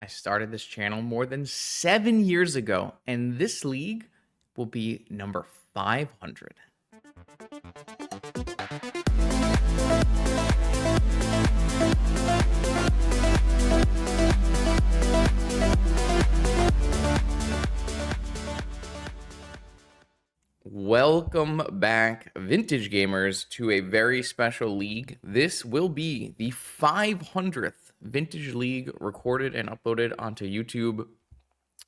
I started this channel more than 7 years ago, and this league will be number 500. Welcome back, vintage gamers, to a very special league. This will be the 500th vintage league recorded and uploaded onto YouTube.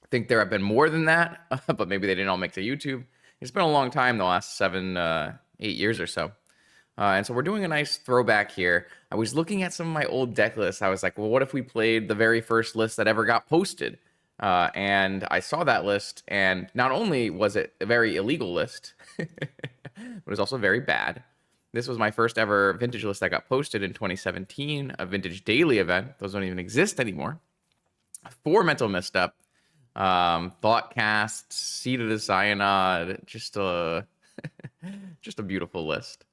I think there have been more than that, but maybe they didn't all make to YouTube. It's been a long time, the last 8 years or so. And so we're doing a nice throwback here. I was looking at some of my old deck lists. I was like, well, what if we played the very first list that ever got posted? And I saw that list, and not only was it a very illegal list, but it was also very bad. This was my first ever vintage list that got posted in 2017, a vintage daily event. Those don't even exist anymore. 4 mental misstep, Thoughtcast, Seed of the Cyanod, just a beautiful list.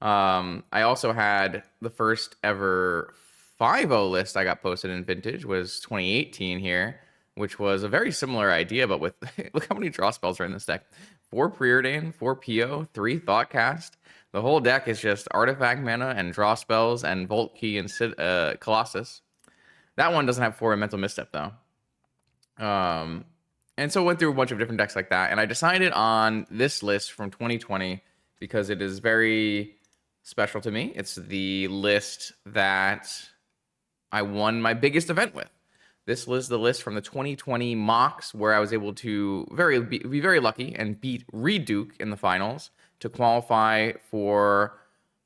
I also had the first ever 5-0 list I got posted in vintage was 2018 here, which was a very similar idea, but with look how many draw spells are in this deck. 4 Preordain, 4 PO, 3 Thoughtcast. The whole deck is just artifact mana and draw spells and Vault Key and Colossus. That one doesn't have 4 mental misstep though. And so went through a bunch of different decks like that, and I decided on this list from 2020 because it is very special to me. It's the list that I won my biggest event with. This was the list from the 2020 MOCS, where I was able to be very lucky and beat Reed Duke in the finals to qualify for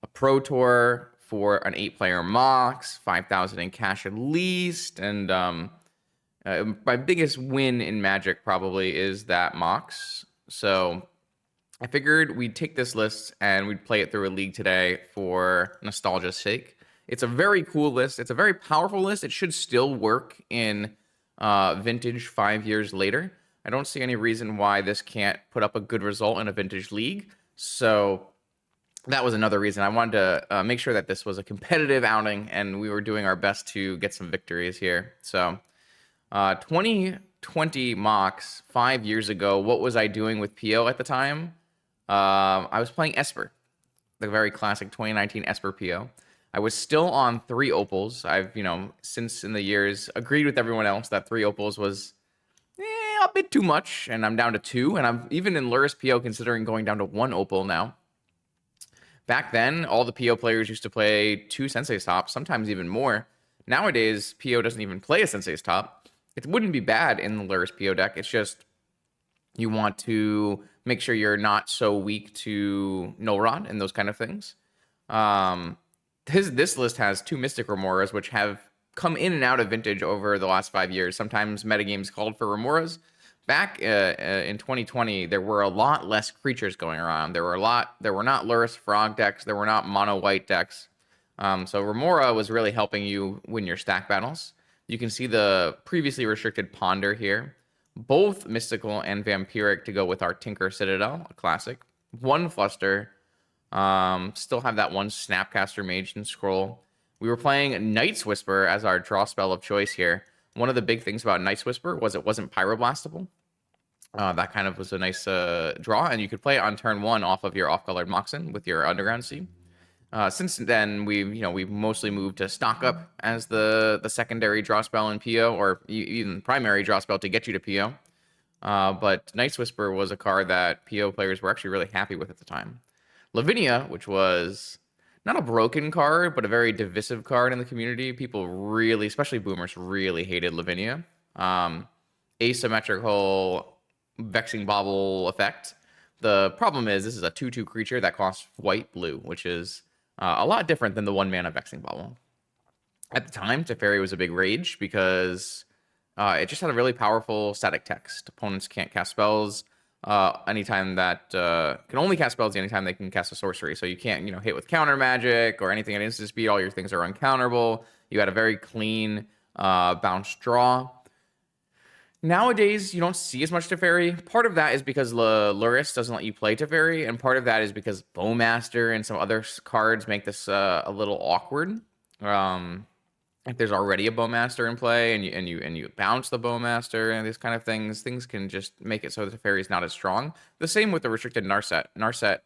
a Pro Tour, for an 8-player MOCS, 5,000 in cash at least, and my biggest win in Magic probably is that MOCS. So I figured we'd take this list and we'd play it through a league today for nostalgia's sake. It's a very cool list. It's a very powerful list. It should still work in vintage 5 years later. I don't see any reason why this can't put up a good result in a vintage league. So that was another reason. I wanted to make sure that this was a competitive outing and we were doing our best to get some victories here. So 2020 MOCS 5 years ago, what was I doing with PO at the time? I was playing Esper, the very classic 2019 Esper PO. I was still on 3 opals. I've, since in the years agreed with everyone else that 3 opals was a bit too much, and I'm down to 2, and I'm even in Lurrus PO considering going down to 1 opal now. Back then, all the PO players used to play 2 Sensei's Top, sometimes even more. Nowadays, PO doesn't even play a Sensei's Top. It wouldn't be bad in the Lurrus PO deck. It's just you want to make sure you're not so weak to Null Rod and those kind of things. This list has 2 Mystic Remoras, which have come in and out of vintage over the last 5 years. Sometimes metagames called for Remoras. Back in 2020, there were a lot less creatures going around. There were not Lurrus Frog decks. There were not mono white decks. So Remora was really helping you win your stack battles. You can see the previously restricted Ponder here. Both mystical and vampiric to go with our Tinker Citadel, a classic. 1 Fluster. Still have that 1 Snapcaster Mage and Scroll. We were playing Night's Whisper as our draw spell of choice here. One of the big things about Night's Whisper was it wasn't pyroblastable. That kind of was a nice draw, and you could play it on turn 1 off of your off-colored Moxen with your Underground Sea. Since then, we've mostly moved to Stock Up as the secondary draw spell in PO, or even primary draw spell to get you to PO. But Night's Whisper was a card that PO players were actually really happy with at the time. Lavinia, which was not a broken card, but a very divisive card in the community. People really, especially boomers, really hated Lavinia. Asymmetrical Vexing Bauble effect. The problem is this is a 2/2 creature that costs white-blue, which is a lot different than the 1-mana Vexing Bauble. At the time, Teferi was a big rage because it just had a really powerful static text. Opponents can't cast spells anytime that can only cast spells anytime they can cast a sorcery. So you can't, hit with counter magic or anything at instant speed. All your things are uncounterable. You had a very clean bounce draw. Nowadays, you don't see as much Teferi. Part of that is because Lurrus doesn't let you play Teferi, and part of that is because Bowmaster and some other cards make this a little awkward. if there's already a Bowmaster in play and you bounce the Bowmaster and these kind of things can just make it so the Teferi is not as strong. The same with the restricted Narset. Narset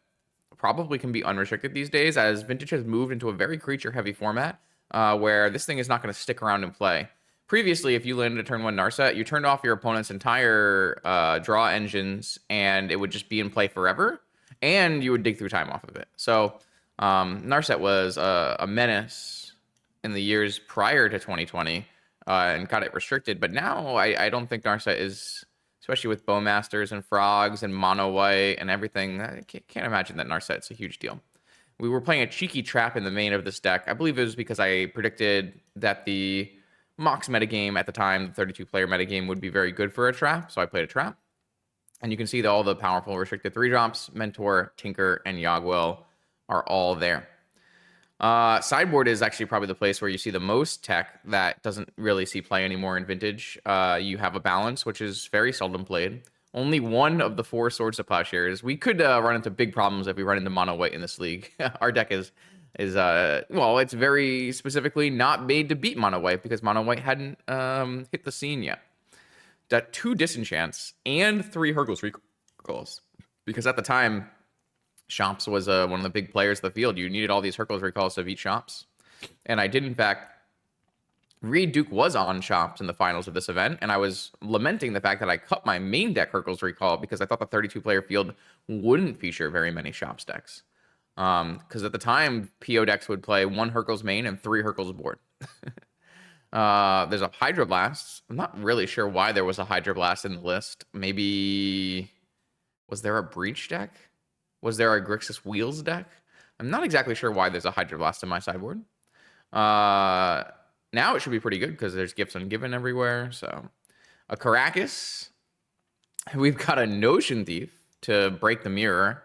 probably can be unrestricted these days, as Vintage has moved into a very creature-heavy format, where this thing is not going to stick around and play. Previously, if you landed a turn 1 Narset, you turned off your opponent's entire draw engines, and it would just be in play forever, and you would dig through time off of it. So Narset was a menace in the years prior to 2020, and got it restricted. But now I don't think Narset is, especially with Bowmasters and Frogs and Mono White and everything. I can't imagine that Narset's a huge deal. We were playing a cheeky trap in the main of this deck. I believe it was because I predicted that the MOCS metagame at the time, the 32-player metagame, would be very good for a trap, so I played a trap. And you can see that all the powerful restricted 3-drops, Mentor, Tinker, and Yogwell are all there. Sideboard is actually probably the place where you see the most tech that doesn't really see play anymore in Vintage. You have a balance, which is very seldom played. Only one of the 4 Swords of Plowshares. We could run into big problems if we run into Mono White in this league. Our deck is well, it's very specifically not made to beat Mono White because Mono White hadn't hit the scene yet. Got 2 Disenchants and 3 Hurkyl's Recalls, because at the time, Shops was one of the big players of the field. You needed all these Hurkyl's Recalls to beat Shops. And I did, in fact, read Duke was on Shops in the finals of this event, and I was lamenting the fact that I cut my main deck Hurkyl's Recall because I thought the 32-player field wouldn't feature very many Shops decks. Because at the time, PO decks would play 1 Hurkyl's main and 3 Hurkyl's board. There's a Hydroblast. I'm not really sure why there was a Hydroblast in the list. Maybe... was there a Breach deck? Was there a Grixis Wheels deck? I'm not exactly sure why there's a Hydroblast in my sideboard. Now it should be pretty good because there's Gifts Ungiven everywhere. So a Caracas. We've got a Notion Thief to break the mirror.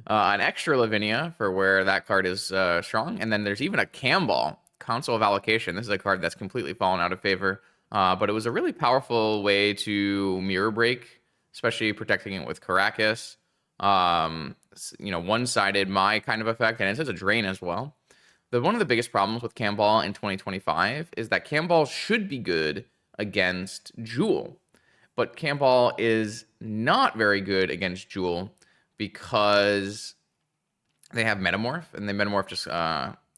An extra Lavinia for where that card is strong. And then there's even a Camball, Council of Allocation. This is a card that's completely fallen out of favor. But it was a really powerful way to mirror break, especially protecting it with Caracas. One-sided my kind of effect, and it says a drain as well. One of the biggest problems with Camball in 2025 is that Camball should be good against Jewel, but Camball is not very good against Jewel because they have Metamorph, and the Metamorph just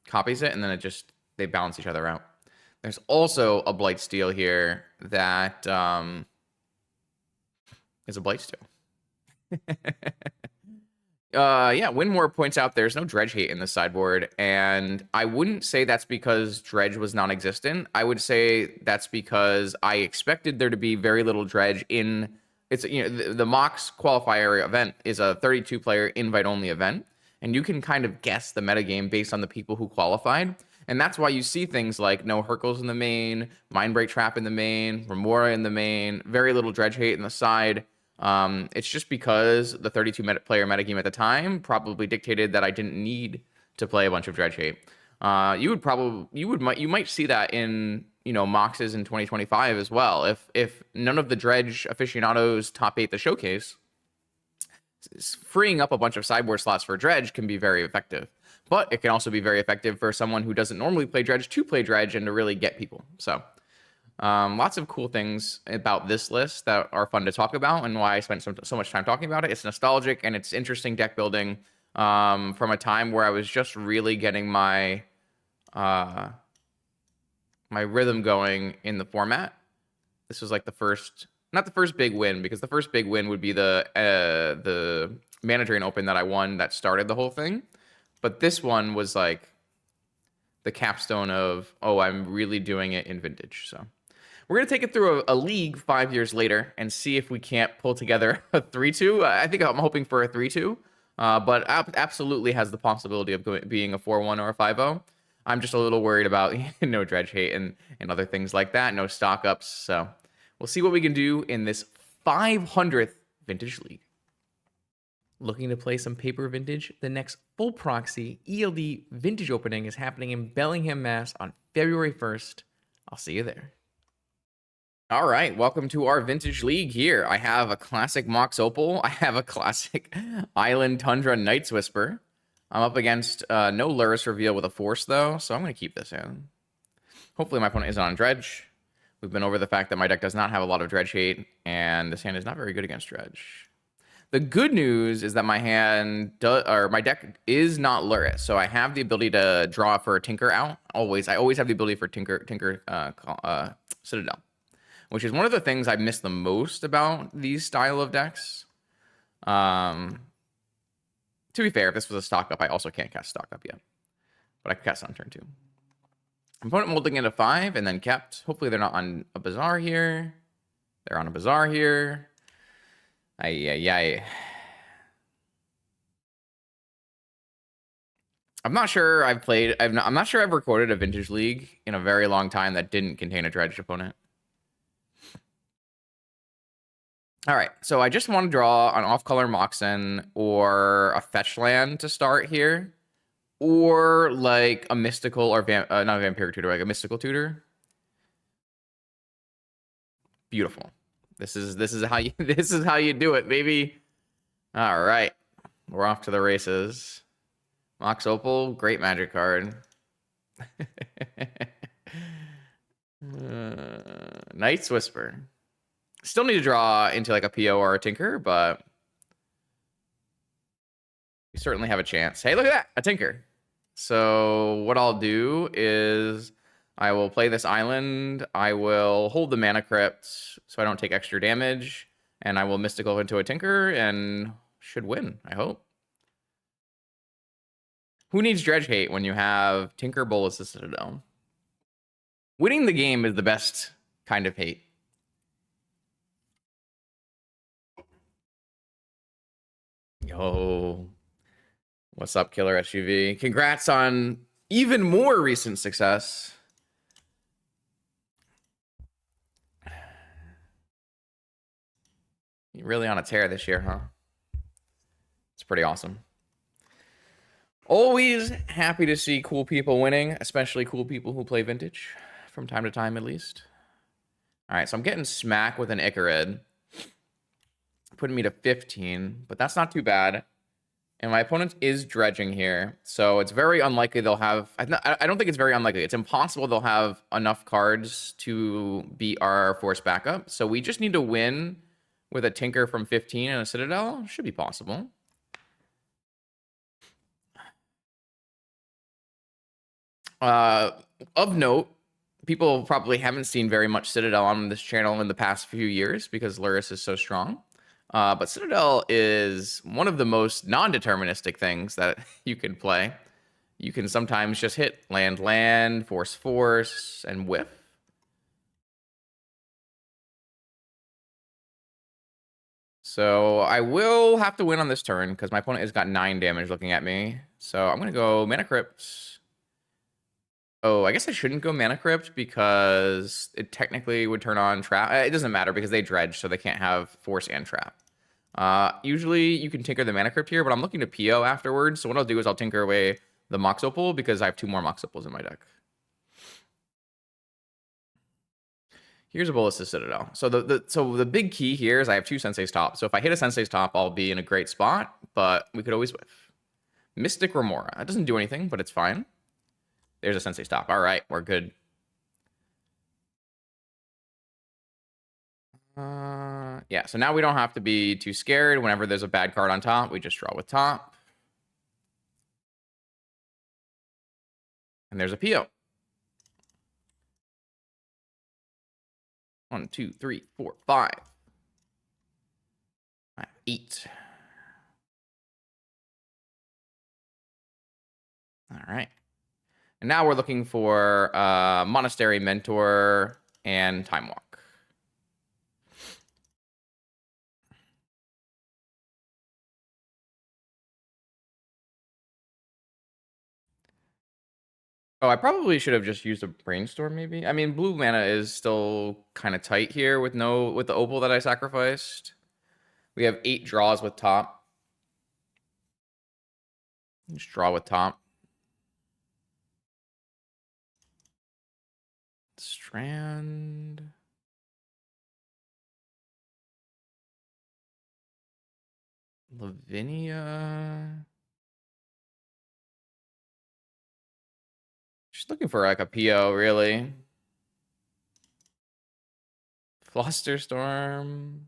copies it, and then they balance each other out. There's also a Blightsteel here that is a Blightsteel. Yeah, Winmore points out there's no Dredge hate in the sideboard, and I wouldn't say that's because Dredge was non-existent. I would say that's because I expected there to be very little Dredge in... the MOCS qualifier event is a 32-player invite-only event, and you can kind of guess the metagame based on the people who qualified. And that's why you see things like no Hurkyl's in the main, Mindbreak Trap in the main, Remora in the main, very little Dredge hate in the side. It's just because the 32-player metagame at the time probably dictated that I didn't need to play a bunch of Dredge hate. You might see that in MOCSs in 2025 as well. If none of the Dredge aficionados top 8 the showcase, freeing up a bunch of sideboard slots for Dredge can be very effective. But it can also be very effective for someone who doesn't normally play Dredge to play Dredge and to really get people. So lots of cool things about this list that are fun to talk about, and why I spent so much time talking about it. It's nostalgic and it's interesting deck building from a time where I was just really getting my my rhythm going in the format. This was like not the first big win, because the first big win would be the Mana Drain Open that I won that started the whole thing. But this one was like the capstone of, I'm really doing it in Vintage. So we're going to take it through a league 5 years later and see if we can't pull together a 3-2. I think I'm hoping for a 3-2, but absolutely has the possibility of being a 4-1 or a 5-0. I'm just a little worried about no Dredge hate and other things like that, no stock ups. So we'll see what we can do in this 500th Vintage League. Looking to play some paper Vintage? The next full proxy ELD Vintage opening is happening in Bellingham, Mass on February 1st. I'll see you there. All right, welcome to our Vintage League here. I have a classic MOCS Opal. I have a classic Island Tundra Night's Whisper. I'm up against no Lurrus reveal with a force, though, so I'm going to keep this in. Hopefully my opponent isn't on Dredge. We've been over the fact that my deck does not have a lot of Dredge hate, and this hand is not very good against Dredge. The good news is that my my deck is not Lurrus, so I have the ability to draw for a Tinker out. I always have the ability for Tinker Citadel, which is one of the things I miss the most about these style of decks. To be fair, if this was a stock up, I also can't cast stock up yet, but I can cast on turn 2. Opponent molding into 5 and then kept. Hopefully they're not on a Bazaar here. They're on a Bazaar here. Ay. I'm not sure I'm not sure I've recorded a Vintage League in a very long time that didn't contain a Dredged opponent. All right, so I just want to draw an off-color MOCS or a fetch land to start here, or like a mystical or not a vampiric tutor, like a mystical tutor. Beautiful. This is how you this is how you do it, baby. All right, we're off to the races. Mox Opal, great magic card. Knight's Whisper. Still need to draw into like a PO or a Tinker, but we certainly have a chance. Hey, look at that, a Tinker. So what I'll do is I will play this island. I will hold the Mana Crypt so I don't take extra damage, and I will Mystical into a Tinker and should win, I hope. Who needs Dredge hate when you have Tinker Bolus Citadel? Winning the game is the best kind of hate. Yo. What's up, Killer SUV? Congrats on even more recent success. You're really on a tear this year, huh? It's pretty awesome. Always happy to see cool people winning, especially cool people who play Vintage, from time to time at least. All right, so I'm getting smack with an Icarid, putting me to 15, but that's not too bad. And my opponent is dredging here, so it's very unlikely they'll have... I don't think it's very unlikely. It's impossible they'll have enough cards to beat our force backup. So we just need to win with a Tinker from 15 and a Citadel. Should be possible. Of note, people probably haven't seen very much Citadel on this channel in the past few years because Lurrus is so strong. But Citadel is one of the most non-deterministic things that you can play. You can sometimes just hit land, force, and whiff. So I will have to win on this turn because my opponent has got 9 damage looking at me. So I'm going to go Mana Crypt. Oh, I guess I shouldn't go Mana Crypt because it technically would turn on Trap. It doesn't matter because they dredge, so they can't have Force and Trap. Usually you can tinker the Mana Crypt here, but I'm looking to PO afterwards. So what I'll do is I'll tinker away the Mox Opal because I have 2 more Mox Opals in my deck. Here's a Bolus Citadel. So the big key here is I have 2 Sensei's Top. So if I hit a Sensei's Top, I'll be in a great spot, but we could always whiff. Mystic Remora. That doesn't do anything, but it's fine. There's a Sensei's Top. All right, we're good. Yeah, so now we don't have to be too scared. Whenever there's a bad card on top, we just draw with top. And there's a PO. 1, 2, 3, 4, 5. 8. All right. And now we're looking for Monastery Mentor and Time Walk. Oh, I probably should have just used a Brainstorm, maybe. I mean, blue mana is still kind of tight here with the Opal that I sacrificed. We have 8 draws with top. Just draw with top. Strand. Lavinia. Just looking for like a PO, really. Flusterstorm.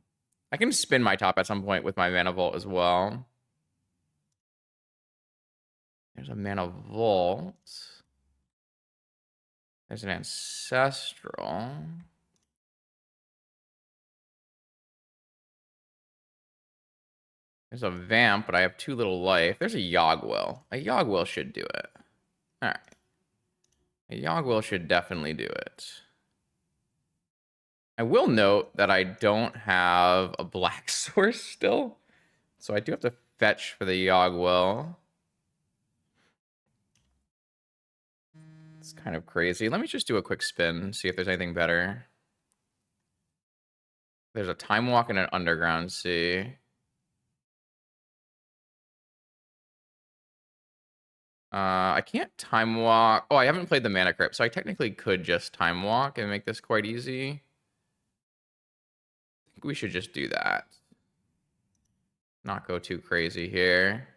I can spin my top at some point with my Mana Vault as well. There's a Mana Vault. There's an Ancestral. There's a Vamp, but I have 2 little life. There's a Yogwill. A Yogwill should do it. All right. A Yogwill should definitely do it. I will note that I don't have a black source still. So I do have to fetch for the Yogwill. It's kind of crazy. Let me just do a quick spin, see if there's anything better. There's a Time Walk and an Underground Sea. I can't Time Walk. Oh, I haven't played the Mana Crypt, so I technically could just Time Walk and make this quite easy. I think we should just do that. Not go too crazy here.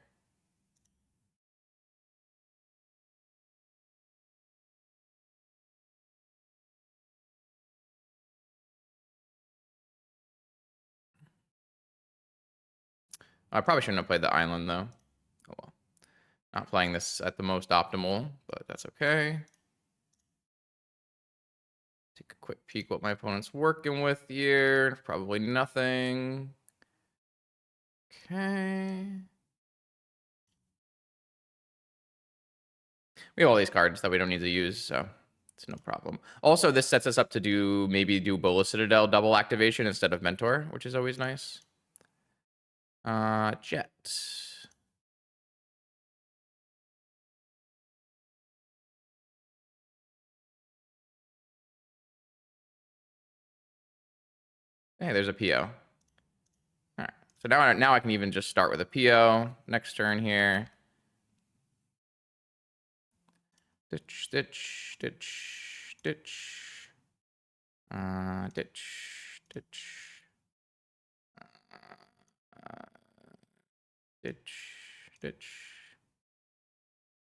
I probably shouldn't have played the island, though. Oh well. Not playing this at the most optimal, but that's okay. Take a quick peek what my opponent's working with here. Probably nothing. Okay. We have all these cards that we don't need to use, so it's no problem. Also, this sets us up to maybe do Bola Citadel double activation instead of Mentor, which is always nice. Jet. Hey, there's a PO. All right. So now I can even just start with a PO next turn here. Ditch, ditch, ditch, ditch. Ditch, ditch. Ditch, ditch.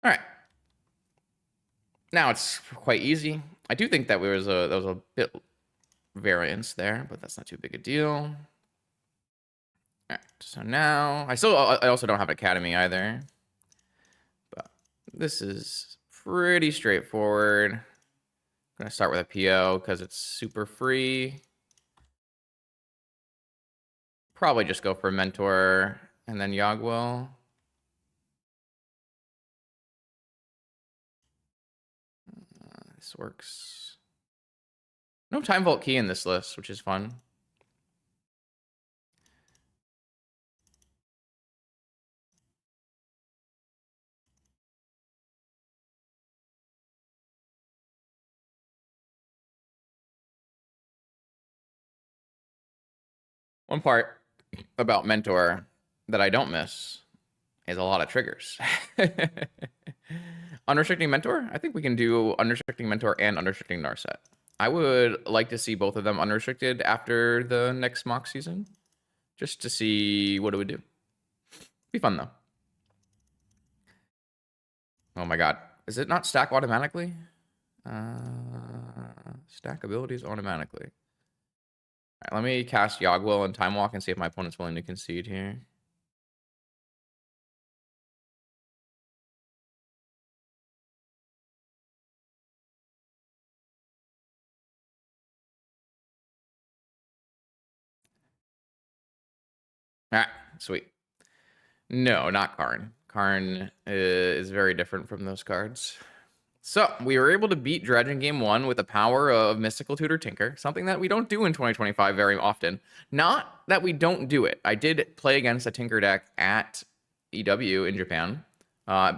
All right. Now it's quite easy. I do think that there was a bit variance there, but that's not too big a deal. All right. So now I also don't have Academy either, but this is pretty straightforward. I'm gonna start with a PO because it's super free. Probably just go for Mentor and then Yogwill. This works. No Time Vault key in this list, which is fun. One part about Mentor that I don't miss is a lot of triggers. Unrestricting Mentor? I think we can do Unrestricting Mentor and Unrestricting Narset. I would like to see both of them unrestricted after the next MOCS season, just to see what it would do. Be fun, though. Oh my god. Is it not stack automatically? Stack abilities automatically. All right, let me cast Yogwill and Time Walk and see if my opponent's willing to concede here. All right, sweet. No, not Karn. Karn is very different from those cards. So we were able to beat Dredge in game 1 with the power of Mystical Tutor Tinker, something that we don't do in 2025 very often. Not that we don't do it. I did play against a Tinker deck at EW in Japan.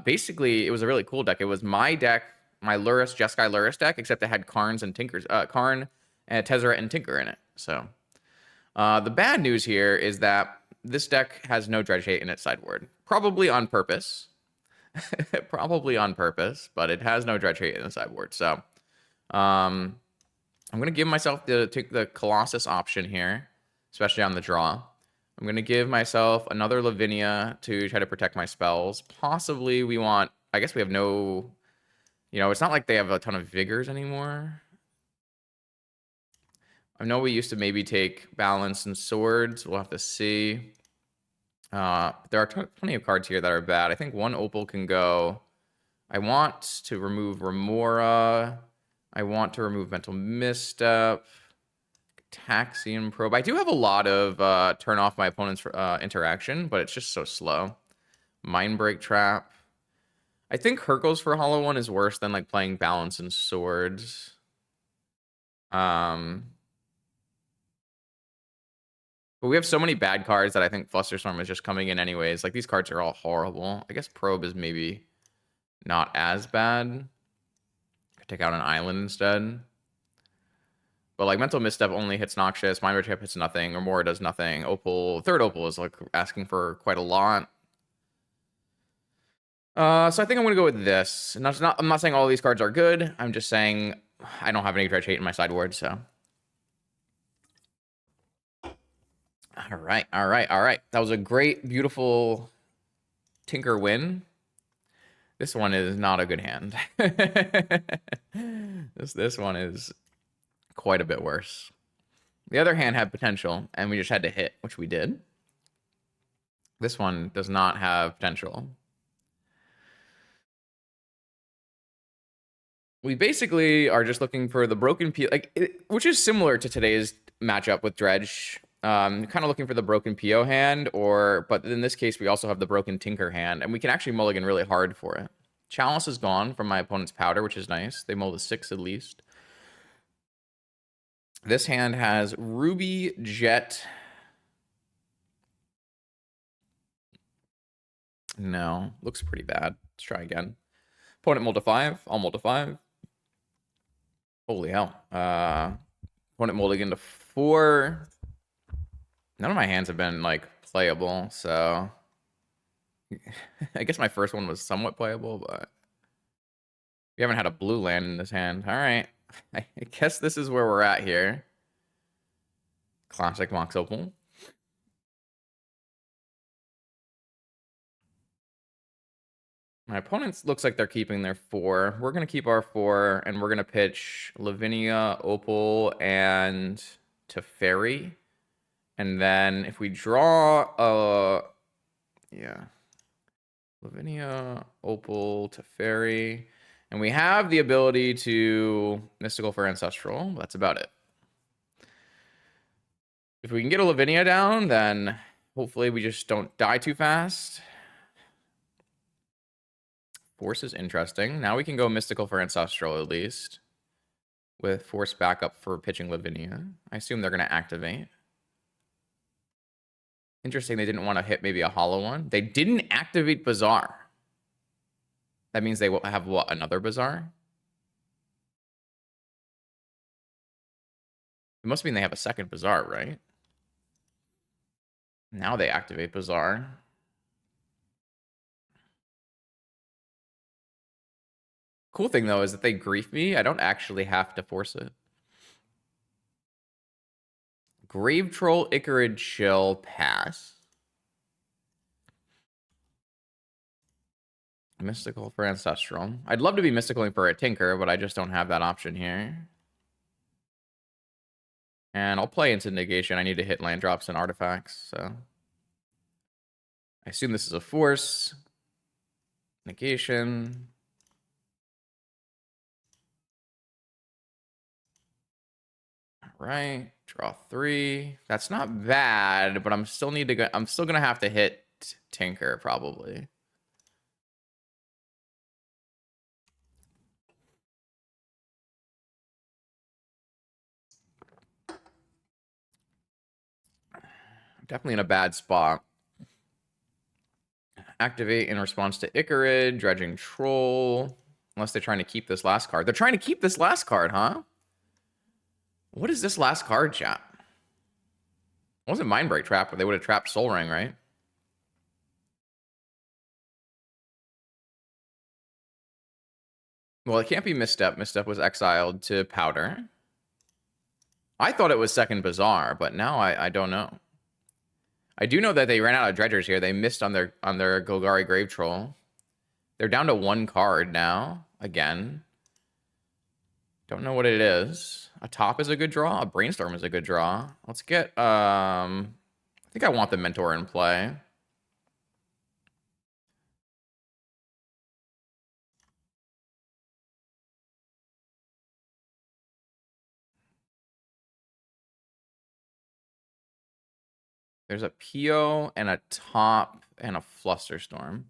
Basically, it was a really cool deck. It was my deck, my Lurrus, Jeskai Lurrus deck, except it had Karns and Tinkers, Karn, Tezzeret, and Tinker in it. So the bad news here is that this deck has no Dredge hate in its sideboard. Probably on purpose. Probably on purpose, but it has no Dredge hate in the sideboard. So I'm going to give myself the Colossus option here, especially on the draw. I'm going to give myself another Lavinia to try to protect my spells. Possibly we want... I guess we have no... You know, it's not like they have a ton of vigors anymore. I know we used to maybe take balance and swords. We'll have to see. There are plenty of cards here that are bad. I think one opal can go. I want to remove Remora. I want to remove Mental Misstep. Taxian Probe. I do have a lot of turn off my opponent's interaction, but it's just so slow. Mindbreak Trap. I think Hercules for Hollow One is worse than like playing Balance and Swords. But we have so many bad cards that I think Flusterstorm is just coming in anyways. Like, these cards are all horrible. I guess Probe is maybe not as bad. Could take out an island instead. But like Mental Misstep only hits Noxious. Mindbreak Trap hits nothing. Remora does nothing. Opal, third Opal is like asking for quite a lot. So I think I'm gonna go with this. And I'm not saying all these cards are good. I'm just saying I don't have any Dredge hate in my sideboard, so. All right. That was a great, beautiful Tinker win. This one is not a good hand. This one is quite a bit worse. The other hand had potential, and we just had to hit, which we did. This one does not have potential. We basically are just looking for the broken PO, which is similar to today's matchup with Dredge. Kind of looking for the broken PO hand, but in this case, we also have the broken Tinker hand, and we can actually mulligan really hard for it. Chalice is gone from my opponent's powder, which is nice. They mulled a 6 at least. This hand has Ruby, Jet. No, looks pretty bad. Let's try again. Opponent mulled a 5. I'll mulled a 5. Holy hell. Opponent mulligan to 4. None of my hands have been, like, playable, so... I guess my first one was somewhat playable, but... We haven't had a blue land in this hand. All right. I guess this is where we're at here. Classic MOCS Opal. My opponents looks like they're keeping their 4. We're going to keep our 4, and we're going to pitch Lavinia, Opal, and Teferi. And then if we draw yeah. Lavinia, Opal, Teferi. And we have the ability to Mystical for Ancestral. That's about it. If we can get a Lavinia down, then hopefully we just don't die too fast. Force is interesting. Now we can go Mystical for Ancestral at least. With Force backup for pitching Lavinia. I assume they're going to activate. Interesting, they didn't want to hit maybe a hollow one. They didn't activate Bazaar. That means they will have what? Another Bazaar? It must mean they have a second Bazaar, right? Now they activate Bazaar. Cool thing, though, is that they grief me. I don't actually have to force it. Grave Troll, Icarid, Chill, pass. Mystical for Ancestral. I'd love to be mysticaling for a Tinker, but I just don't have that option here. And I'll play into Negation. I need to hit land drops and artifacts, so... I assume this is a Force. Negation. Right, draw 3. That's not bad, but I'm still gonna have to hit Tinker probably. Definitely in a bad spot. Activate in response to Icarid, Dredging Troll. Unless they're trying to keep this last card. They're trying to keep this last card, huh? What is this last card, chat? It wasn't Mindbreak Trap, but they would have trapped Soul Ring, right? Well, it can't be Misstep. Misstep was exiled to Powder. I thought it was second Bazaar, but now I don't know. I do know that they ran out of dredgers here. They missed on their Golgari Grave Troll. They're down to 1 card now. Again. Don't know what it is. A top is a good draw. A brainstorm is a good draw. Let's get I think I want the mentor in play. There's a Pio and a top and a Flusterstorm.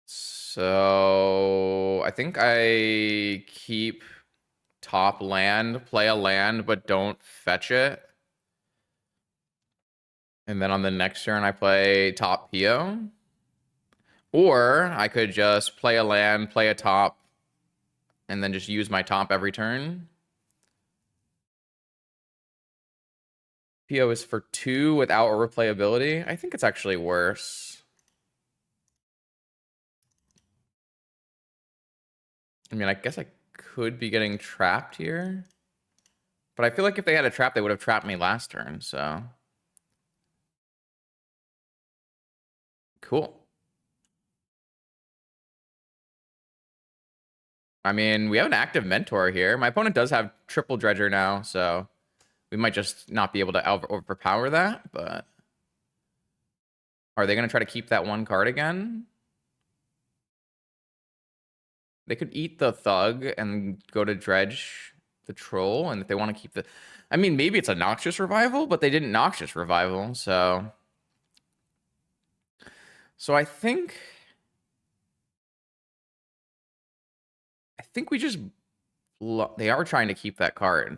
So I think I keep top land, play a land, but don't fetch it. And then on the next turn, I play top Pio. Or I could just play a land, play a top, and then just use my top every turn. Pio is for 2 without replayability. I think it's actually worse. I mean, I guess I could be getting trapped here. But I feel like if they had a trap, they would have trapped me last turn, so. Cool. I mean, we have an active mentor here. My opponent does have triple Dredger now, so we might just not be able to overpower that, but... Are they going to try to keep that 1 card again? They could eat the Thug and go to Dredge the Troll, and if they want to keep the... I mean, maybe it's a Noxious Revival, but they didn't Noxious Revival, so... So I think we just... They are trying to keep that card.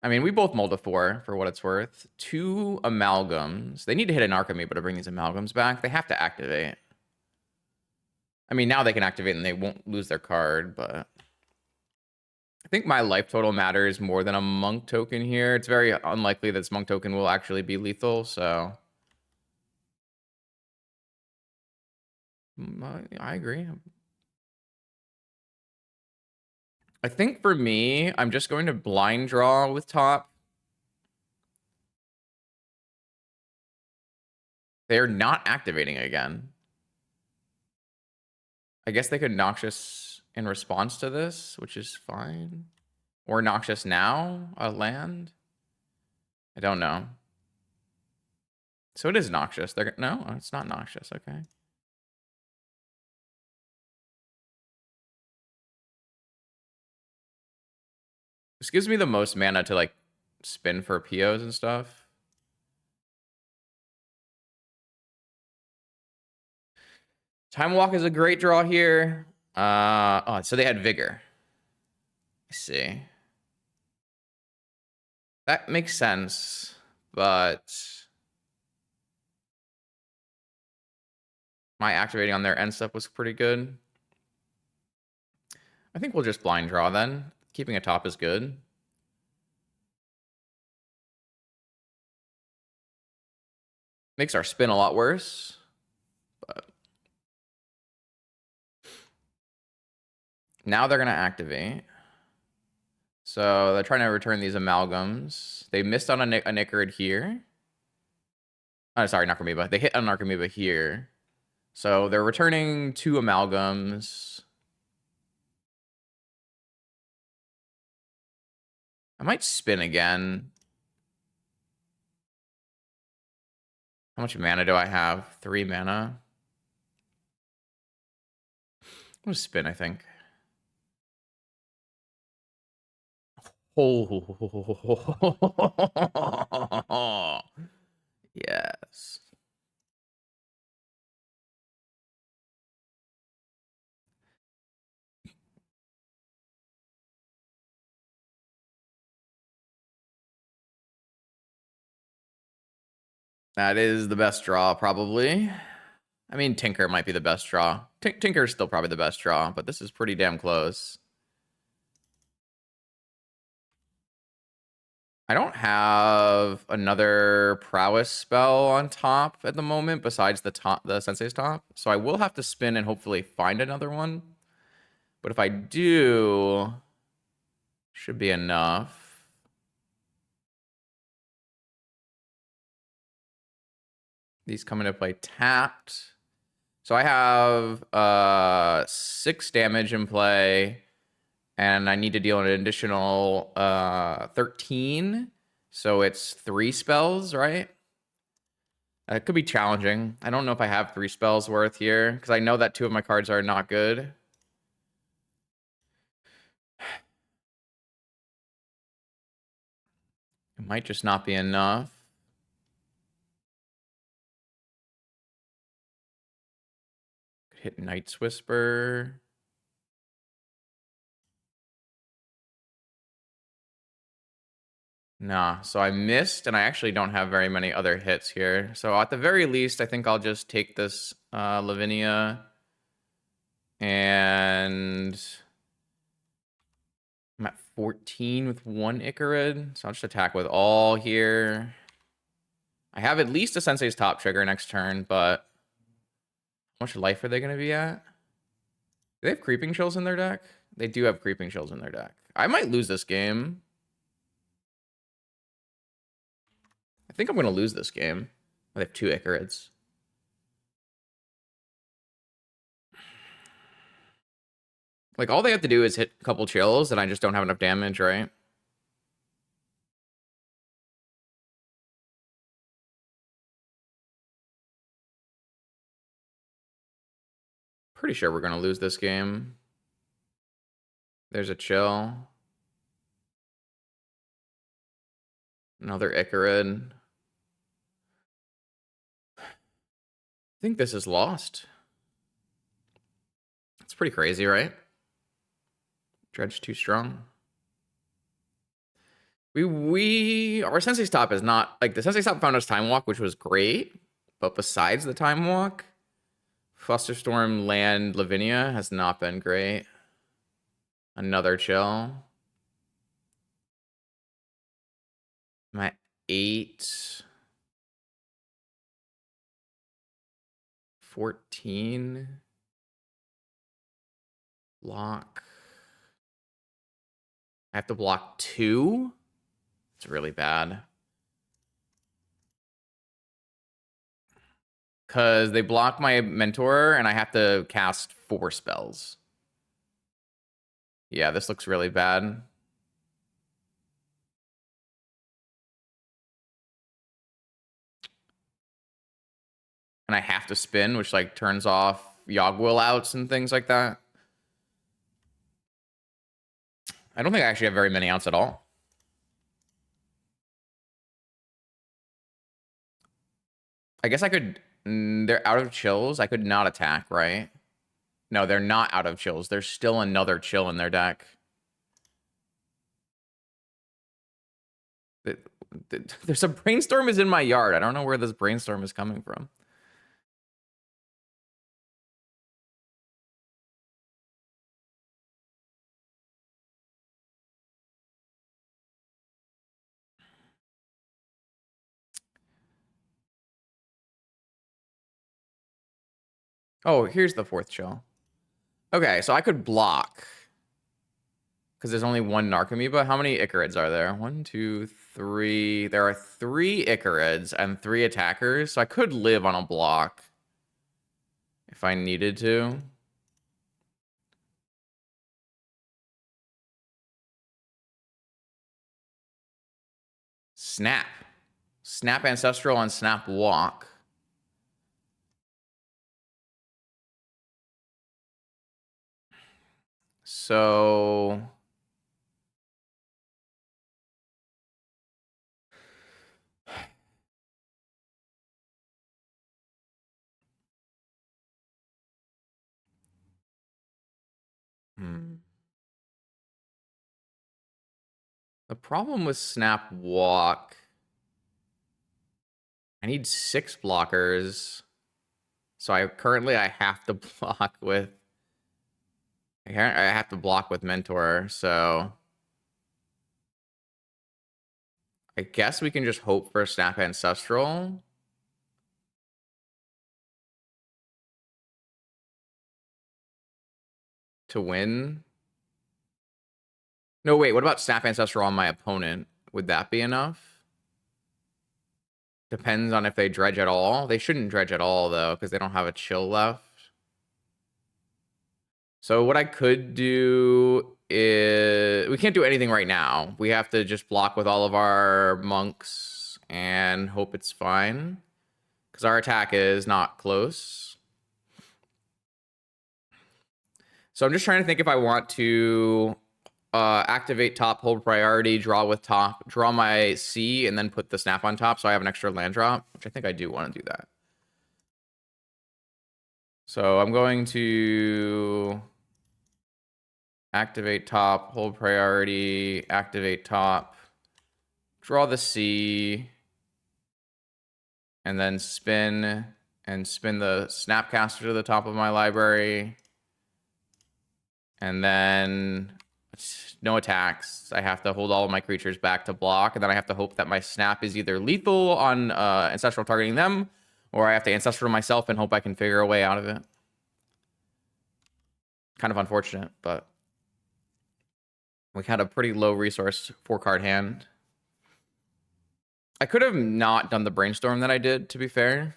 I mean, we both mulled a 4 for what it's worth. 2 Amalgams. They need to hit an Archimate to bring these Amalgams back. They have to activate. I mean, now they can activate and they won't lose their card, but... I think my life total matters more than a monk token here. It's very unlikely that this monk token will actually be lethal, so... I agree. I think for me, I'm just going to blind draw with top. They're not activating again. I guess they could Noxious in response to this, which is fine. Or Noxious now, a land. I don't know. So it is Noxious. No, it's not Noxious. Okay. This gives me the most mana to like spin for POs and stuff. Time Walk is a great draw here. Oh, so they had Vigor. I see. That makes sense, but my activating on their end step was pretty good. I think we'll just blind draw then. Keeping a top is good. Makes our spin a lot worse, but now they're gonna activate. So they're trying to return these Amalgams. They missed on a Nickerid here. Oh, sorry, Narcomoeba. They hit on Narcomoeba here. So they're returning 2 Amalgams. I might spin again. How much mana do I have? 3 mana. I'm gonna spin, I think. Oh, yes. That is the best draw, probably. I mean, Tinker might be the best draw. Tinker is still probably the best draw, but this is pretty damn close. I don't have another prowess spell on top at the moment besides the Sensei's top. So I will have to spin and hopefully find another one. But if I do, should be enough. These come into play tapped. So I have 6 damage in play, and I need to deal an additional 13. So it's 3 spells, right? It could be challenging. I don't know if I have 3 spells worth here, because I know that 2 of my cards are not good. It might just not be enough. Could hit Knight's Whisper. Nah, so I missed, and I actually don't have very many other hits here. So at the very least, I think I'll just take this Lavinia. And I'm at 14 with 1 Icarid, so I'll just attack with all here. I have at least a Sensei's Top trigger next turn, but how much life are they going to be at? Do they have Creeping Chills in their deck? They do have Creeping Chills in their deck. I might lose this game. I think I'm going to lose this game. They have 2 Icarids. Like, all they have to do is hit a couple chills, and I just don't have enough damage, right? Pretty sure we're going to lose this game. There's a chill. Another Icarid. I think this is lost. It's pretty crazy, right? Dredge too strong. Our Sensei's Top is not like the Sensei's Top found us Time Walk, which was great, but besides the Time Walk, Flusterstorm Land Lavinia has not been great. Another chill. I'm at 8. 14. Block. I have to block 2. It's really bad. Because they block my Mentor, and I have to cast 4 spells. Yeah, this looks really bad. And I have to spin, which, like, turns off Yogwill outs and things like that. I don't think I actually have very many outs at all. I guess I could... they're out of chills. I could not attack, right? No, they're not out of chills. There's still another chill in their deck. There's a Brainstorm is in my yard. I don't know where this Brainstorm is coming from. Oh, here's the 4th chill. Okay, so I could block. Because there's only 1 Narcomoeba. How many Icarids are there? 1, 2, 3. There are 3 Icarids and 3 attackers. So I could live on a block if I needed to. Snap. Snap Ancestral and Snap Walk. So... The problem with Snap Walk... I need 6 blockers. So I have to block with... I have to block with Mentor, so... I guess we can just hope for Snap Ancestral. To win. No, wait, what about Snap Ancestral on my opponent? Would that be enough? Depends on if they dredge at all. They shouldn't dredge at all, though, because they don't have a chill left. So what I could do is... We can't do anything right now. We have to just block with all of our monks and hope it's fine. Because our attack is not close. So I'm just trying to think if I want to activate top, hold priority, draw with top, draw my C, and then put the snap on top so I have an extra land drop, which I think I do want to do that. So I'm going to activate top, hold priority, activate top, draw the C, and then spin the Snapcaster to the top of my library. And then no attacks. I have to hold all of my creatures back to block, and then I have to hope that my snap is either lethal on Ancestral targeting them, or I have to Ancestral myself and hope I can figure a way out of it. Kind of unfortunate, but we had a pretty low resource 4-card hand. I could have not done the brainstorm that I did, to be fair.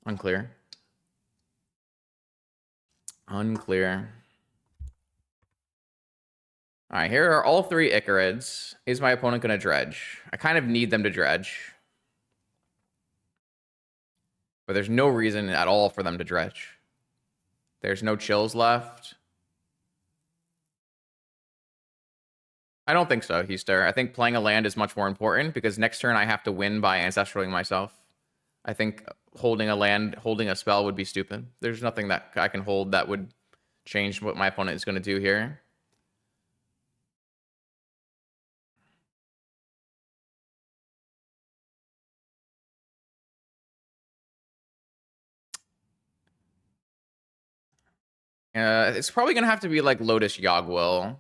Unclear. Unclear. All right, here are all 3 Icarids. Is my opponent going to dredge? I kind of need them to dredge. But there's no reason at all for them to dredge. There's no chills left. I don't think so, Heister. I think playing a land is much more important because next turn I have to win by ancestraling myself. I think holding a land, holding a spell would be stupid. There's nothing that I can hold that would change what my opponent is going to do here. It's probably going to have to be like Lotus Yogwill.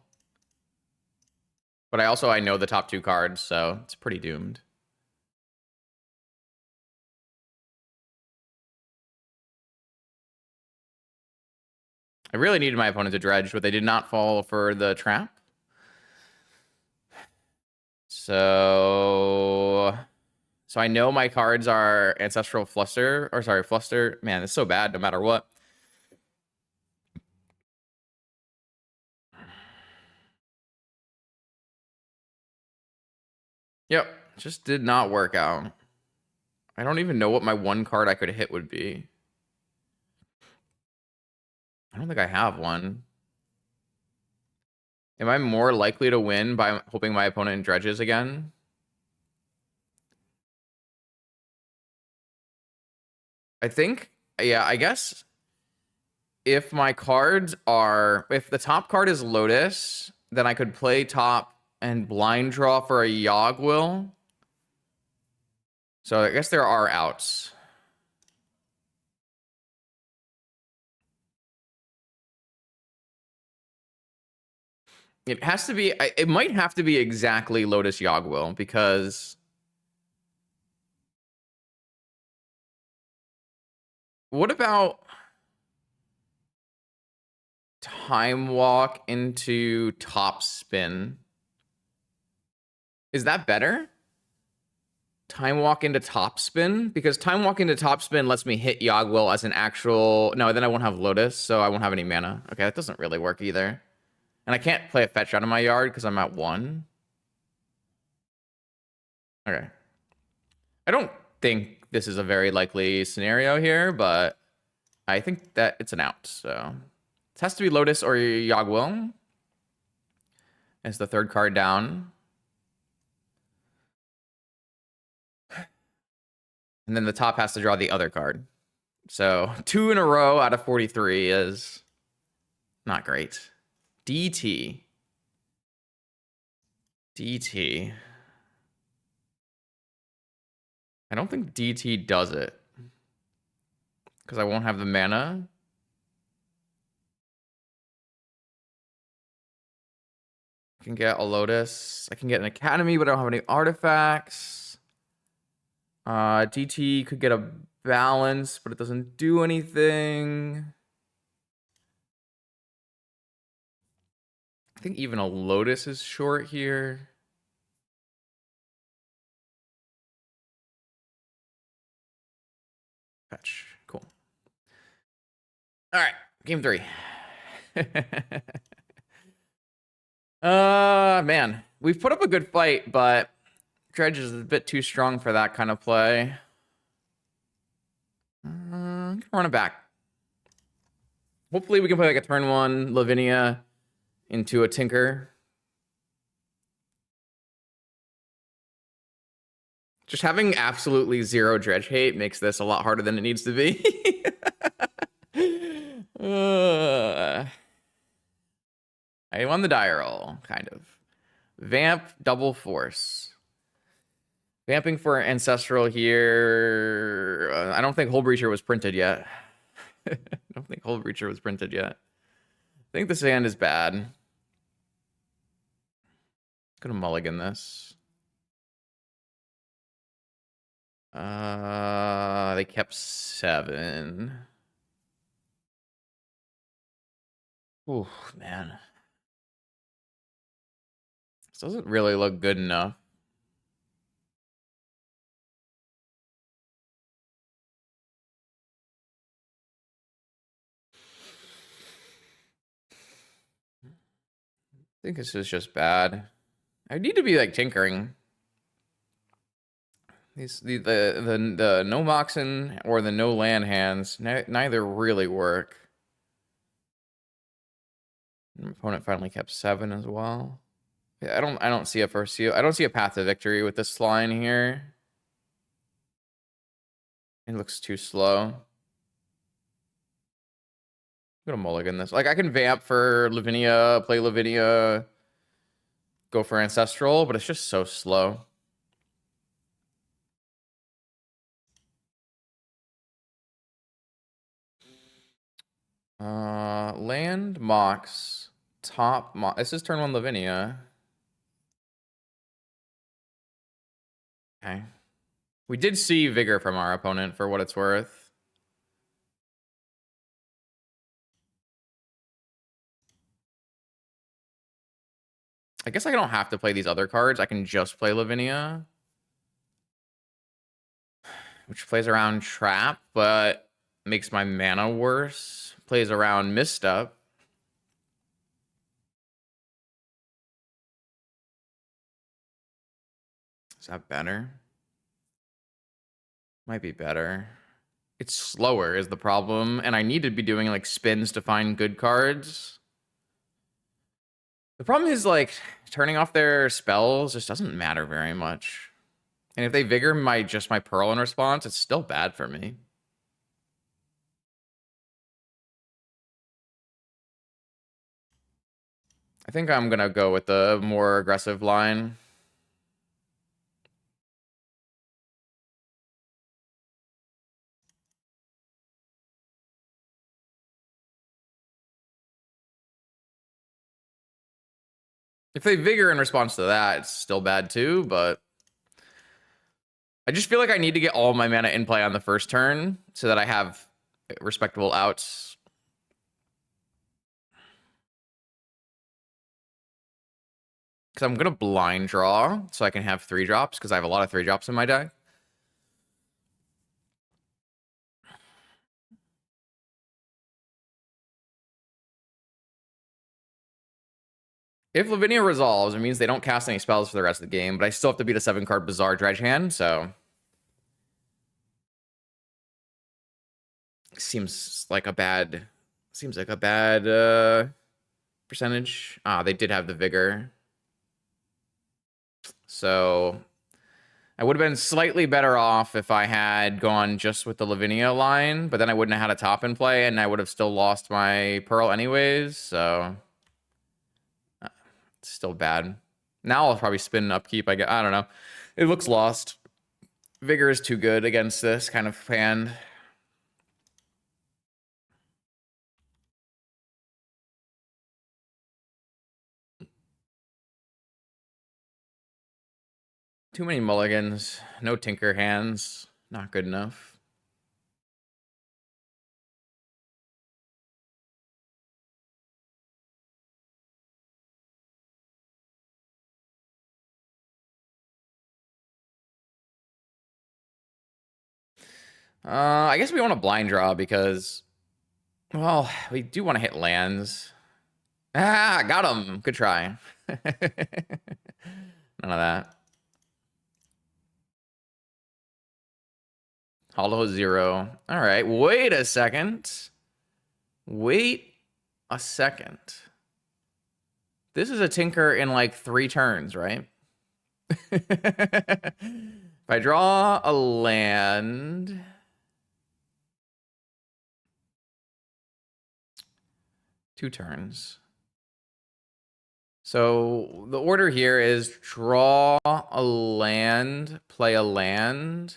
But I know the top 2 cards, so it's pretty doomed. I really needed my opponent to dredge, but they did not fall for the trap. So I know my cards are Ancestral Fluster, or sorry, Fluster. Man, it's so bad no matter what. Yep, just did not work out. I don't even know what my 1 card I could hit would be. I don't think I have one. Am I more likely to win by hoping my opponent dredges again? I think, yeah, I guess if my cards are, if the top card is Lotus, then I could play top and blind draw for a Yogwill. So I guess there are outs. It has to be, it might have to be exactly Lotus Yogwill because what about Time Walk into Top Spin? Is that better? Time Walk into Top Spin? Because Time Walk into Top Spin lets me hit Yogwill as an actual... No, then I won't have Lotus, so I won't have any mana. Okay, that doesn't really work either. And I can't play a fetch out of my yard because I'm at 1. Okay. I don't think this is a very likely scenario here, but I think that it's an out, so... It has to be Lotus or Yogwill. It's the 3rd card down. And then the top has to draw the other card. So 2 in a row out of 43 is not great. DT. DT. I don't think DT does it. Because I won't have the mana. I can get a Lotus. I can get an Academy, but I don't have any artifacts. DT could get a balance, but it doesn't do anything. I think even a Lotus is short here. Fetch. Cool. All right, game 3. Man, we've put up a good fight, but Dredge is a bit too strong for that kind of play. Run it back. Hopefully we can play like a turn 1 Lavinia into a Tinker. Just having absolutely 0 Dredge hate makes this a lot harder than it needs to be. I won the die roll, kind of. Vamp, double force. Vamping for Ancestral here. I don't think Hull Breacher was printed yet. I don't think Hull Breacher was printed yet. I think this hand is bad. Gonna mulligan this. They kept 7. Ooh, man. This doesn't really look good enough. I think this is just bad. I need to be like tinkering. The no moxin or the no land hands neither really work. My opponent finally kept 7 as well. Yeah, I don't see a first seal. I don't see a path to victory with this line here. It looks too slow. I'm gonna mulligan this. Like I can vamp for Lavinia, play Lavinia, go for Ancestral, but it's just so slow. Land MOCS. Top MOCS. This is turn 1 Lavinia. Okay. We did see Vigor from our opponent for what it's worth. I guess I don't have to play these other cards. I can just play Lavinia, which plays around Trap, but makes my mana worse. Plays around Misstep. Is that better? Might be better. It's slower is the problem, and I need to be doing like spins to find good cards. The problem is like turning off their spells just doesn't matter very much. And if they vigor my Pearl in response, it's still bad for me. I think I'm gonna go with the more aggressive line. If they vigor in response to that, it's still bad too, but I just feel like I need to get all my mana in play on the first turn so that I have respectable outs. Because I'm going to blind draw so I can have 3 drops because I have a lot of 3 drops in my deck. If Lavinia resolves, it means they don't cast any spells for the rest of the game, but I still have to beat a 7-card Bizarre Dredge hand, so... Seems like a bad percentage. Ah, they did have the Vigor. So I would have been slightly better off if I had gone just with the Lavinia line, but then I wouldn't have had a top in play, and I would have still lost my Pearl anyways, so... It's still bad. Now I'll probably spin upkeep, I don't know. It looks lost. Vigor is too good against this kind of hand. Too many mulligans. No tinker hands. Not good enough. I guess we want a blind draw because, well, we do want to hit lands. Ah, got him. Good try. None of that. Hollow 0. All right, wait a second. Wait a second. This is a tinker in like 3 turns, right? If I draw a land... 2 turns. So the order here is draw a land, play a land.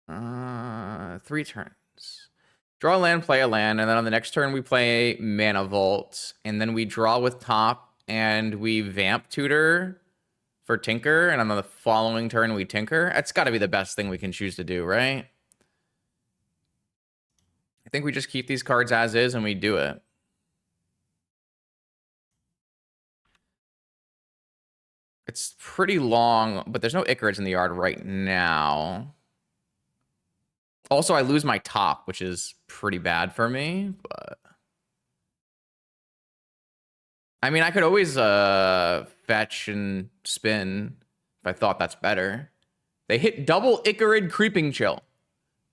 3 turns. Draw a land, play a land, and then on the next turn we play Mana Vault, and then we draw with top, and we Vamp Tutor for Tinker, and on the following turn we Tinker. That's got to be the best thing we can choose to do, right? I think we just keep these cards as is and we do it. It's pretty long, but there's no Icarids in the yard right now. Also, I lose my top, which is pretty bad for me, but... I mean, I could always fetch and spin if I thought that's better. They hit double Icarid Creeping Chill.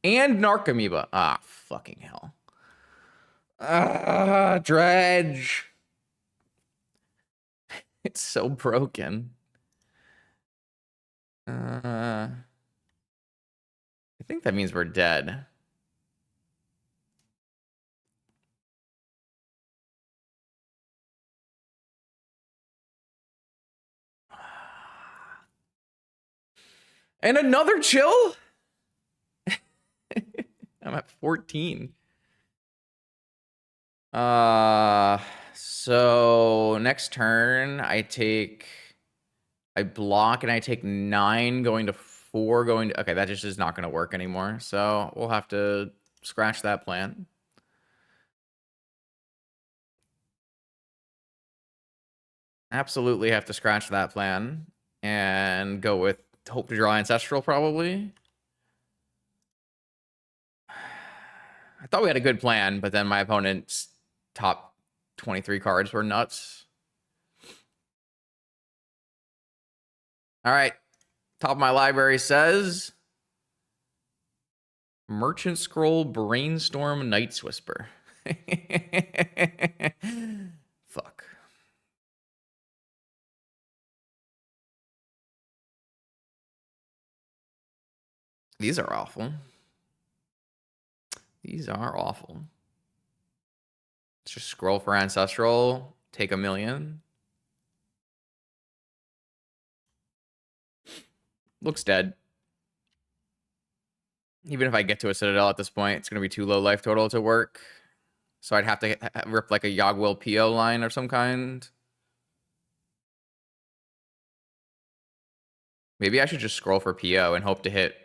And Narcomoeba. Ah, fucking hell. Dredge. It's so broken. I think that means we're dead. And another chill? I'm at 14. So next turn, I block and I take 9 going to 4 going to... Okay, that just is not going to work anymore. So we'll have to scratch that plan. Absolutely have to scratch that plan and go with hope to draw Ancestral probably. I thought we had a good plan, but then my opponent's top 23 cards were nuts. All right. Top of my library says Merchant Scroll, Brainstorm, Night's Whisper. Fuck. These are awful. These are awful. Let's just scroll for Ancestral, take a million. Looks dead. Even if I get to a Citadel at this point, it's going to be too low life total to work. So I'd have to rip like a Yogwill PO line of some kind. Maybe I should just scroll for PO and hope to hit.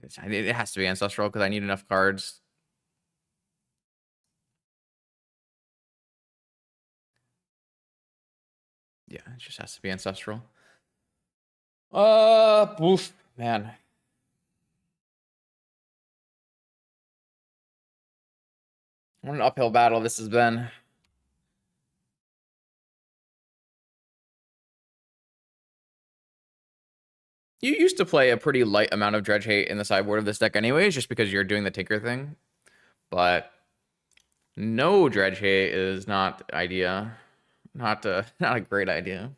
It has to be Ancestral because I need enough cards. Yeah, it just has to be Ancestral. Oof, man. What an uphill battle this has been. You used to play a pretty light amount of Dredge Hate in the sideboard of this deck anyways, just because you're doing the Tinker thing. But no Dredge Hate is not idea. Not a great idea.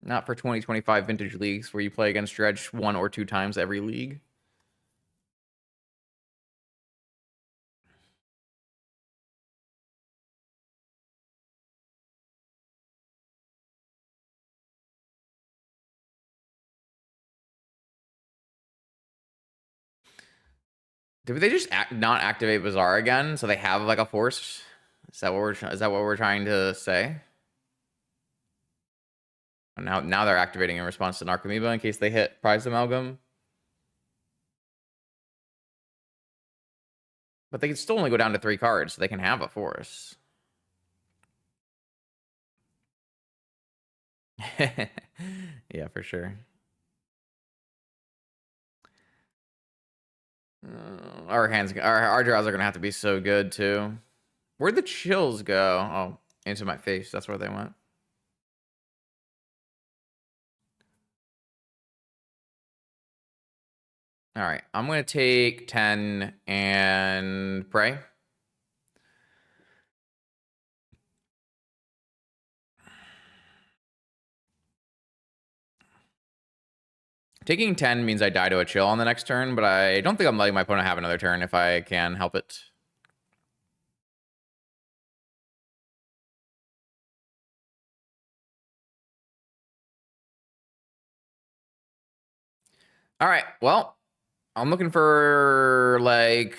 Not for 2025 vintage leagues where you play against Dredge 1 or 2 times every league. Did they just not activate Bazaar again? So they have like a force? Is that what we're trying to say? Now they're activating in response to Narcomoeba in case they hit Prize Amalgam. But they can still only go down to 3 cards, so they can have a force. Yeah, for sure. Our draws are gonna have to be so good too. Where'd the chills go? Oh, into my face. That's where they went. All right, I'm gonna take 10 and pray. Taking 10 means I die to a chill on the next turn, but I don't think I'm letting my opponent have another turn if I can help it. All right, well, I'm looking for, like,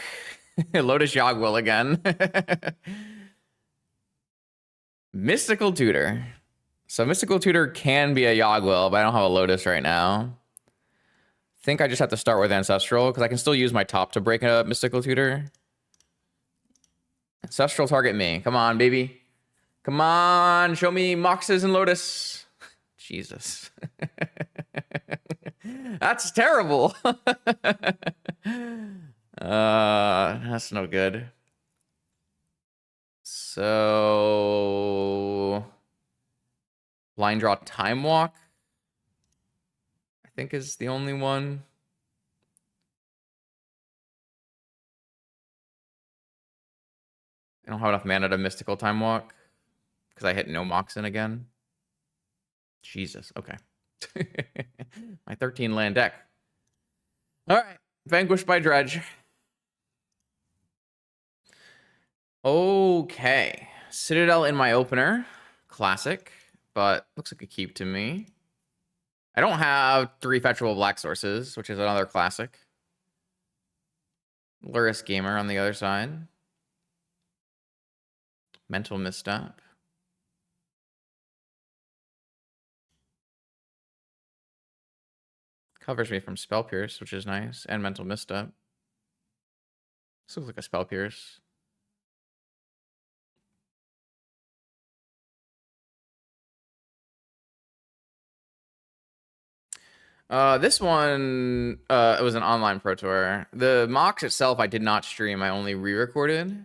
Lotus Yogwill again. Mystical Tutor. So Mystical Tutor can be a Yogwill, but I don't have a Lotus right now. Think I just have to start with Ancestral, because I can still use my top to break a Mystical Tutor. Ancestral target me. Come on, baby. Come on, show me MOCSs and Lotus. Jesus. That's terrible. That's no good. So blind draw time walk, I think, is the only one. I don't have enough mana to mystical time walk because I hit no MOCS in again. Jesus. Okay. My 13 land deck. All right. Vanquished by Dredge. Okay. Citadel in my opener. Classic, but looks like a keep to me. I don't have 3 fetchable black sources, which is another classic. Lurrus Gamer on the other side. Mental Misstep. Covers me from Spell Pierce, which is nice, and Mental Misstep. This looks like a Spell Pierce. This one, it was an online Pro Tour. The MOCS itself, I did not stream. I only re-recorded.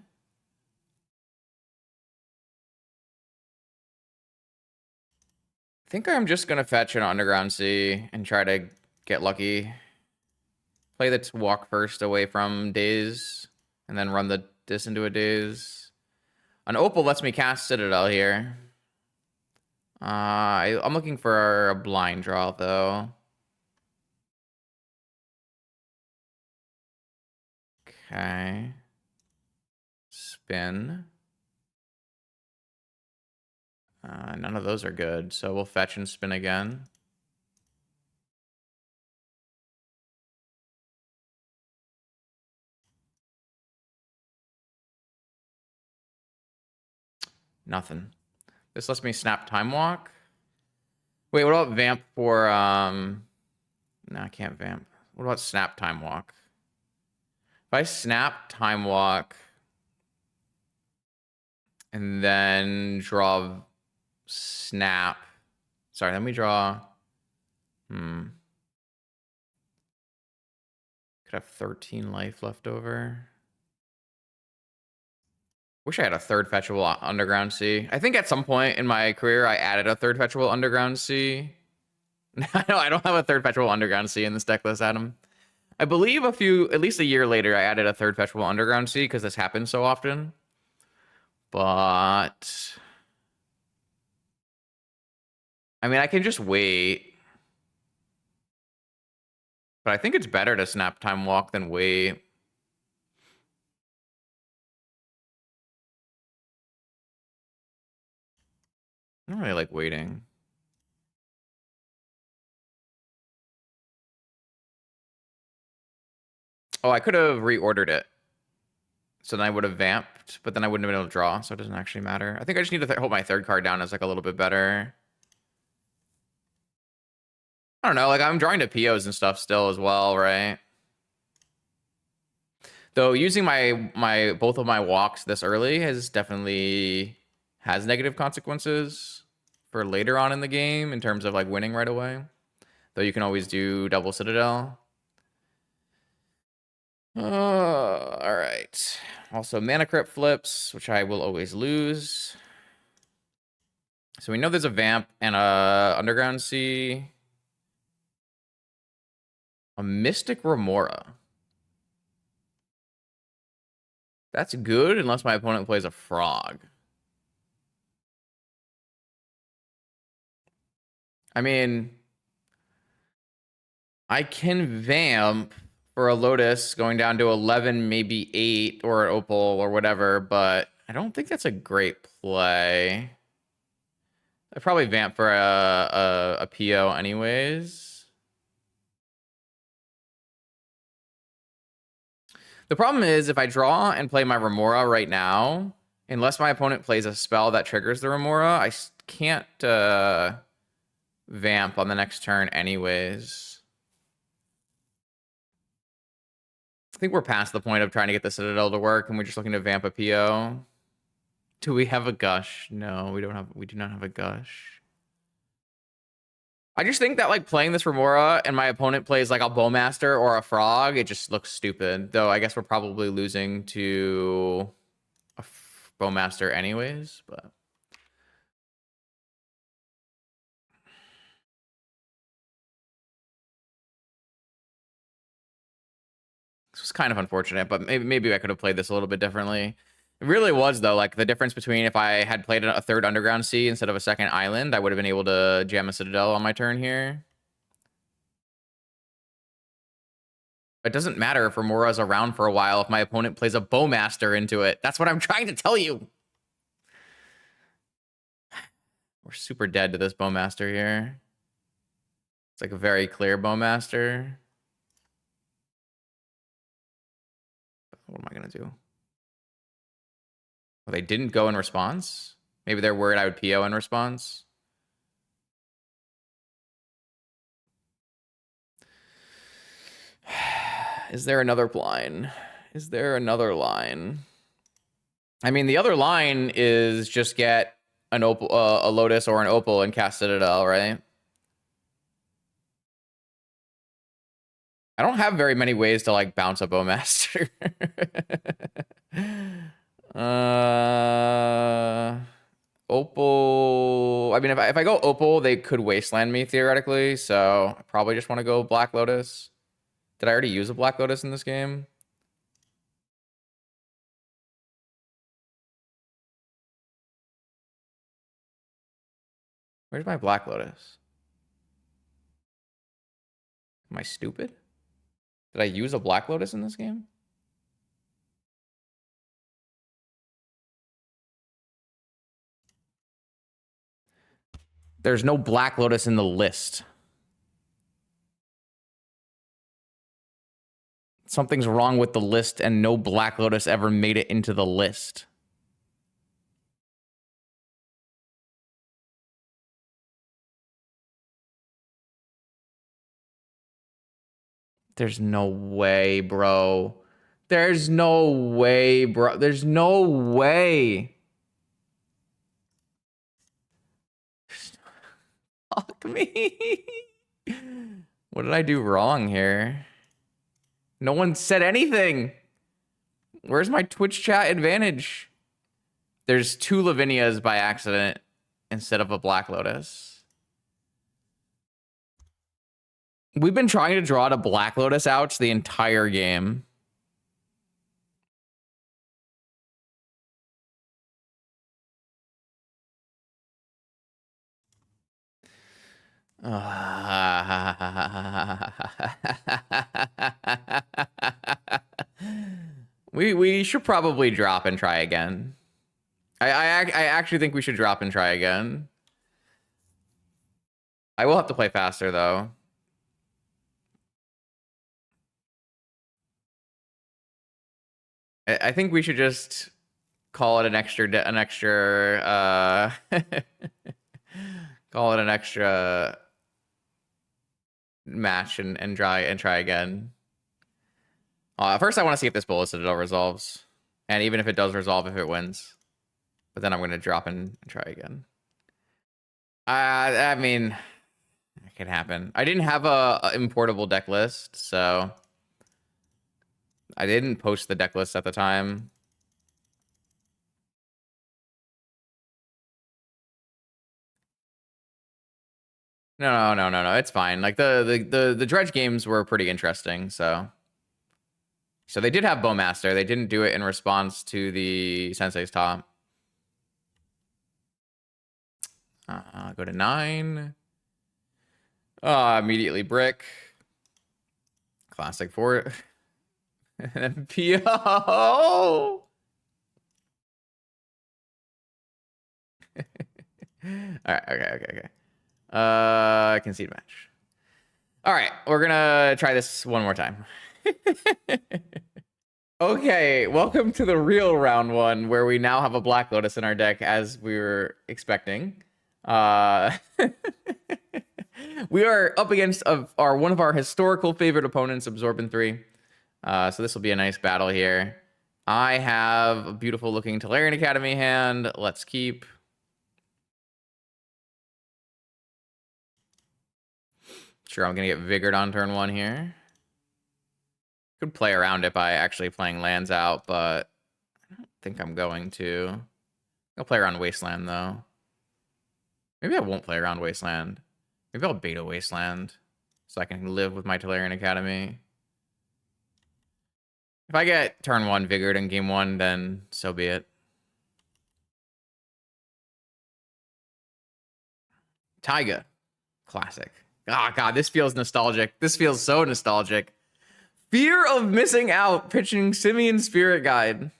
I think I'm just going to fetch an Underground Sea and try to get lucky. Play the walk first away from Daze, and then run this into a Daze. An Opal lets me cast Citadel here. I'm looking for a blind draw, though. Okay. Spin. None of those are good, so we'll fetch and spin again. Nothing. This lets me snap Time Walk. Wait, what about Vamp for, no, I can't Vamp. What about Snap Time Walk? If I snap Time Walk and then draw Snap. Sorry, let me draw. Could have 13 life left over. Wish I had a third fetchable Underground Sea. I think at some point in my career, I added a third fetchable Underground Sea. I don't have a third fetchable Underground Sea in this deck list, Adam. I believe at least a year later, I added a third fetchable Underground Sea because this happens so often. But I mean, I can just wait. But I think it's better to snap Time Walk than wait. I don't really like waiting. Oh, I could have reordered it. So then I would have vamped, but then I wouldn't have been able to draw, so it doesn't actually matter. I think I just need to hold my third card down as like a little bit better. I don't know, like I'm drawing to POs and stuff still as well, right? Though using both of my walks this early has negative consequences for later on in the game in terms of like winning right away. Though you can always do double Citadel. All right. Also mana crypt flips, which I will always lose. So we know there's a Vamp and a Underground Sea. A Mystic Remora. That's good unless my opponent plays a Frog. I mean, I can Vamp for a Lotus going down to 11, maybe 8, or an Opal or whatever, but I don't think that's a great play. I'd probably Vamp for a PO anyways. The problem is if I draw and play my Remora right now, unless my opponent plays a spell that triggers the Remora, I can't Vamp on the next turn anyways. I think we're past the point of trying to get the Citadel to work, and we're just looking to Vamp a PO. Do we have a Gush? No, we do not have a Gush. I just think that like playing this Remora and my opponent plays like a Bowmaster or a Frog, it just looks stupid. Though I guess we're probably losing to a Bowmaster anyways, but this was kind of unfortunate, but maybe I could have played this a little bit differently. It really was, though, like the difference between if I had played a third Underground Sea instead of a second Island, I would have been able to jam a Citadel on my turn here. It doesn't matter if Remora's around for a while if my opponent plays a Bowmaster into it. That's what I'm trying to tell you. We're super dead to this Bowmaster here. It's like a very clear Bowmaster. What am I going to do? Well, they didn't go in response. Maybe they're worried I would PO in response. Is there another line? Is there another line? I mean, the other line is just get an Opal, a Lotus or an Opal and cast Citadel, right? I don't have very many ways to like bounce a Bowmaster. Opal. I mean, if I go Opal, they could Wasteland me theoretically. So I probably just want to go Black Lotus. Did I already use a Black Lotus in this game? Where's my Black Lotus? Am I stupid? Did I use a Black Lotus in this game? There's no Black Lotus in the list. Something's wrong with the list and no Black Lotus ever made it into the list. There's no way, bro. There's no way, bro. There's no way. Fuck me. What did I do wrong here? No one said anything. Where's my Twitch chat advantage? There's 2 Lavinias by accident instead of a Black Lotus. We've been trying to draw to Black Lotus outs the entire game. We should probably drop and try again. I actually think we should drop and try again. I will have to play faster though. I think we should just call it an extra call it an extra match and try again. First I want to see if this Bullet Citadel resolves. And even if it does resolve, if it wins. But then I'm going to drop and try again. I mean, it could happen. I didn't have a importable deck list, so I didn't post the deck list at the time. No. It's fine. Like the Dredge games were pretty interesting, so they did have Bowmaster. They didn't do it in response to the Sensei's Top. Go to 9. Immediately brick. Classic 4. And PO. All right. Okay. Concede match. All right, we're gonna try this one more time. Okay, welcome to the real round 1, where we now have a Black Lotus in our deck, as we were expecting. We are up against one of our historical favorite opponents, Absorbent 3. So this will be a nice battle here. I have a beautiful looking Tolarian Academy hand. Let's keep. Sure, I'm gonna get Vigored on turn 1 here. Could play around it by actually playing lands out, but I don't think I'm going to. I'll play around Wasteland, though. Maybe I won't play around Wasteland. Maybe I'll beta Wasteland so I can live with my Tolarian Academy. If I get turn 1 Vigored in game 1, then so be it. Taiga. Classic. Oh, God, this feels nostalgic. This feels so nostalgic. Fear of missing out, pitching Simian Spirit Guide.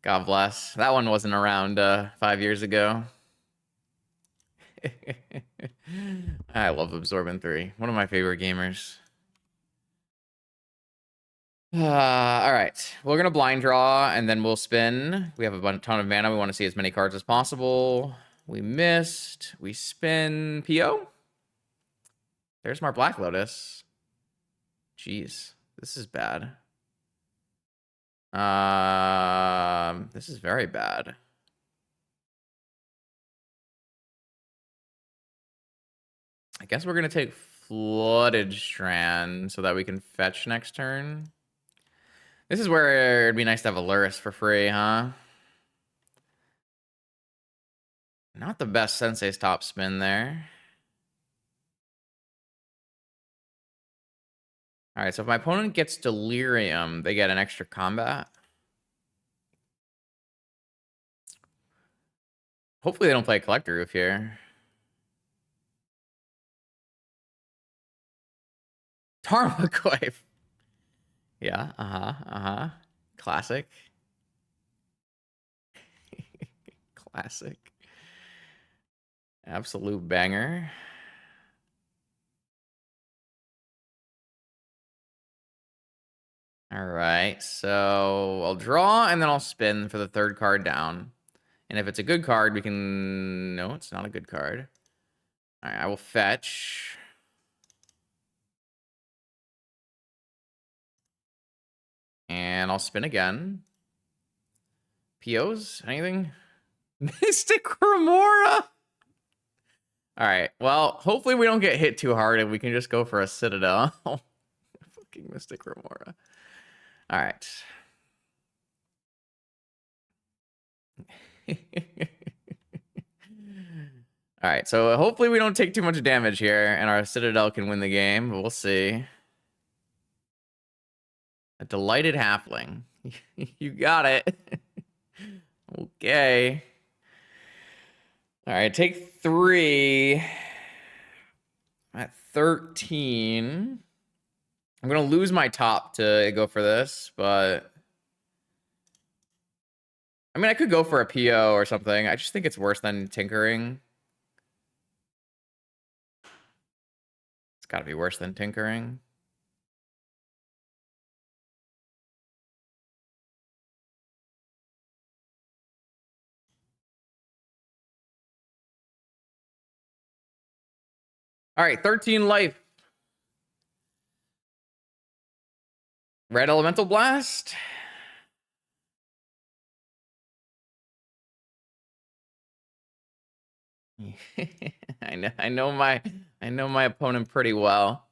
God bless. That one wasn't around 5 years ago. I love Absorbent 3. One of my favorite gamers. All right. We're going to blind draw, and then we'll spin. We have a ton of mana. We want to see as many cards as possible. We missed. We spin. PO. There's my Black Lotus. Jeez. This is bad. This is very bad. I guess we're gonna take Flooded Strand so that we can fetch next turn. This is where it'd be nice to have a Lurrus for free, huh? Not the best Sensei's Top spin there. All right, so if my opponent gets Delirium, they get an extra combat. Hopefully they don't play Collector Roof here. Tarmogoyf. Yeah, Classic. Classic. Absolute banger. All right, so I'll draw and then I'll spin for the 3rd card down. And if it's a good card, we can... No, it's not a good card. All right, I will fetch. And I'll spin again. POs? Anything? Mystic Remora! All right, well, hopefully we don't get hit too hard and we can just go for a Citadel. Fucking Mystic Remora. All right. All right, so hopefully we don't take too much damage here and our Citadel can win the game, but we'll see. A Delighted Halfling. You got it. Okay. All right, take 3. At 13. I'm going to lose my top to go for this, but... I mean, I could go for a PO or something. I just think it's worse than Tinkering. It's got to be worse than Tinkering. All right, 13 life. Red Elemental Blast. I know my opponent pretty well.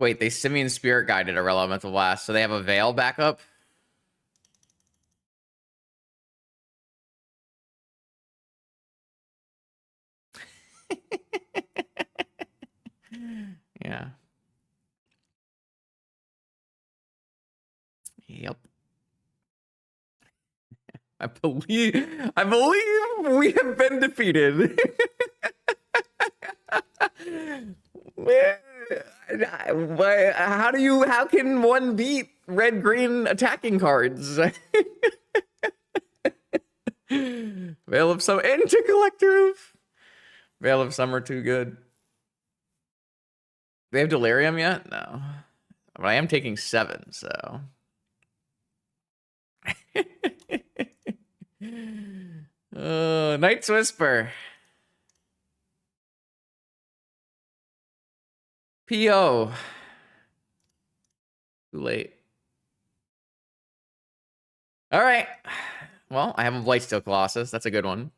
Wait, they Simian Spirit Guided a Elemental Blast, so they have a Veil backup? Yeah. Yep. I believe we have been defeated. How can one beat red-green attacking cards? Veil of Summer and Collector. Veil of Summer too good. They have Delirium yet? No. But I am taking 7, so. Knight's Whisper. PO. Too late. All right. Well, I have a Blightsteel Colossus. That's a good one.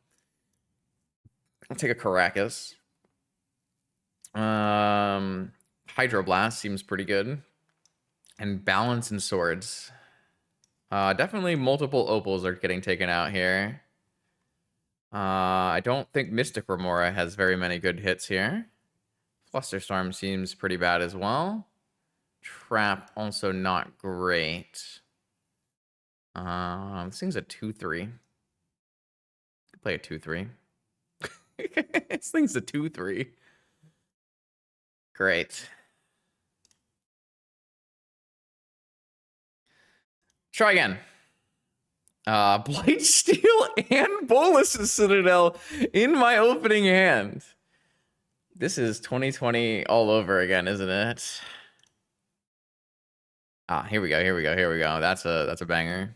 I'll take a Caracas. Hydroblast seems pretty good. And Balance and Swords. Definitely multiple opals are getting taken out here. I don't think Mystic Remora has very many good hits here. Flusterstorm seems pretty bad as well. Trap also not great. This thing's a 2/3. Play a 2/3. This thing's a 2/3. Great. Try again. Blightsteel and Bolus's Citadel in my opening hand. This is 2020 all over again, isn't it? Ah, here we go. That's a banger.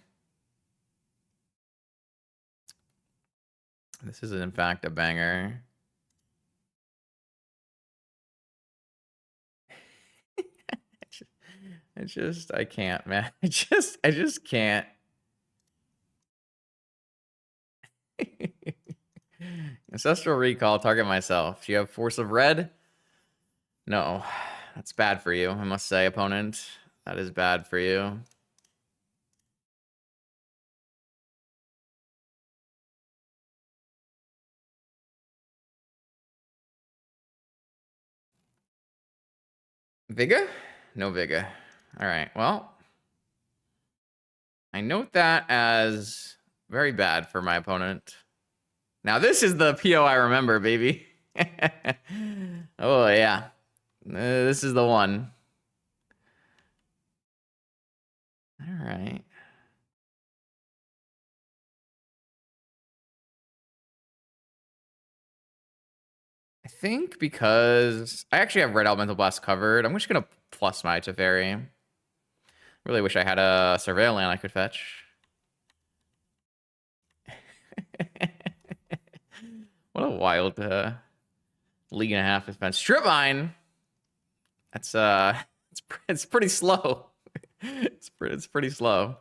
This is in fact a banger. I can't, man. I just can't. Ancestral Recall, target myself. Do you have Force of Red? No. That's bad for you, I must say, opponent. That is bad for you. Vigor? No Vigor. All right, well. I note that as very bad for my opponent. Now, this is the PO I remember, baby. Oh, yeah. This is the one. All right. I think because I actually have Red Elemental Blast covered, I'm just going to plus my Teferi. Really wish I had a Surveil land I could fetch. What a wild league and a half has been. Strip Mine. That's it's pretty slow. It's pretty slow.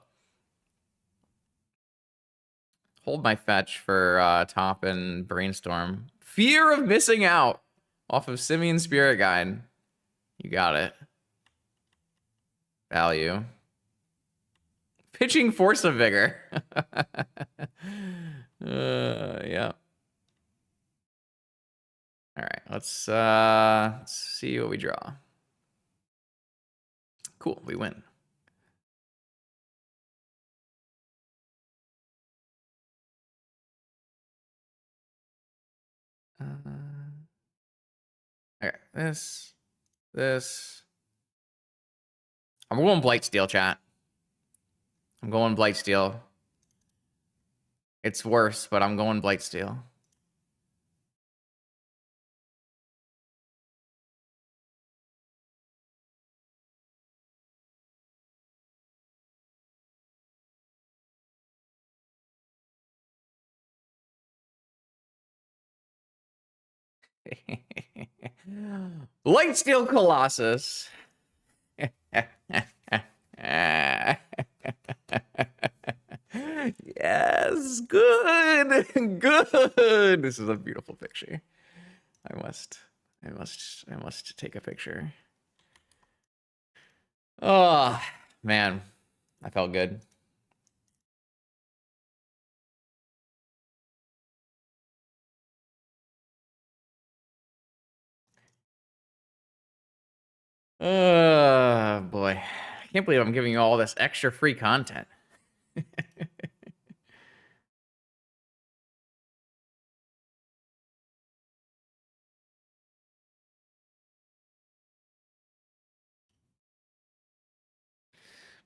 Hold my fetch for top and Brainstorm. Fear of Missing Out off of Simian Spirit Guide. You got it. Value. Pitching Force of Vigor. Yeah. All right, let's see what we draw. Cool, we win. Okay, this. I'm going Blightsteel, chat. I'm going Blightsteel. It's worse, but I'm going Blightsteel. Blightsteel Colossus. Yes, good, good. This is a beautiful picture. I must take a picture. Oh, man. I felt good. Boy. I can't believe I'm giving you all this extra free content.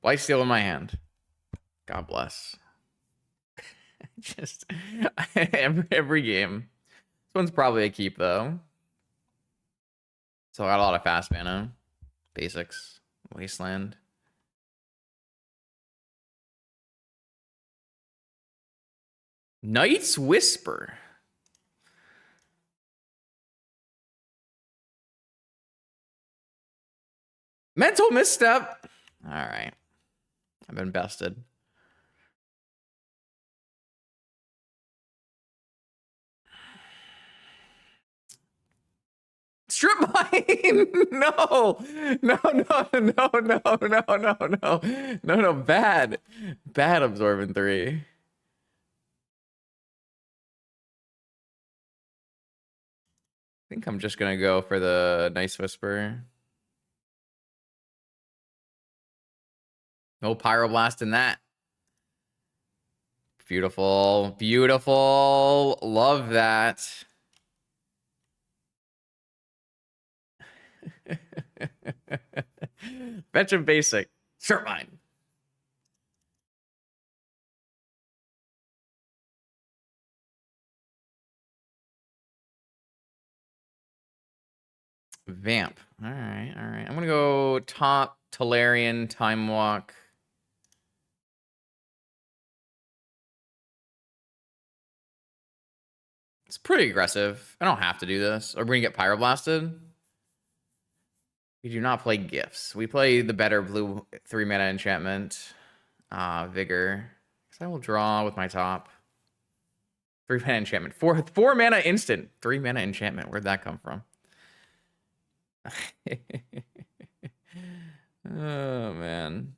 Life steal in my hand. God bless. Just every game. This one's probably a keep though. So I got a lot of fast mana. Basics. Wasteland. Knight's Whisper. Mental misstep. All right. I've been bested. Strip mine. No. No, no, no, no, no, no, no. No, no, bad. Bad absorbing 3. I think I'm just gonna go for the Nice Whisper. No Pyroblast in that. Beautiful. Beautiful. Love that. Fetch and basic. Sure, mine. Vamp. All right, all right. I'm gonna go top Talarian Time Walk. It's pretty aggressive. I don't have to do this. Are we gonna get Pyroblasted? We do not play gifts. We play the better blue 3 mana enchantment. Vigor. Because I will draw with my top. 3 mana enchantment. Four mana instant. 3 mana enchantment. Where'd that come from? Oh, man.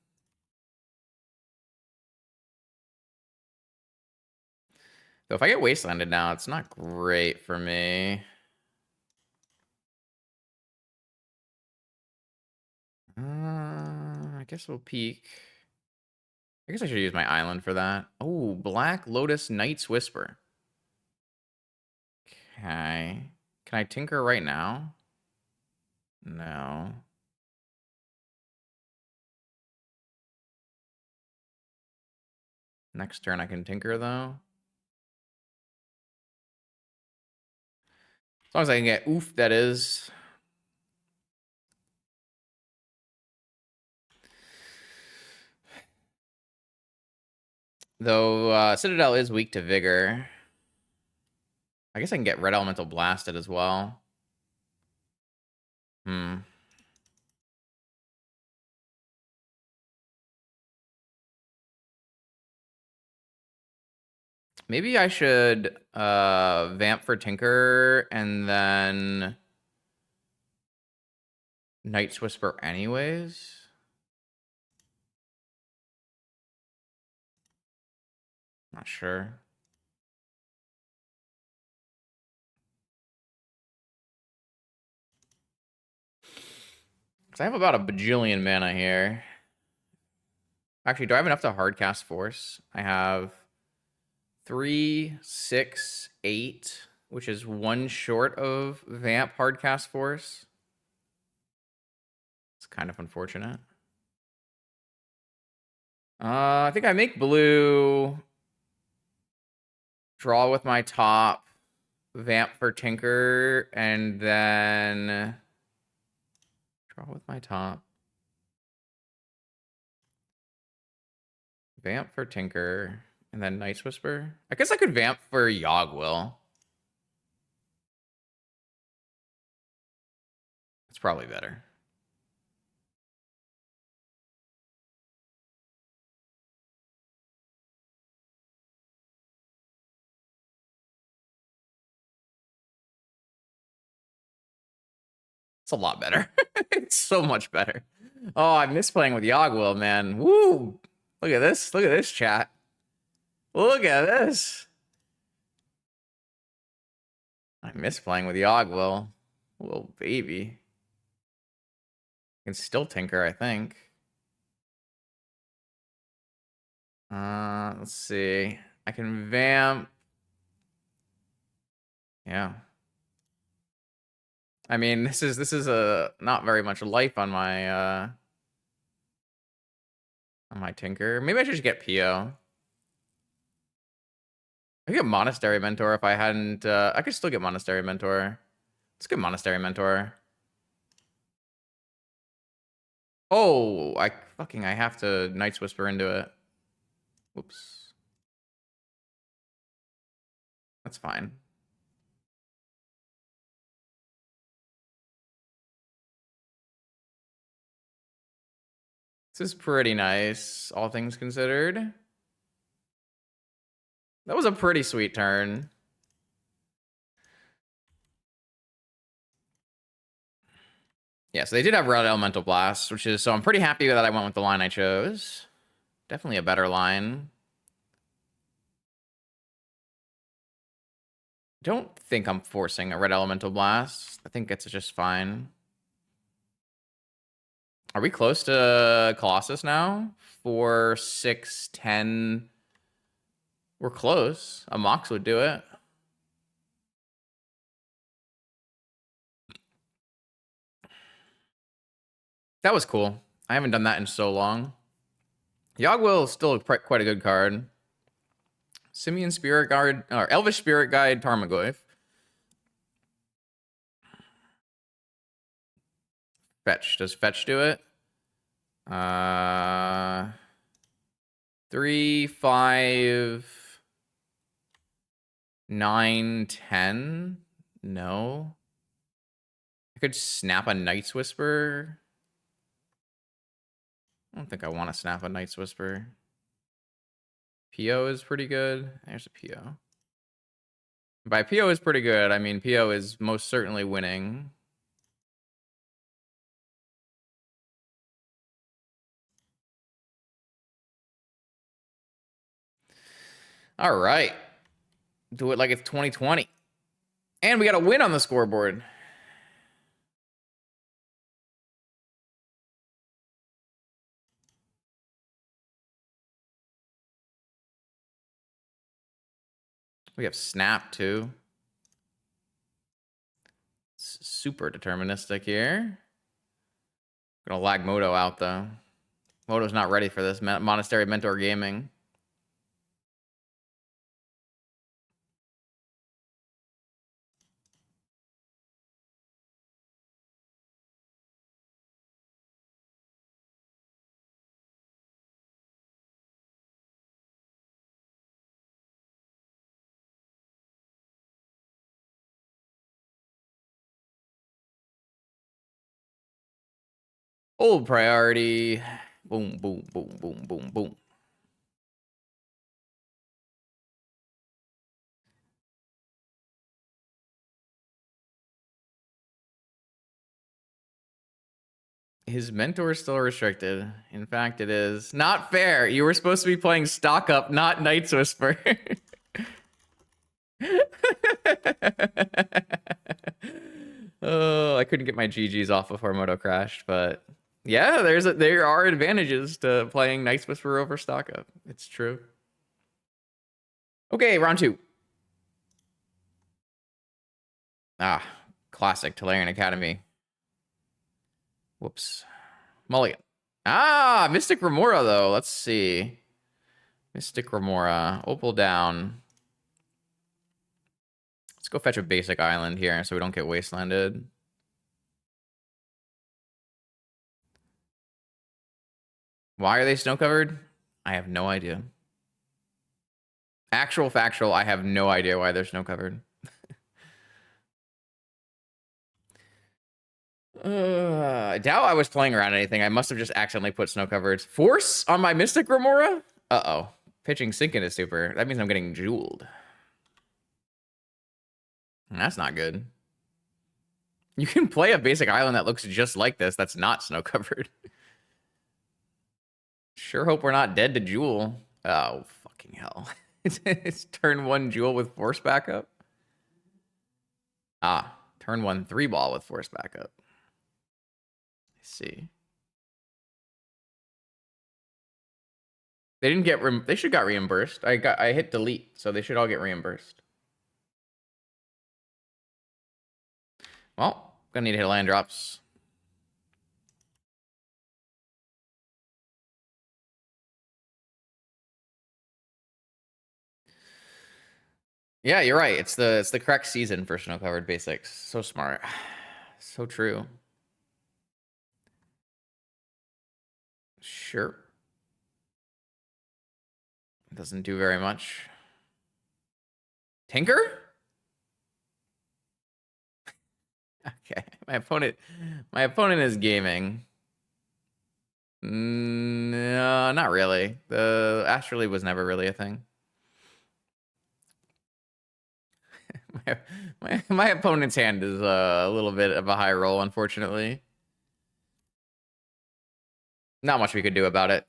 So if I get wastelanded now, it's not great for me. I guess we'll peek. I guess I should use my island for that. Oh, Black Lotus Knight's Whisper. Okay. Can I tinker right now? No. Next turn I can tinker, though. As long as I can get oof, that is. Though Citadel is weak to Vigor. I guess I can get Red Elemental blasted as well. Maybe I should vamp for Tinker and then Night's Whisper anyways. Not sure. Because I have about a bajillion mana here. Actually, do I have enough to hardcast Force? I have 3, 6, 8, which is 1 short of Vamp hardcast Force. It's kind of unfortunate. I think I make blue. Draw with my top. Vamp for Tinker. And then draw with my top. Vamp for Tinker. And then Night's Whisper. I guess I could vamp for Yogwill. It's probably better. It's a lot better. It's so much better. Oh, I miss playing with Yogwill, man. Woo! Look at this. Look at this, chat. Look at this. I miss playing with Yogwill. Little baby. I can still tinker, I think. Let's see. I can vamp. Yeah. I mean, this is a not very much life on my tinker. Maybe I should just get PO. I could get Monastery Mentor if I hadn't. I could still get Monastery Mentor. Let's get Monastery Mentor. Oh, I have to Night's Whisper into it. Whoops. That's fine. This is pretty nice, all things considered. That was a pretty sweet turn. Yeah, so they did have Red Elemental Blast, which is, so I'm pretty happy that I went with the line I chose. Definitely a better line. Don't think I'm forcing a Red Elemental Blast. I think it's just fine. Are we close to Colossus now? 4, 6, 10. We're close. A MOCS would do it. That was cool. I haven't done that in so long. Yogwill is still quite a good card. Simian Spirit Guard, or Elvish Spirit Guide, Tarmogoyf. Fetch. Does Fetch do it? 3, 5, 9, 10. No. I could snap a Night's Whisper. I don't think I want to snap a Night's Whisper. PO is pretty good. There's a PO. By PO is pretty good, I mean PO is most certainly winning. All right. Do it like it's 2020. And we got a win on the scoreboard. We have Snap, too. It's super deterministic here. Gonna lag Moto out, though. Moto's not ready for this Monastery Mentor gaming. Old priority. Boom, boom, boom, boom, boom, boom. His mentor is still restricted. In fact, it is. Not fair. You were supposed to be playing Stock Up, not Night's Whisper. Oh, I couldn't get my GGs off before Moto crashed, but yeah, there are advantages to playing Night's Whisper over Stock Up. It's true. Okay, round 2. Ah, classic Tolarian Academy. Whoops. Mulligan. Ah, Mystic Remora, though. Let's see. Mystic Remora. Opal down. Let's go fetch a basic island here so we don't get wastelanded. Why are they snow covered? I have no idea. Actual factual, I have no idea why they're snow covered. I doubt I was playing around anything. I must have just accidentally put snow covered. Force on my Mystic Remora? Uh-oh. Pitching Sink into Super. That means I'm getting jeweled. That's not good. You can play a basic island that looks just like this that's not snow covered. Sure hope we're not dead to Jewel. Oh, fucking hell. It's turn 1 Jewel with force backup. Ah, turn 1 3-ball with force backup. I see. They didn't get they should got reimbursed. I hit delete, so they should all get reimbursed. Well, gonna need to hit land drops. Yeah, you're right. It's the correct season for snow covered basics. So smart. So true. Sure. Doesn't do very much. Tinker? Okay. My opponent is gaming. No, not really. The Astrally was never really a thing. My opponent's hand is a little bit of a high roll, unfortunately. Not much we could do about it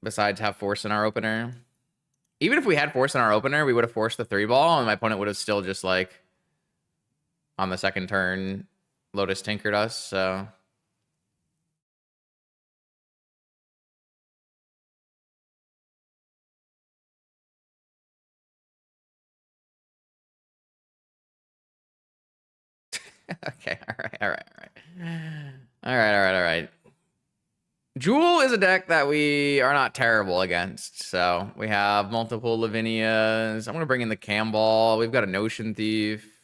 besides have force in our opener. Even if we had force in our opener, we would have forced the 3-ball, and my opponent would have still just, like, on the second turn, Lotus Tinkered us, so... Okay, all right. Jewel is a deck that we are not terrible against, so we have multiple Lavinias. I'm gonna bring in the Camball. We've got a Notion Thief.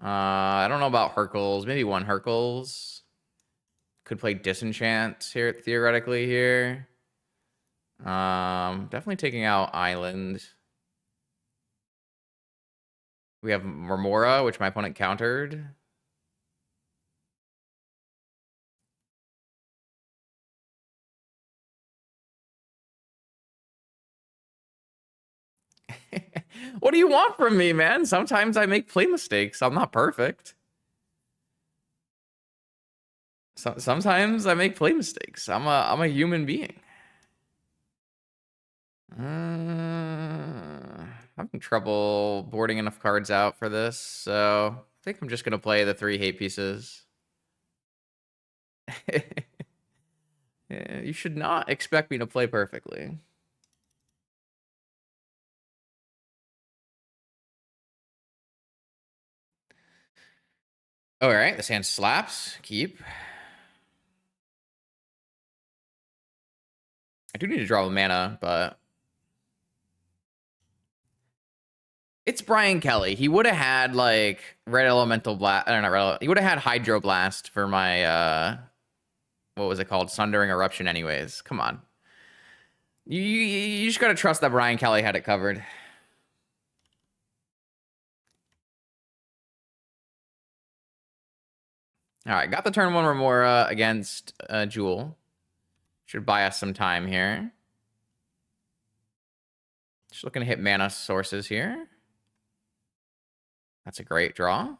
I don't know about Hercules. Maybe one Hercules. Could play Disenchant here, theoretically here. Definitely taking out Island. We have Remora, which my opponent countered. What do you want from me, man? Sometimes I make play mistakes. I'm not perfect. Sometimes I make play mistakes. I'm a human being. Having trouble boarding enough cards out for this, so I think I'm just gonna play the 3 hate pieces. Yeah, you should not expect me to play perfectly. All right, this hand slaps. Keep. I do need to draw a mana, but it's Brian Kelly. He would have had like red elemental blast. I don't know. He would have had hydro blast for my what was it called? Sundering eruption. Anyways, come on. You just gotta trust that Brian Kelly had it covered. All right, got the turn 1 Remora against Jewel. Should buy us some time here. Just looking to hit mana sources here. That's a great draw.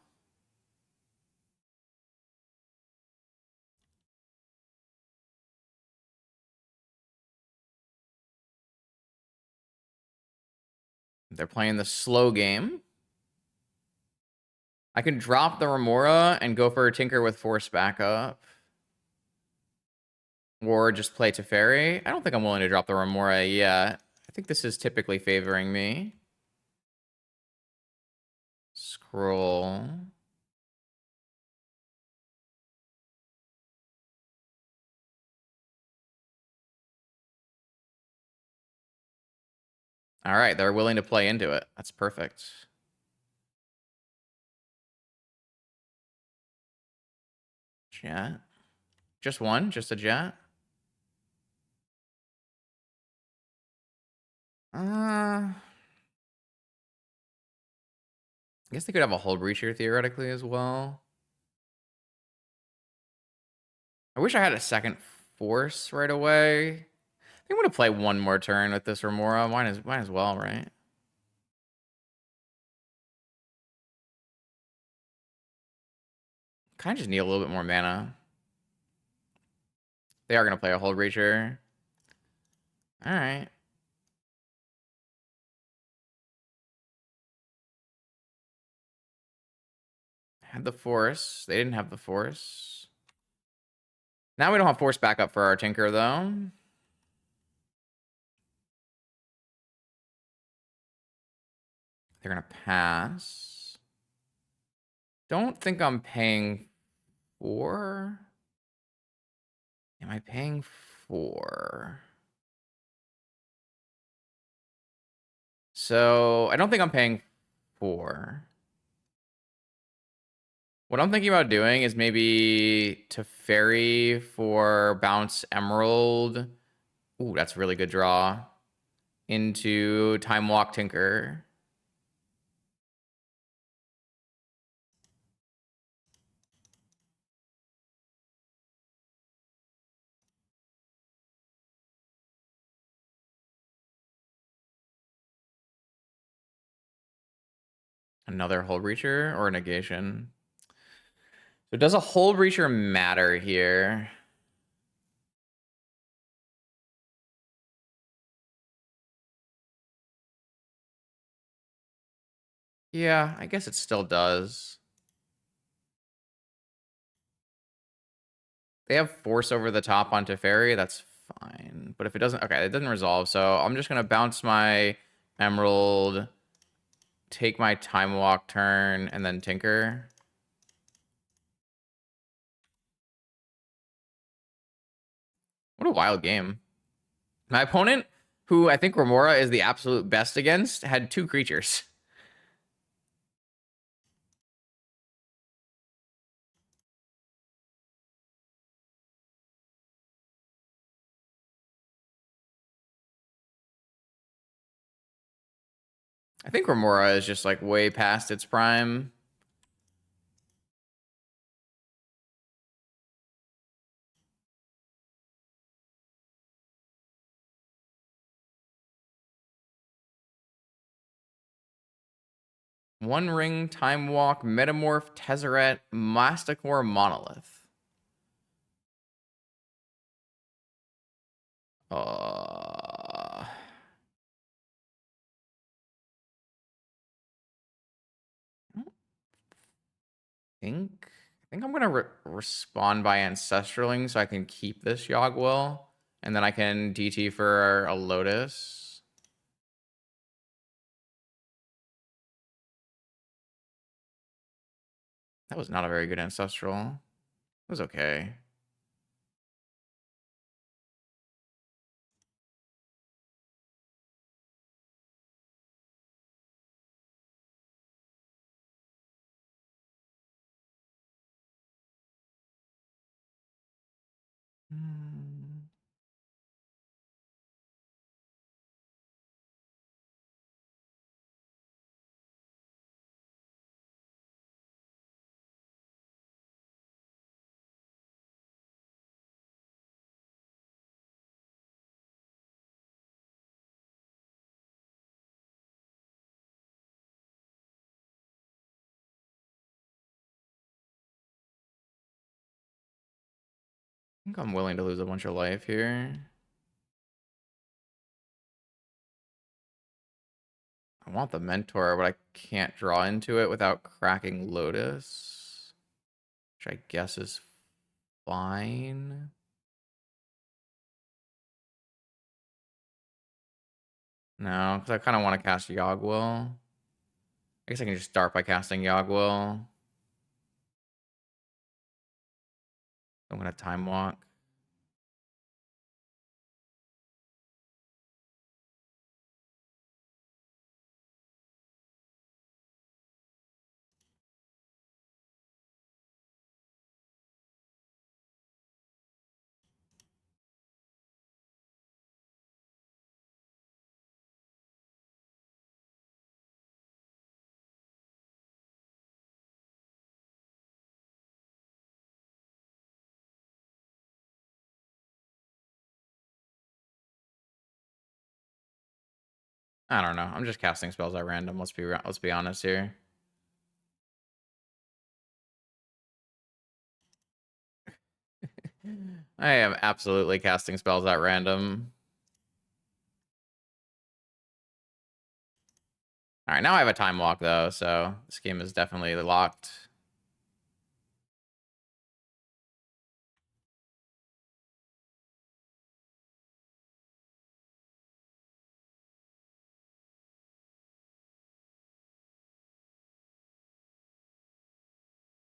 They're playing the slow game. I can drop the Remora and go for a Tinker with force backup. Or just play Teferi. I don't think I'm willing to drop the Remora yet. I think this is typically favoring me. Scroll. All right, they're willing to play into it. That's perfect. Jet. Just one? Just a jet? I guess they could have a Hull Breacher theoretically as well. I wish I had a second force right away. I think I'm gonna play one more turn with this Remora. Might as well, right? kind of just need a little bit more mana. They are going to play a Hold Reacher. All right. Had the Force. They didn't have the Force. Now we don't have Force backup for our Tinker, though. They're going to pass. Don't think I'm paying 4. Am I paying 4? So I don't think I'm paying 4. What I'm thinking about doing is maybe to Fairy for Bounce Emerald. Ooh, that's a really good draw. Into Time Walk Tinker. Another Hold Reacher or a Negation. So does a Hold Reacher matter here? Yeah, I guess it still does. They have Force over the top on Teferi, that's fine. But if it doesn't, okay, it doesn't resolve. So I'm just gonna bounce my Emerald, take my Time Walk turn, and then Tinker. What a wild game. My opponent, who I think Remora is the absolute best against, had 2 creatures. I think Remora is just like way past its prime. One Ring, Time Walk, Metamorph, Tezzeret, Masticore, Monolith. I think I'm gonna respond by Ancestraling so I can keep this Yogwill, and then I can DT for a Lotus. That was not a very good Ancestral. It was okay. I think I'm willing to lose a bunch of life here. I want the Mentor, but I can't draw into it without cracking Lotus, which I guess is fine. No, because I kind of want to cast Yogwill. I guess I can just start by casting Yogwill. I'm going to Time Walk. I don't know. I'm just casting spells at random. Let's be honest here. I am absolutely casting spells at random. All right, now I have a time lock, though, so this game is definitely locked.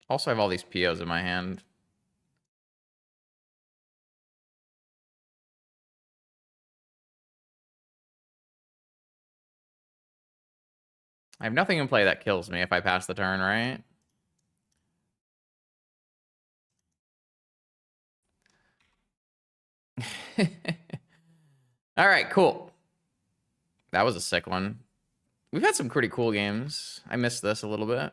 Also, I have all these POs in my hand. I have nothing in play that kills me if I pass the turn, right? All right, cool. That was a sick one. We've had some pretty cool games. I missed this a little bit.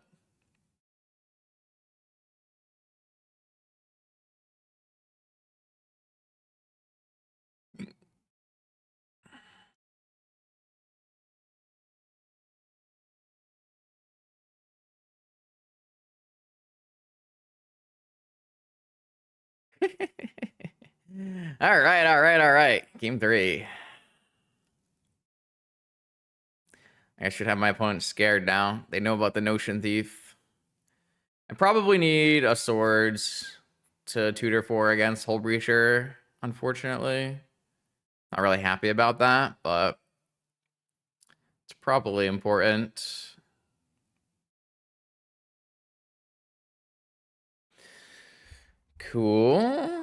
All right, all right, all right. Game 3. I should have my opponent scared now. They know about the Notion Thief. I probably need a Swords to tutor for against Hull Breacher, unfortunately. Not really happy about that, but it's probably important. Cool.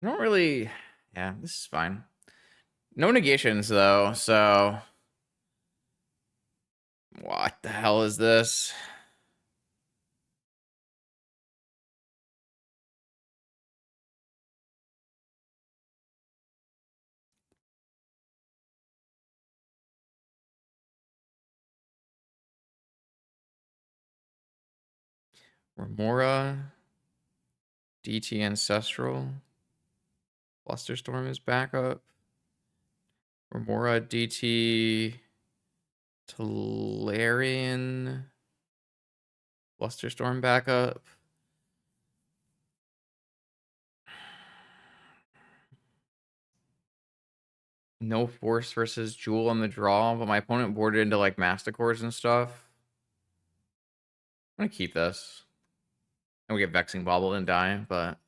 I don't really... Yeah, this is fine. No negations, though, so... What the hell is this? Remora, DT Ancestral, Flusterstorm is back up. Remora, DT, Tolarian, Flusterstorm back up. No force versus Jewel on the draw, but my opponent boarded into like Masticores and stuff. I'm gonna keep this. And we get Vexing Bobble and die, but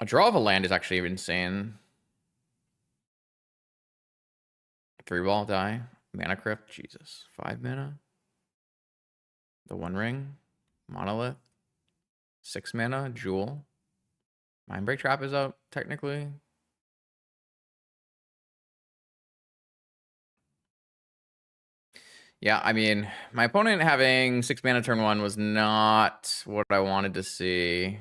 a draw of a land is actually insane. 3-ball die. Mana Crypt, Jesus. 5 mana. The One Ring. Monolith. 6 mana. Jewel. Mindbreak Trap is up, technically. Yeah, I mean, my opponent having 6 mana turn 1 was not what I wanted to see.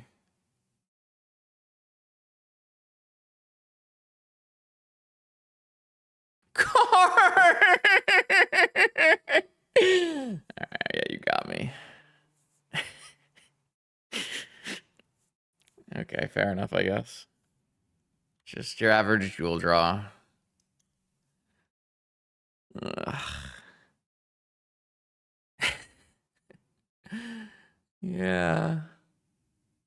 Card! Alright, yeah, you got me. Okay, fair enough, I guess. Just your average Jewel draw. Ugh. Yeah.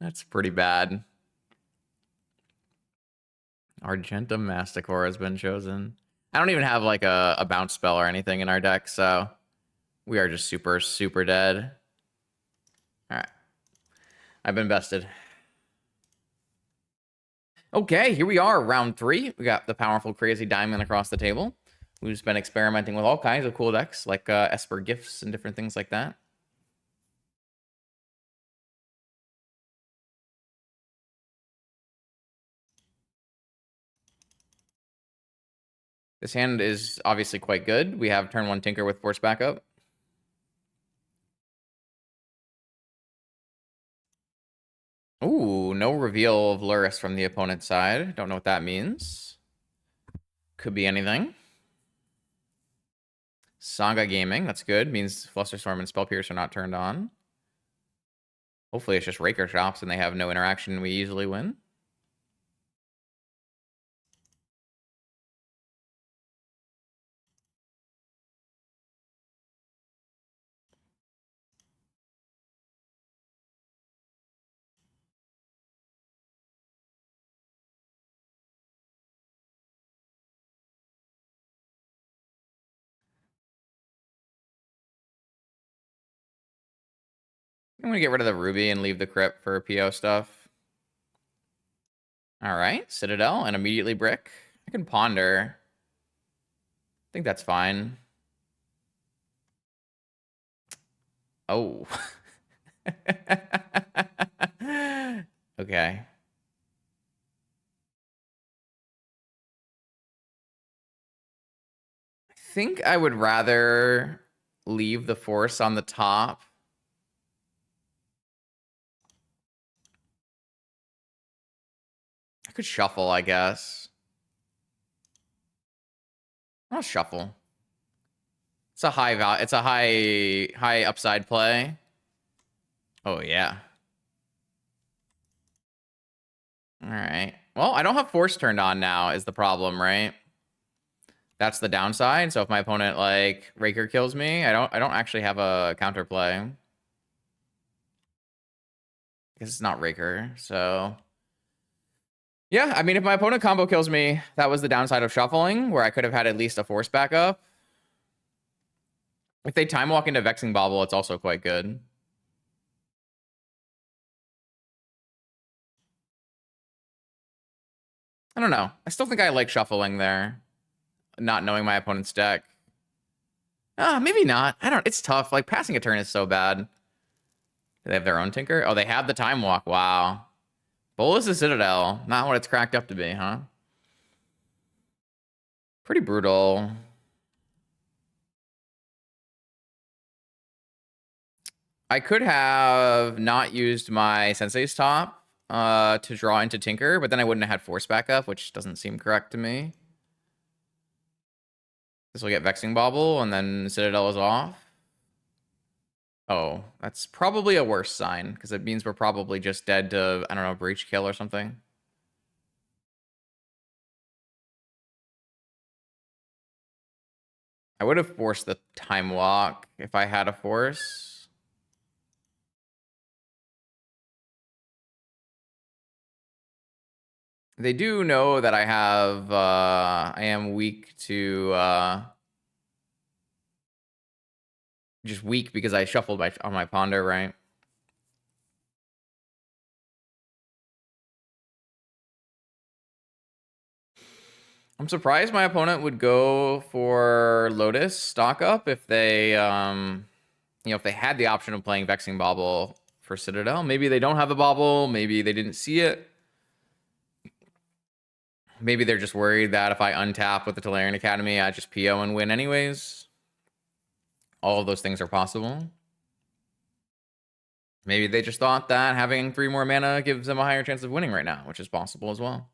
That's pretty bad. Argentum Masticore has been chosen. I don't even have like a bounce spell or anything in our deck, so we are just super, super dead. Alright. I've been bested. Okay, here we are, round 3. We got the powerful, crazy diamond across the table, who's been experimenting with all kinds of cool decks, like Esper Gifts and different things like that. This hand is obviously quite good. We have turn 1 Tinker with Force backup. Ooh, no reveal of Lurrus from the opponent's side. Don't know what that means. Could be anything. Saga Gaming, that's good. Means Flusterstorm and Spell Pierce are not turned on. Hopefully it's just Raker Shops and they have no interaction and we easily win. I'm gonna get rid of the Ruby and leave the Crypt for PO stuff. All right, Citadel and immediately Brick. I can Ponder. I think that's fine. Oh. Okay. I think I would rather leave the Force on the top. I could shuffle, I guess. I'll shuffle. It's a high value. It's a high upside play. Oh yeah. All right. Well, I don't have Force turned on now is the problem, right? That's the downside. So if my opponent like Raker kills me, I don't actually have a counterplay. Because it's not Raker, so yeah, I mean if my opponent combo kills me, that was the downside of shuffling, where I could have had at least a Force backup. If they time walk into Vexing Bauble, it's also quite good. I don't know. I still think I like shuffling there, not knowing my opponent's deck. Maybe not. I don't. It's tough. Like passing a turn is so bad. Do they have their own Tinker? Oh, they have the time walk. Wow. Bolus the Citadel. Not what it's cracked up to be, huh? Pretty brutal. I could have not used my Sensei's Top to draw into Tinker, but then I wouldn't have had Force backup, which doesn't seem correct to me. This will get Vexing Bauble, and then Citadel is off. Oh, that's probably a worse sign, because it means we're probably just dead to, I don't know, Breach Kill or something. I would have forced the Time Walk if I had a Force. They do know that I have, I am weak to, just weak because I shuffled on my Ponder, right? I'm surprised my opponent would go for Lotus stock up if they, if they had the option of playing Vexing Bauble for Citadel. Maybe they don't have the Bauble. Maybe they didn't see it. Maybe they're just worried that if I untap with the Tolarian Academy, I just PO and win anyways. All of those things are possible. Maybe they just thought that having 3 more mana gives them a higher chance of winning right now, which is possible as well.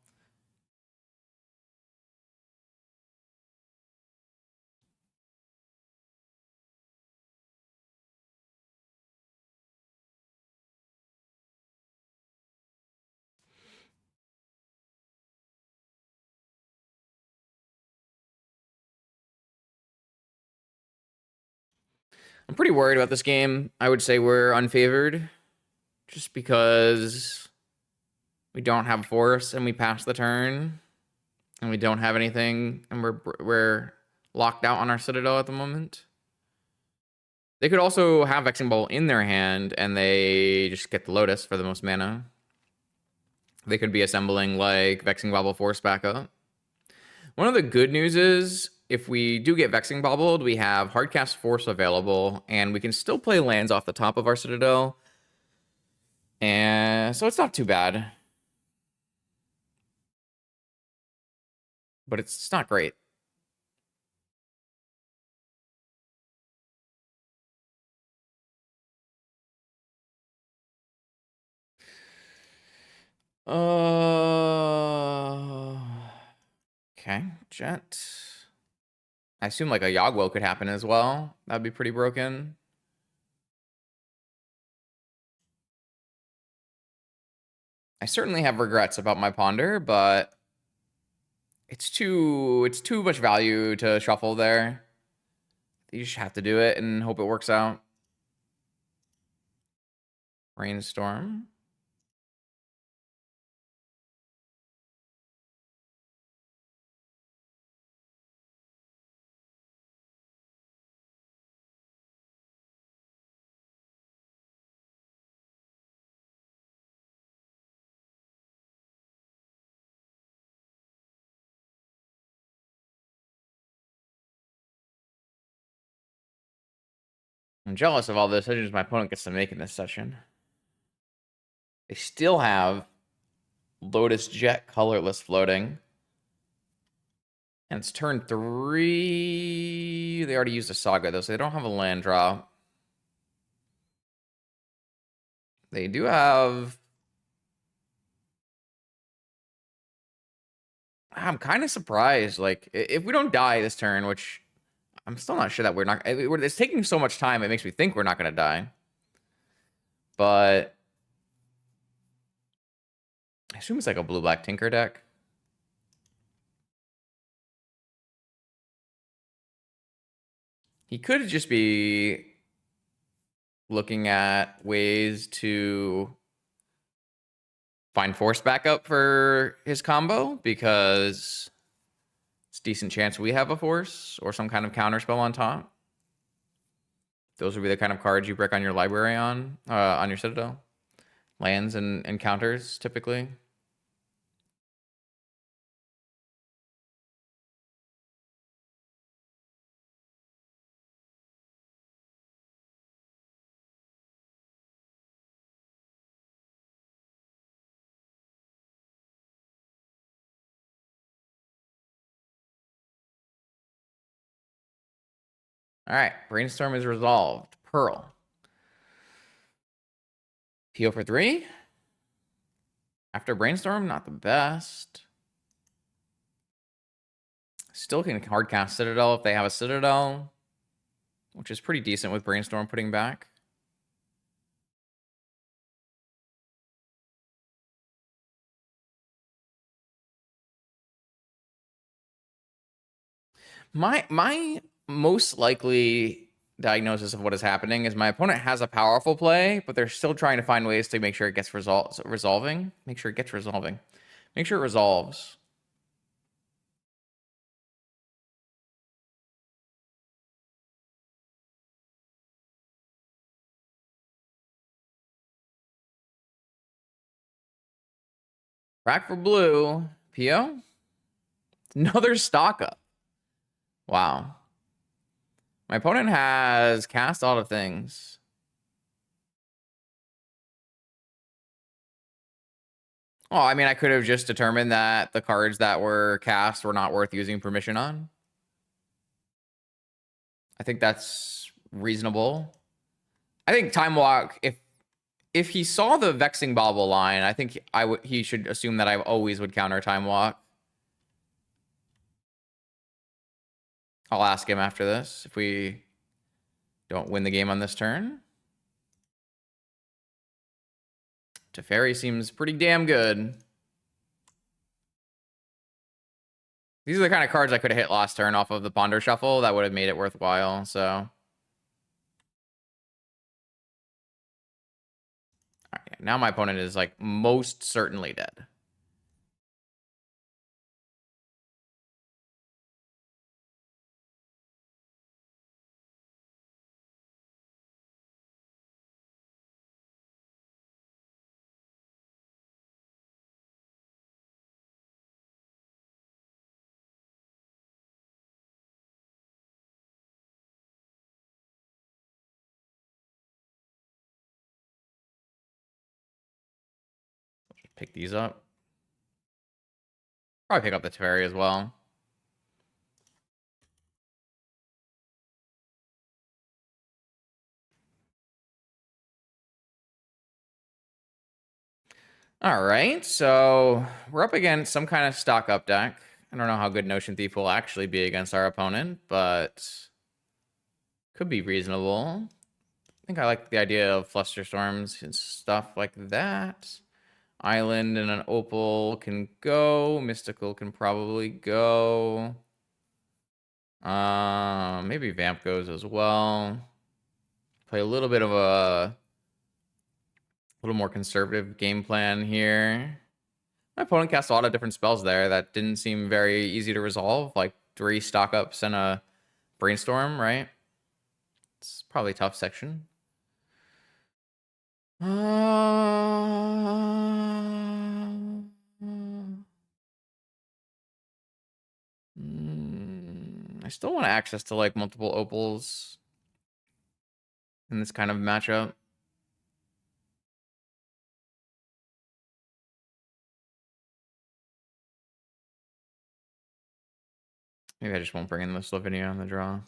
I'm pretty worried about this game. I would say we're unfavored just because we don't have Force and we pass the turn and we don't have anything and we're locked out on our Citadel at the moment. They could also have Vexing Ball in their hand and they just get the Lotus for the most mana. They could be assembling like Vexing Bobble Force backup. One of the good news is if we do get Vexing Bobbled, we have Hardcast Force available and we can still play lands off the top of our Citadel. And so it's not too bad. But it's not great. Okay, Jet. I assume like a Yogwell could happen as well. That'd be pretty broken. I certainly have regrets about my Ponder, but it's too much value to shuffle there. You just have to do it and hope it works out. Rainstorm. I'm jealous of all the decisions my opponent gets to make in this session. They still have Lotus Jet colorless floating. And it's turn 3. They already used a Saga, though, so they don't have a land drop. They do have... I'm kind of surprised. Like, if we don't die this turn, which I'm still not sure that we're not... It's taking so much time, it makes me think we're not going to die. But... I assume it's like a blue-black Tinker deck. He could just be looking at ways to find force backup for his combo, because it's a decent chance we have a force or some kind of counter spell on top. Those would be the kind of cards you break on your library on your Citadel. Lands and counters, typically. All right, Brainstorm is resolved. Pearl. PO for 3. After Brainstorm, not the best. Still can hardcast Citadel if they have a Citadel, which is pretty decent with Brainstorm putting back. My most likely diagnosis of what is happening is my opponent has a powerful play, but they're still trying to find ways to make sure it gets resolving. Make sure it gets resolving. Make sure it resolves. Rack for blue. PO? Another stock up. Wow. My opponent has cast all the things. Oh, I mean, I could have just determined that the cards that were cast were not worth using permission on. I think that's reasonable. I think Time Walk, if he saw the Vexing Bauble line, I think he should assume that I always would counter Time Walk. I'll ask him after this if we don't win the game on this turn. Teferi seems pretty damn good. These are the kind of cards I could have hit last turn off of the Ponder Shuffle that would have made it worthwhile, so. All right, now my opponent is like most certainly dead. Pick these up. Probably pick up the Teferi as well. All right, so we're up against some kind of stock up deck. I don't know how good Notion Thief will actually be against our opponent, but could be reasonable. I think I like the idea of Flusterstorms and stuff like that. Island and an Opal can go. Mystical can probably go. Maybe Vamp goes as well. Play a little bit of a little more conservative game plan here. My opponent cast a lot of different spells there that didn't seem very easy to resolve, like 3 stock ups and a brainstorm, right? It's probably a tough section. I still want access to like multiple opals in this kind of matchup. Maybe I just won't bring in the Slovenia on the draw.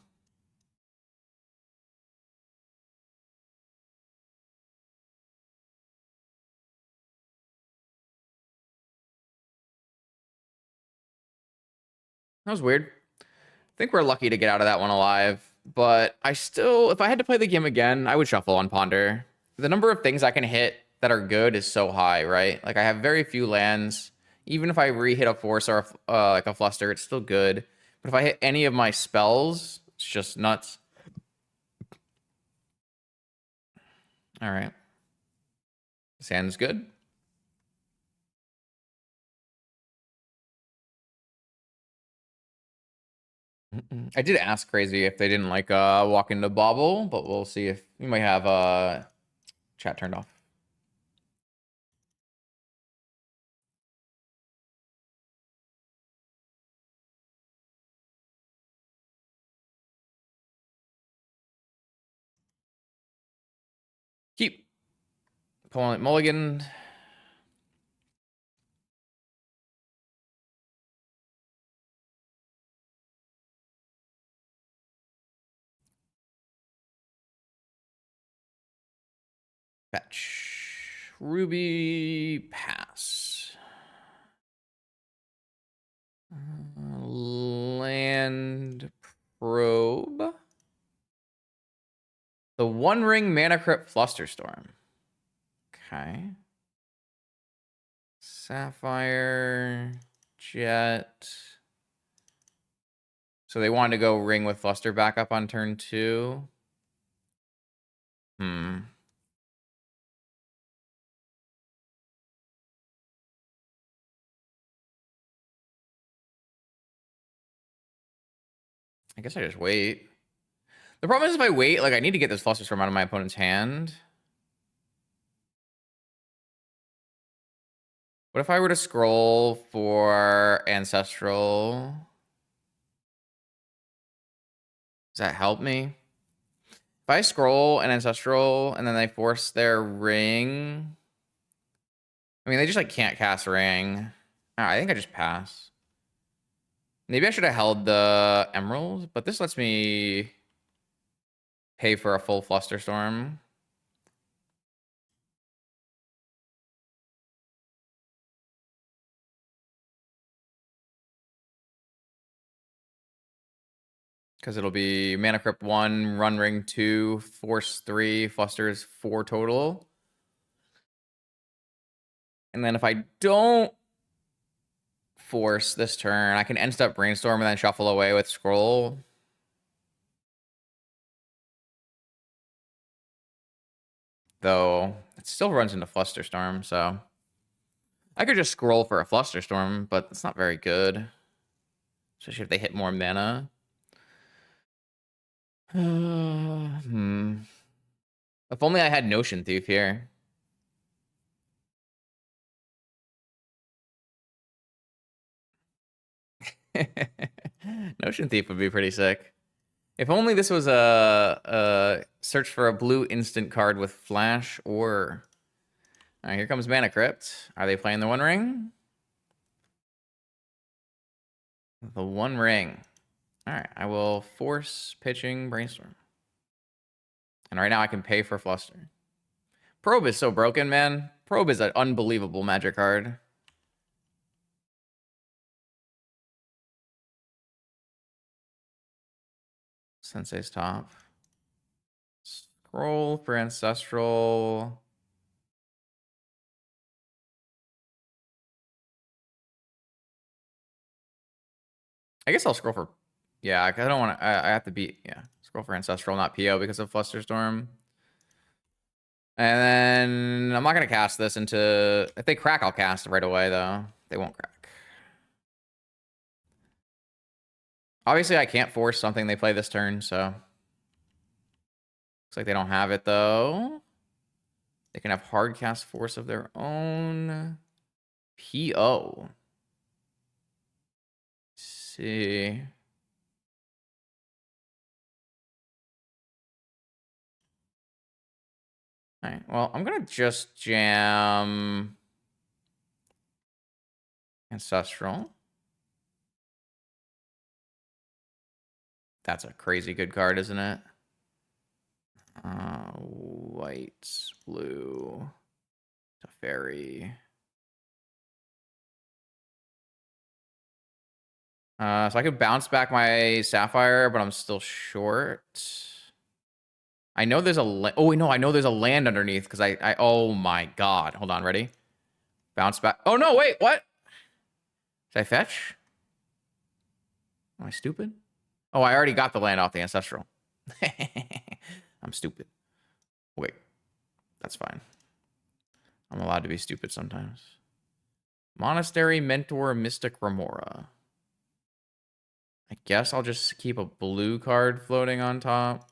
That was weird. I think we're lucky to get out of that one alive, but I still, if I had to play the game again, I would shuffle on Ponder. The number of things I can hit that are good is so high, right? Like I have very few lands. Even if I re-hit a Force or like a Fluster, it's still good. But if I hit any of my spells, it's just nuts. All right. This hand's good. I did ask Crazy if they didn't like walk into Bobble, but we'll see if we might have chat turned off. Keep pulling it mulligan. Fetch. Ruby pass. Land probe. The One Ring Mana Crypt Flusterstorm. Okay. Sapphire. Jet. So they wanted to go ring with Fluster back up on turn 2. I guess I just wait. The problem is if I wait, like I need to get this Flusterstorm out of my opponent's hand. What if I were to scroll for Ancestral? Does that help me? If I scroll an Ancestral and then they force their ring... I mean, they just like can't cast ring. I think I just pass. Maybe I should have held the Emerald, but this lets me pay for a full Flusterstorm. Because it'll be Mana Crypt 1, Run Ring 2, Force 3, Flusters 4 total. And then if I don't force this turn, I can end step Brainstorm and then shuffle away with Scroll. Though it still runs into Flusterstorm, so I could just scroll for a Flusterstorm, but it's not very good. Especially if they hit more mana. If only I had Notion Thief here. Notion Thief would be pretty sick. If only this was a search for a blue instant card with flash or... All right, here comes Mana Crypt. Are they playing the One Ring? The One Ring. All right, I will force pitching Brainstorm. And right now I can pay for Fluster. Probe is so broken, man. Probe is an unbelievable magic card. Sensei's top. Scroll for Ancestral. I guess I'll scroll for... Yeah, I don't want to... I have to be... Yeah, scroll for Ancestral, not PO because of Flusterstorm. And then I'm not going to cast this into... If they crack, I'll cast right away, though. They won't crack. Obviously, I can't force something they play this turn, so... Looks like they don't have it, though. They can have hard cast force of their own. PO. Let's see. All right, well, I'm going to just jam Ancestral. That's a crazy good card, isn't it? White, blue, Teferi. So I could bounce back my Sapphire, but I'm still short. I know there's a... Oh, no, I know there's a land underneath because I... Oh, my God. Hold on, ready? Bounce back. Oh, no, wait, what? Did I fetch? Am I stupid? Oh, I already got the land off the Ancestral. I'm stupid. Wait, that's fine. I'm allowed to be stupid sometimes. Monastery Mentor Mystic Remora. I guess I'll just keep a blue card floating on top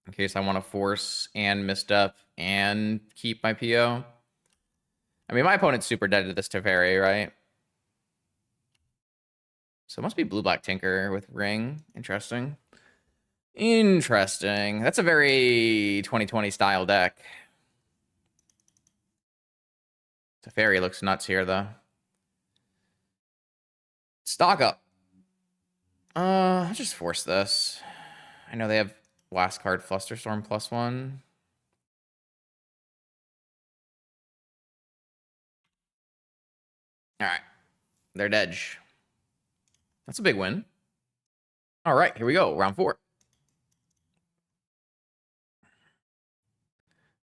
in case I want to force and misstep and keep my PO. I mean, my opponent's super dead to this Teferi, right? So it must be blue-black Tinker with Ring. Interesting. Interesting. That's a very 2020 style deck. Teferi looks nuts here, though. Stock up. I'll just force this. I know they have last card Flusterstorm +1. All right. They're Dredge. That's a big win. All right, here we go. Round 4.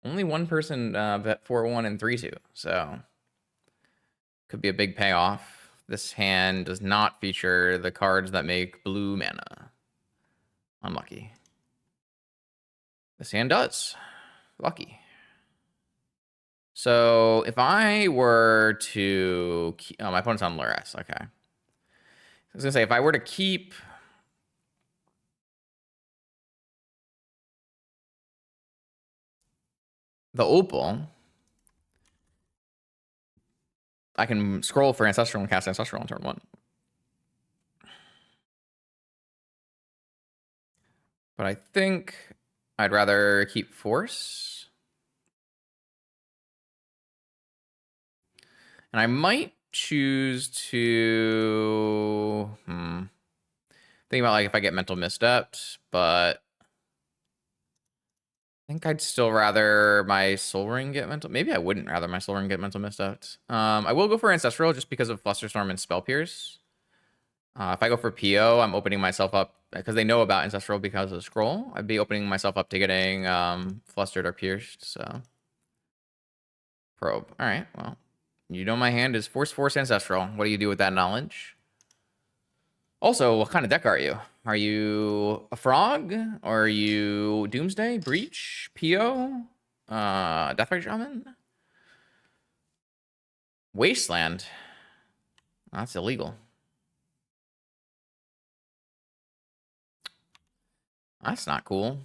Only one person bet 4-1 and 3-2, so could be a big payoff. This hand does not feature the cards that make blue mana. Unlucky. This hand does. Lucky. So if I were to... Oh, my opponent's on Lurrus. Okay. I was going to say, if I were to keep... the Opal, I can scroll for Ancestral and cast Ancestral on turn 1. But I think I'd rather keep Force. And I might choose to... Think about, like, if I get Mental Misstepped, but... I think I'd still rather my Soul Ring get Mental... Maybe I wouldn't rather my Soul Ring get Mental Misstepped. I will go for Ancestral just because of Flusterstorm and Spell Pierce. If I go for PO, I'm opening myself up... Because they know about Ancestral because of the Scroll. I'd be opening myself up to getting Flustered or Pierced, so... Probe. Alright, well... You know my hand is Force Ancestral. What do you do with that knowledge? Also, what kind of deck are you? Are you a Frog? Or are you Doomsday? Breach? PO? Deathbite Shaman? Wasteland? That's illegal. That's not cool.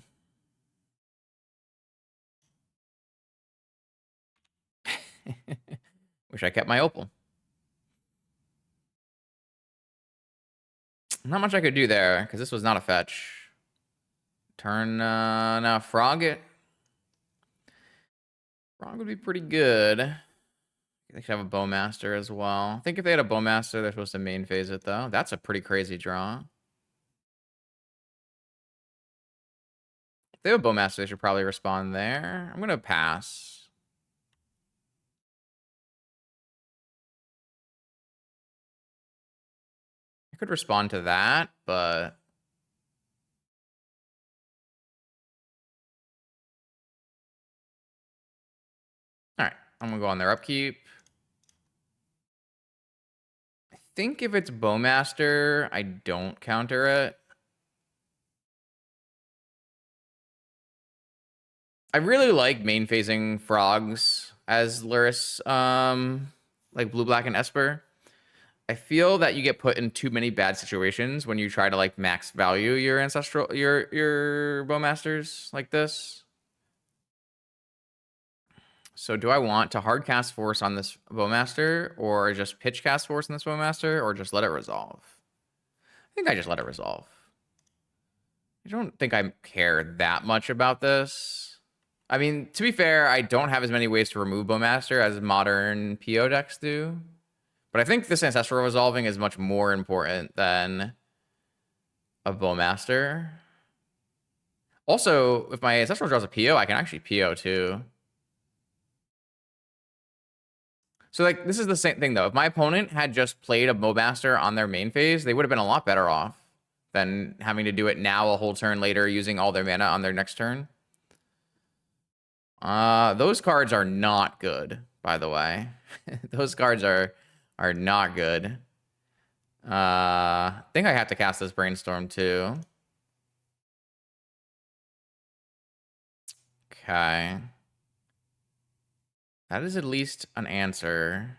Wish I kept my Opal. Not much I could do there, because this was not a fetch. Turn, now Frog it. Frog would be pretty good. They should have a Bowmaster as well. I think if they had a Bowmaster, they're supposed to main phase it, though. That's a pretty crazy draw. If they have a Bowmaster, they should probably respond there. I'm going to pass. I could respond to that, but... All right, I'm gonna go on their upkeep. I think if it's Bowmaster, I don't counter it. I really like main phasing frogs as Lurrus, like blue, black, and Esper. I feel that you get put in too many bad situations when you try to like max value your ancestral your Bowmasters like this. So do I want to hard cast force on this Bowmaster, or just pitch cast force on this Bowmaster, or just let it resolve? I think I just let it resolve. I don't think I care that much about this. I mean, to be fair, I don't have as many ways to remove Bowmaster as modern PO decks do. But I think this Ancestral Resolving is much more important than a Bowmaster. Also, if my Ancestral draws a PO, I can actually PO too. So, like, this is the same thing, though. If my opponent had just played a Bowmaster on their main phase, they would have been a lot better off than having to do it now a whole turn later using all their mana on their next turn. Those cards are not good, by the way. Those cards are not good. I think I have to cast this Brainstorm too. Okay. That is at least an answer.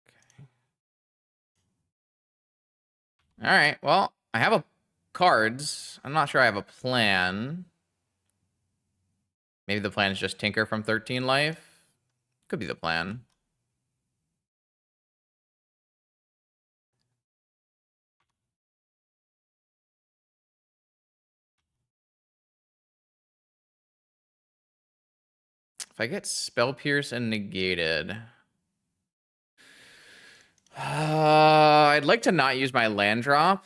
Okay. All right. Well, I have a cards. I'm not sure I have a plan. Maybe the plan is just Tinker from 13 life. Could be the plan. If I get Spell Pierce and negated, I'd like to not use my land drop,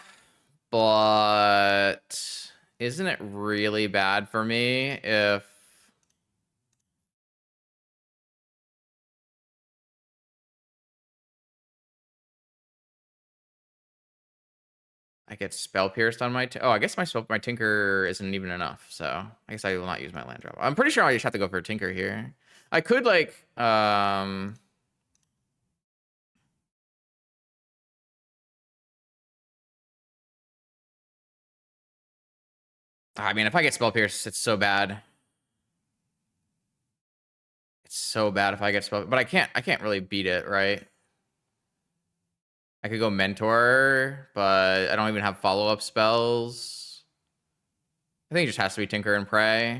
but isn't it really bad for me if I get Spell Pierced on my... Oh, I guess my Tinker isn't even enough, so I guess I will not use my land drop. I'm pretty sure I just have to go for a Tinker here. I could, like... I mean, if I get Spell Pierce, it's so bad. It's so bad if I get Spell... But I can't really beat it, right? I could go Mentor, but I don't even have follow-up spells. I think it just has to be Tinker and Pray. I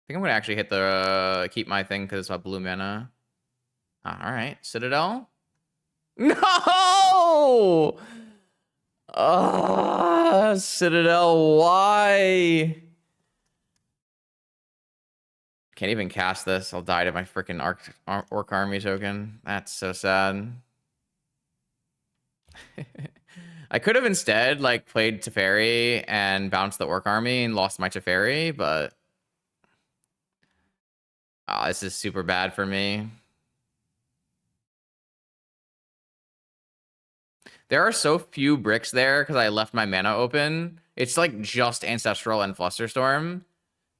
think I'm going to actually hit the... keep my thing because it's a blue mana. All right, Citadel. No! Citadel, why? Can't even cast this. I'll die to my freaking Orc Army token. That's so sad. I could have instead, like, played Teferi and bounced the Orc Army and lost my Teferi, but... Oh, this is super bad for me. There are so few bricks there because I left my mana open. It's like just Ancestral and Flusterstorm.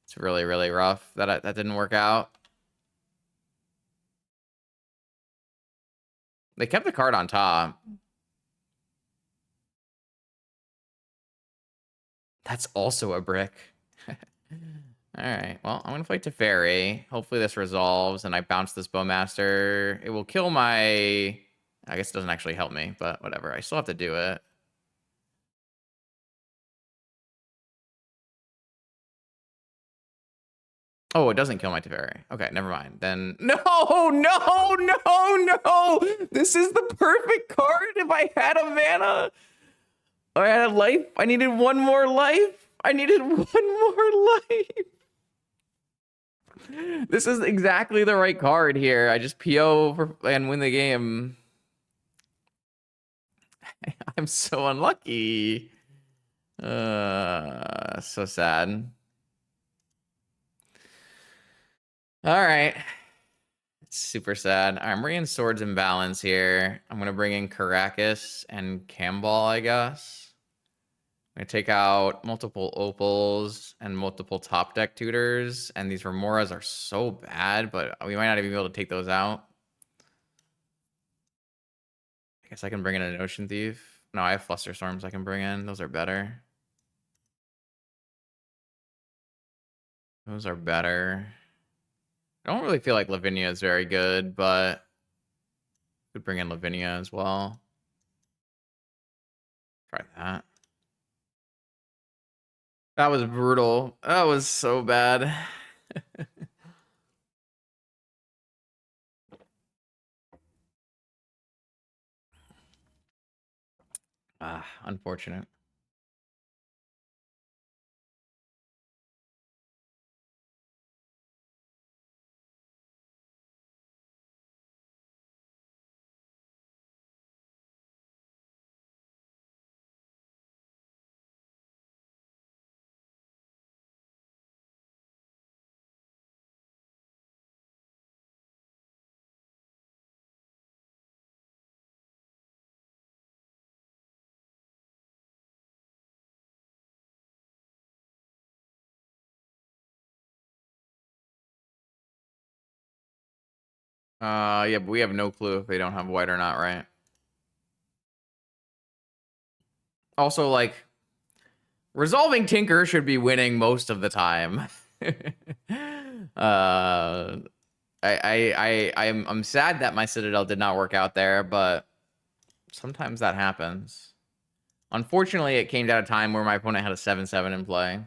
It's really, really rough that that didn't work out. They kept the card on top. That's also a brick. All right, well, I'm going to play Teferi. Hopefully this resolves and I bounce this Bowmaster. It will kill my... I guess it doesn't actually help me, but whatever. I still have to do it. Oh, it doesn't kill my Teferi. Okay, never mind. Then no, no, no, no. This is the perfect card if I had a mana. I had a life. I needed one more life. I needed one more life. This is exactly the right card here. I just PO and win the game. I'm so unlucky. So sad. All right. It's super sad. I'm bringing Swords and Balance here. I'm going to bring in Caracas and Camball, I guess. I'm going to take out multiple Opals and multiple top deck tutors. And these Remoras are so bad, but we might not even be able to take those out. I guess I can bring in an Ocean Thief. No, I have Flusterstorms I can bring in. Those are better. Those are better. I don't really feel like Lavinia is very good, but could bring in Lavinia as well. Try that. That was brutal. That was so bad. Unfortunate. Yeah, but we have no clue if they don't have white or not, right? Also, like, resolving Tinker should be winning most of the time. I'm sad that my Citadel did not work out there, but sometimes that happens. Unfortunately, it came at a time where my opponent had a 7/7 in play.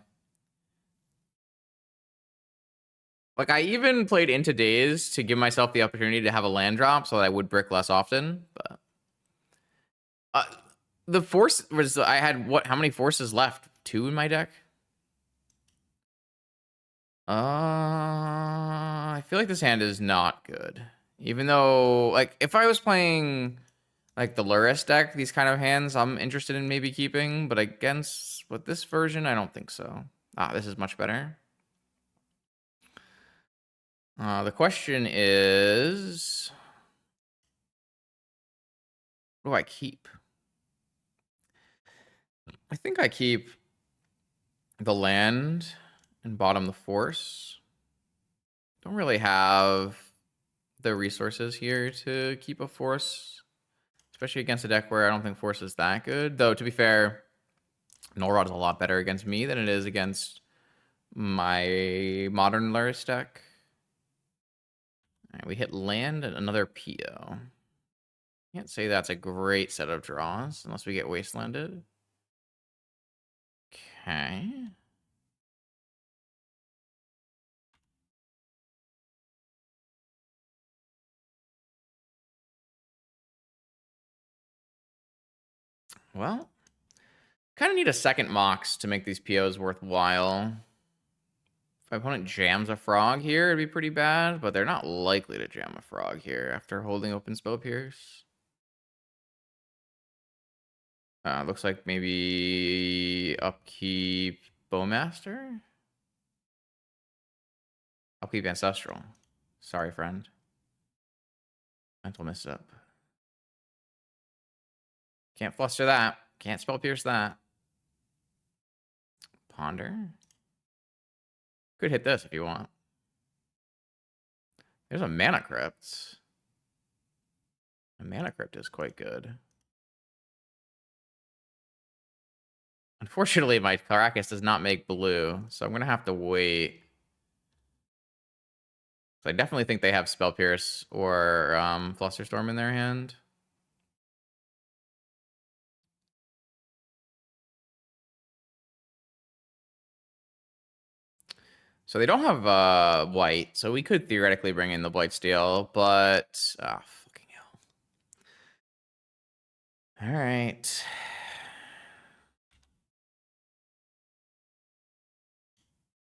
Like, I even played Into Days to give myself the opportunity to have a land drop so that I would brick less often, but uh, the force was, I had how many forces left? 2 in my deck? I feel like this hand is not good. Even though, like, if I was playing, like, the Lurrus deck, these kind of hands, I'm interested in maybe keeping, but against, with this version, I don't think so. This is much better. The question is, what do I keep? I think I keep the land and bottom the force. Don't really have the resources here to keep a force, especially against a deck where I don't think force is that good. Though, to be fair, Null is a lot better against me than it is against my modern Lurrus deck. All right, we hit land and another PO. Can't say that's a great set of draws unless we get wastelanded. Okay. Well, kind of need a second MOCS to make these POs worthwhile. If my opponent jams a frog here, it'd be pretty bad, but they're not likely to jam a frog here after holding open Spell Pierce. Looks like maybe upkeep Bowmaster? Upkeep Ancestral. Sorry, friend. Mental misstep. Can't fluster that. Can't Spell Pierce that. Ponder. Could hit this if you want. There's a Mana Crypt. A Mana Crypt is quite good. Unfortunately, my Caracas does not make blue, so I'm going to have to wait. So I definitely think they have Spell Pierce or Flusterstorm in their hand. So they don't have white, so we could theoretically bring in the Blightsteel, but fucking hell. All right.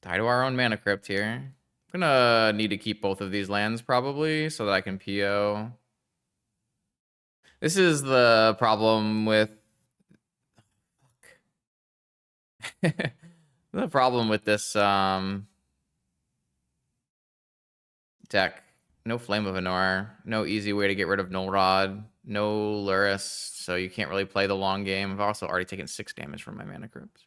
Die to our own Mana Crypt here. I'm gonna need to keep both of these lands probably so that I can PO. This is the problem with the problem with this deck. No Flame of Anor. No easy way to get rid of Null Rod. No Lurrus, so you can't really play the long game. I've also already taken 6 damage from my mana crypt.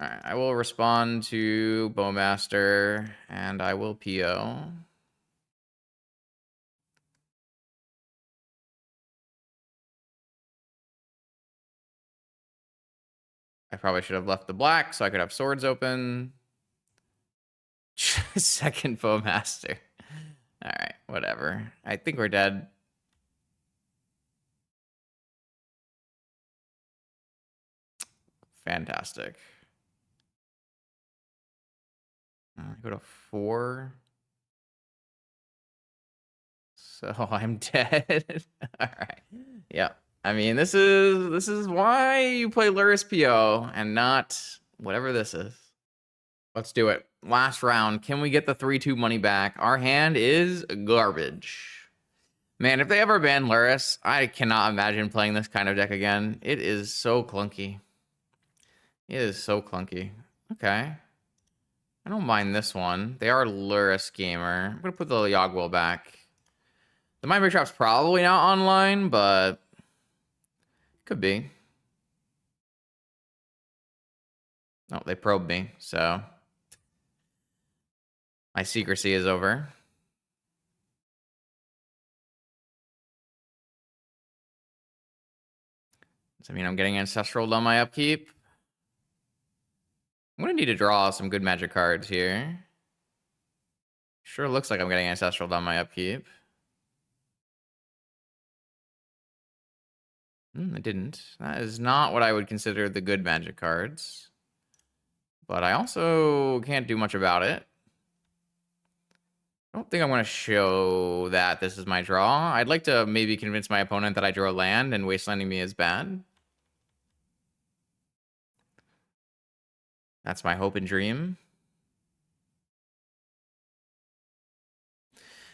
Alright, I will respond to Bowmaster, and I will PO. I probably should have left the black so I could have swords open. Second Bowmaster. Alright, whatever. I think we're dead. Fantastic. Go to 4. So I'm dead. All right. Yeah. I mean, this is why you play Lurrus PO and not whatever this is. Let's do it. Last round. Can we get the 3-2 money back? Our hand is garbage. Man, if they ever ban Lurrus, I cannot imagine playing this kind of deck again. It is so clunky. It is so clunky. Okay. I don't mind this one. They are Lurrus gamer. I'm going to put the Yogwill back. The Mind Break Trap's probably not online, but could be. Oh, they probed me, so my secrecy is over. Does that mean I'm getting Ancestral on my upkeep? I'm gonna need to draw some good Magic cards here. Sure looks like I'm getting Ancestral on my upkeep. I didn't. That is not what I would consider the good Magic cards. But I also can't do much about it. I don't think I'm going to show that this is my draw. I'd like to maybe convince my opponent that I draw land and wastelanding me is bad. That's my hope and dream.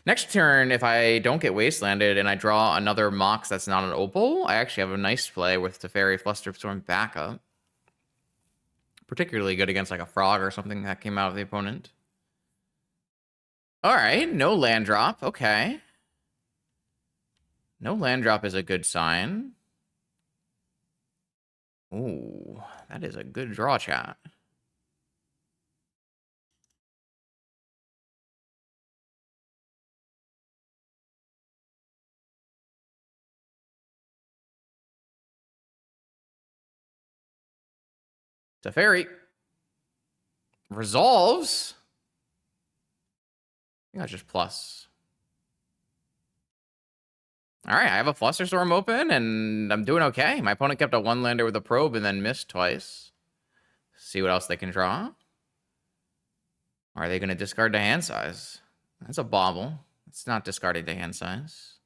Next turn, if I don't get wastelanded and I draw another MOCS that's not an opal, I actually have a nice play with Teferi Flusterstorm backup. Particularly good against like a frog or something that came out of the opponent. All right, no land drop. Okay. No land drop is a good sign. Ooh, that is a good draw, chat. Teferi resolves. I think that's just plus. All right, I have a Flusterstorm open, and I'm doing okay. My opponent kept a 1-lander with a probe and then missed twice. See what else they can draw. Are they going to discard the hand size? That's a bauble. It's not discarding the hand size.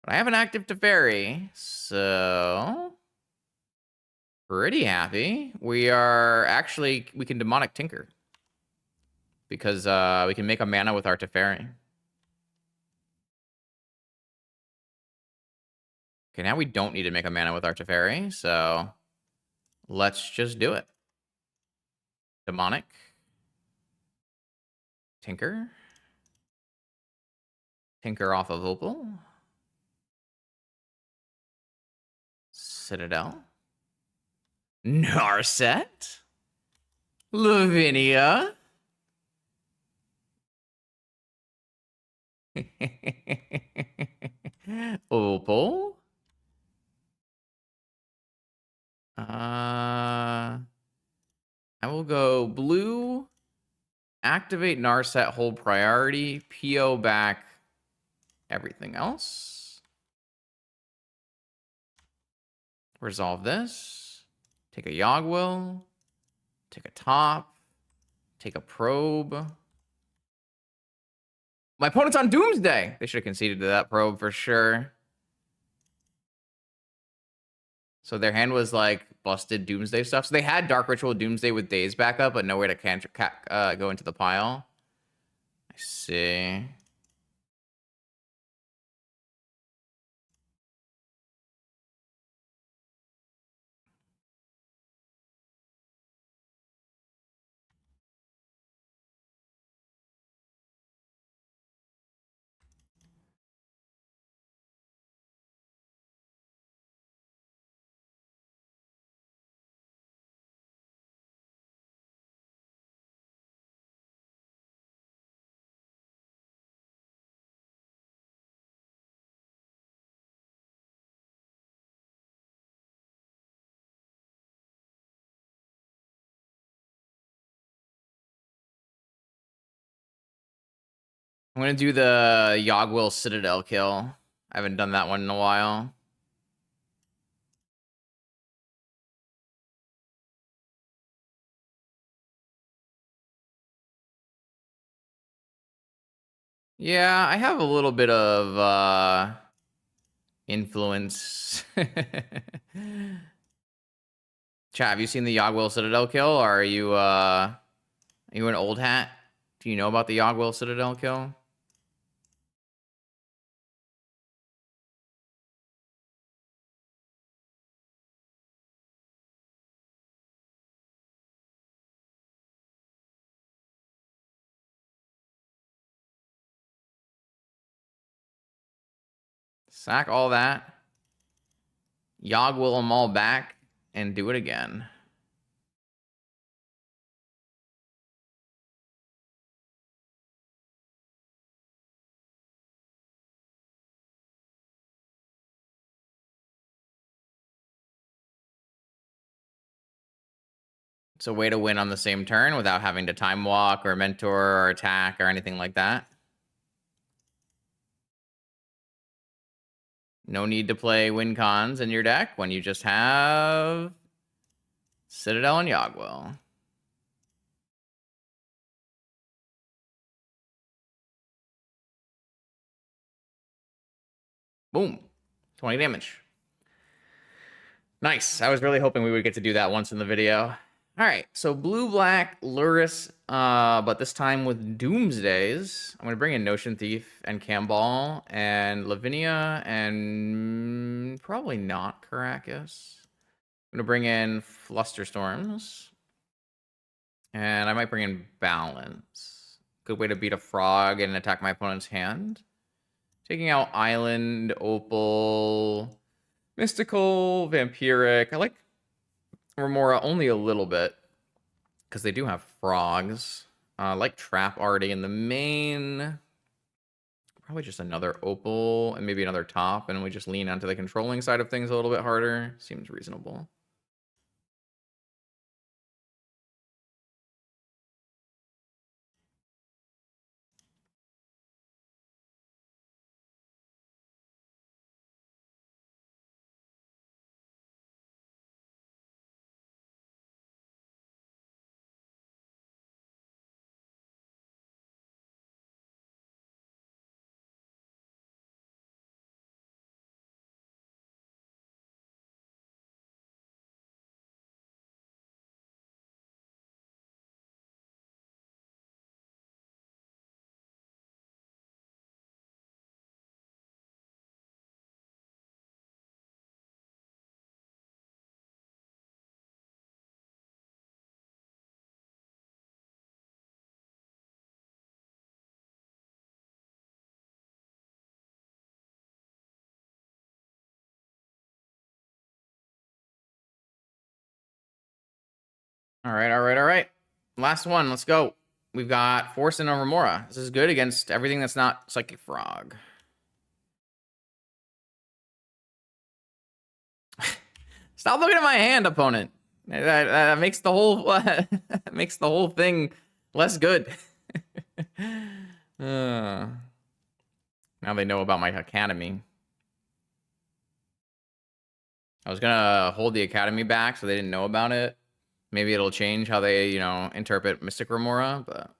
But I have an active Teferi, so pretty happy. We can Demonic Tinker. Because we can make a mana with our Teferi. Okay, now we don't need to make a mana with our Teferi, so let's just do it. Demonic. Tinker. Tinker off of Opal. Citadel. Narset. Lavinia. Opal. I will go blue. Activate Narset, hold priority. PO back everything else. Resolve this. Take a Yogwill. Take a top. Take a probe. My opponent's on Doomsday. They should have conceded to that probe for sure. So their hand was like busted Doomsday stuff. So they had Dark Ritual Doomsday with Daze backup, but nowhere to go into the pile. I see. I'm gonna do the Yogwill Citadel kill. I haven't done that one in a while. Yeah, I have a little bit of influence. Chat, have you seen the Yogwill Citadel kill, or are you an old hat? Do you know about the Yogwill Citadel kill? Sack all that. Yogwill them all back and do it again. It's a way to win on the same turn without having to time walk or mentor or attack or anything like that. No need to play win cons in your deck when you just have Citadel and Yogwill. Boom. 20 damage. Nice. I was really hoping we would get to do that once in the video. All right, so blue-black Lurrus, but this time with Doomsdays. I'm going to bring in Notion Thief and Camball and Lavinia and probably not Caracas. I'm going to bring in Flusterstorms. And I might bring in Balance. Good way to beat a frog and attack my opponent's hand. Taking out Island, Opal, Mystical, Vampiric. I like Remora only a little bit because they do have frogs. I like Trap already in the main. Probably just another Opal and maybe another top, and we just lean onto the controlling side of things a little bit harder. Seems reasonable. All right, all right, all right. Last one, let's go. We've got Force and a Remora. This is good against everything that's not Psychic Frog. Stop looking at my hand, opponent. That makes the whole makes the whole thing less good. Now they know about my academy. I was gonna hold the academy back so they didn't know about it. Maybe it'll change how they, interpret Mystic Remora, but.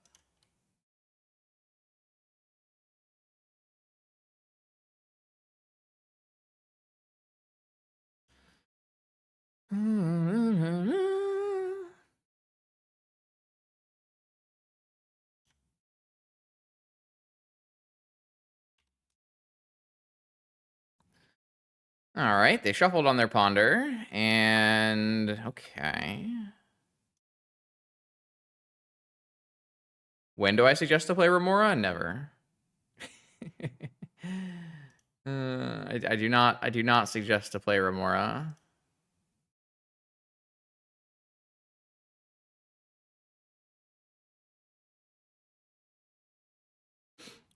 All right, they shuffled on their ponder, and okay. When do I suggest to play Remora? Never. I do not suggest to play Remora.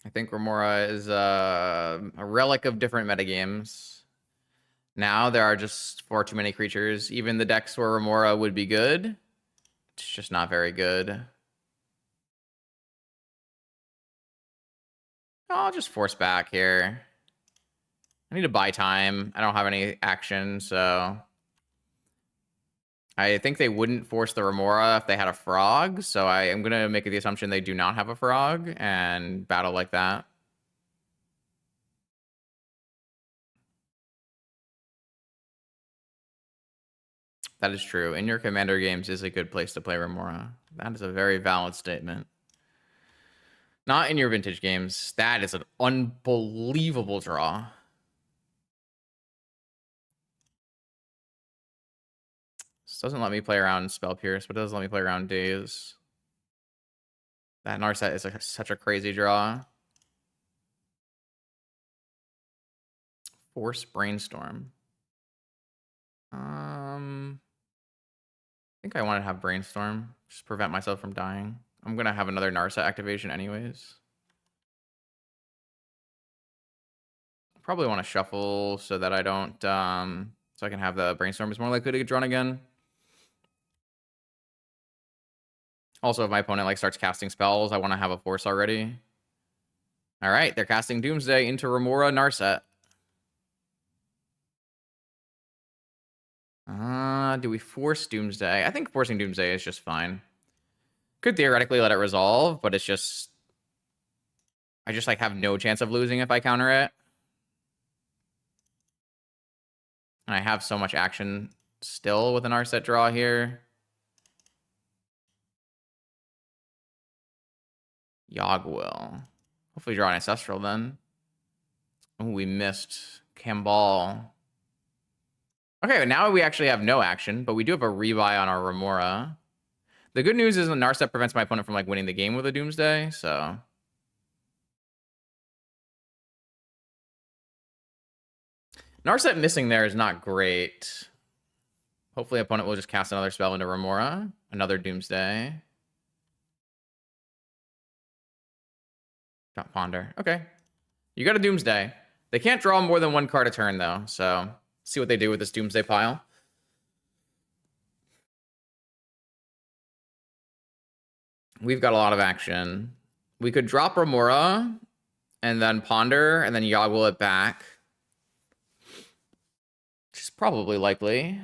I think Remora is a relic of different metagames. Now there are just far too many creatures. Even the decks where Remora would be good, it's just not very good. I'll just force back here. I need to buy time. I don't have any action, so... I think they wouldn't force the Remora if they had a frog, so I am going to make the assumption they do not have a frog and battle like that. That is true. In your Commander games is a good place to play Remora. That is a very valid statement. Not in your Vintage games. That is an unbelievable draw. This doesn't let me play around Spell Pierce, but it does let me play around Daze. That Narset is such a crazy draw. Force Brainstorm. I think I want to have Brainstorm. Just prevent myself from dying. I'm going to have another Narset activation anyways. Probably want to shuffle so that I don't... so I can have the Brainstorm is more likely to get drawn again. Also, if my opponent like starts casting spells, I want to have a force already. All right, they're casting Doomsday into Remora Narset. Do we force Doomsday? I think forcing Doomsday is just fine. Could theoretically let it resolve, but it's just... I just like have no chance of losing if I counter it. And I have so much action still with an Narset draw here. Yogwill. Hopefully draw an Ancestral then. Oh, we missed Kambal. Okay, now we actually have no action, but we do have a rebuy on our Remora. The good news is that Narset prevents my opponent from like winning the game with a Doomsday, so... Narset missing there is not great. Hopefully opponent will just cast another spell into Remora. Another Doomsday. Don't ponder. Okay. You got a Doomsday. They can't draw more than one card a turn, though, so... See what they do with this Doomsday pile. We've got a lot of action. We could drop Remora, and then ponder, and then Yogwill it back. Which is probably likely.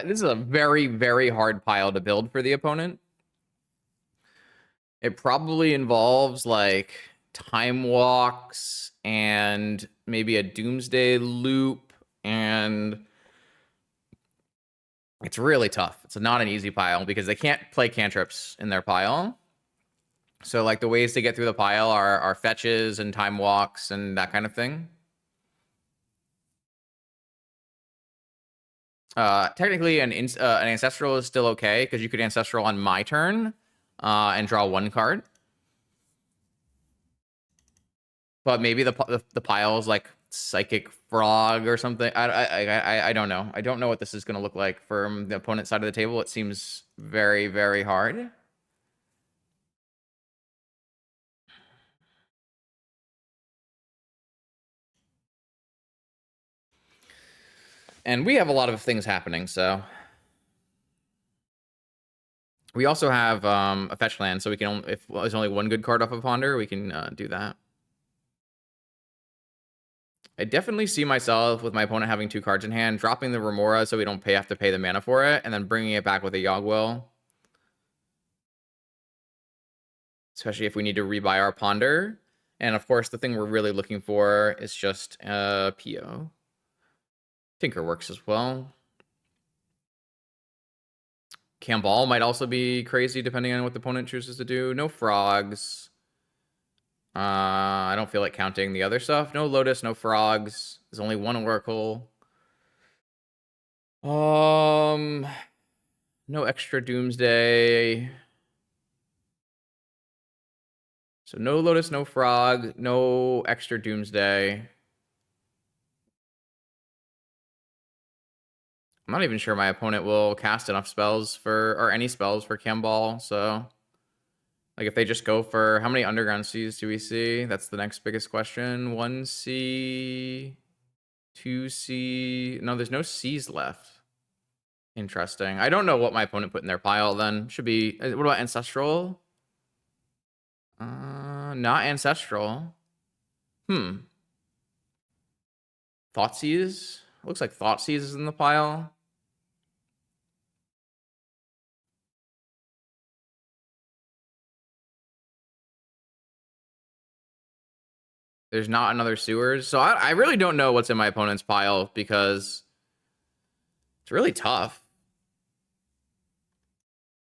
This is a very, very hard pile to build for the opponent. It probably involves like time walks and maybe a Doomsday loop, and it's really tough. It's not an easy pile because they can't play cantrips in their pile. So like the ways to get through the pile are fetches and time walks and that kind of thing. Technically, an Ancestral is still okay because you could Ancestral on my turn and draw one card. But maybe the pile is like Psychic Frog or something. I don't know. I don't know what this is going to look like from the opponent side of the table. It seems very, very hard. And we have a lot of things happening, so... We also have a fetch land, so we can, if there's only one good card off of Ponder, we can do that. I definitely see myself with my opponent having two cards in hand, dropping the Remora so we don't have to pay the mana for it, and then bringing it back with a Yogwill. Especially if we need to rebuy our Ponder. And of course, the thing we're really looking for is just PO. Tinker works as well. Kambal might also be crazy depending on what the opponent chooses to do. No frogs. I don't feel like counting the other stuff. No Lotus, no frogs. There's only one Oracle. No extra Doomsday. So no Lotus, no Frog, no extra Doomsday. I'm not even sure my opponent will cast enough spells for, or any spells for Camball, so... Like, if they just go for... How many Underground Seas do we see? That's the next biggest question. 1 C... 2 C... No, there's no C's left. Interesting. I don't know what my opponent put in their pile, then. Should be... What about Ancestral? Not Ancestral. Thoughtseize? Looks like Thoughtseize is in the pile. There's not another Sewers. So I really don't know what's in my opponent's pile because it's really tough.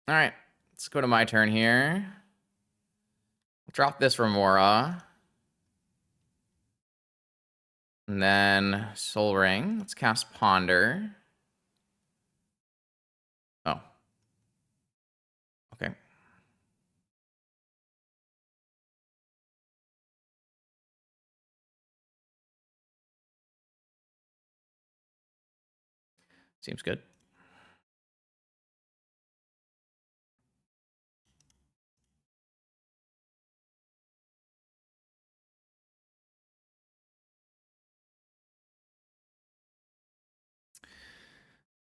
All right, let's go to my turn here. I'll drop this Remora. And then Soul Ring. Let's cast Ponder. Oh. Okay. Seems good.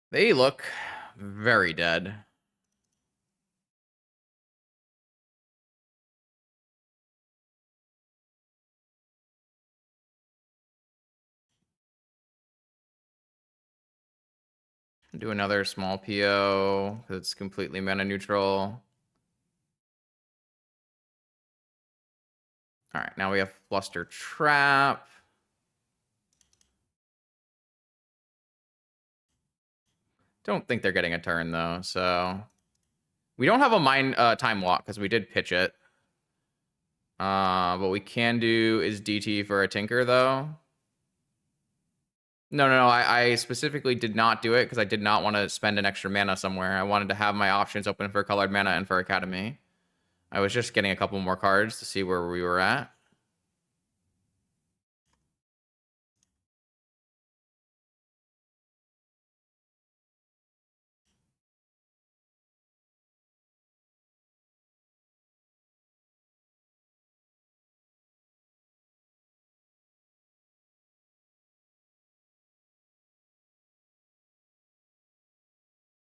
They look very dead. Do another small PO because it's completely mana neutral. All right, now we have Fluster Trap. Don't think they're getting a turn though, so we don't have a time walk because we did pitch it. What we can do is DT for a Tinker though. No. I specifically did not do it because I did not want to spend an extra mana somewhere. I wanted to have my options open for colored mana and for Academy. I was just getting a couple more cards to see where we were at.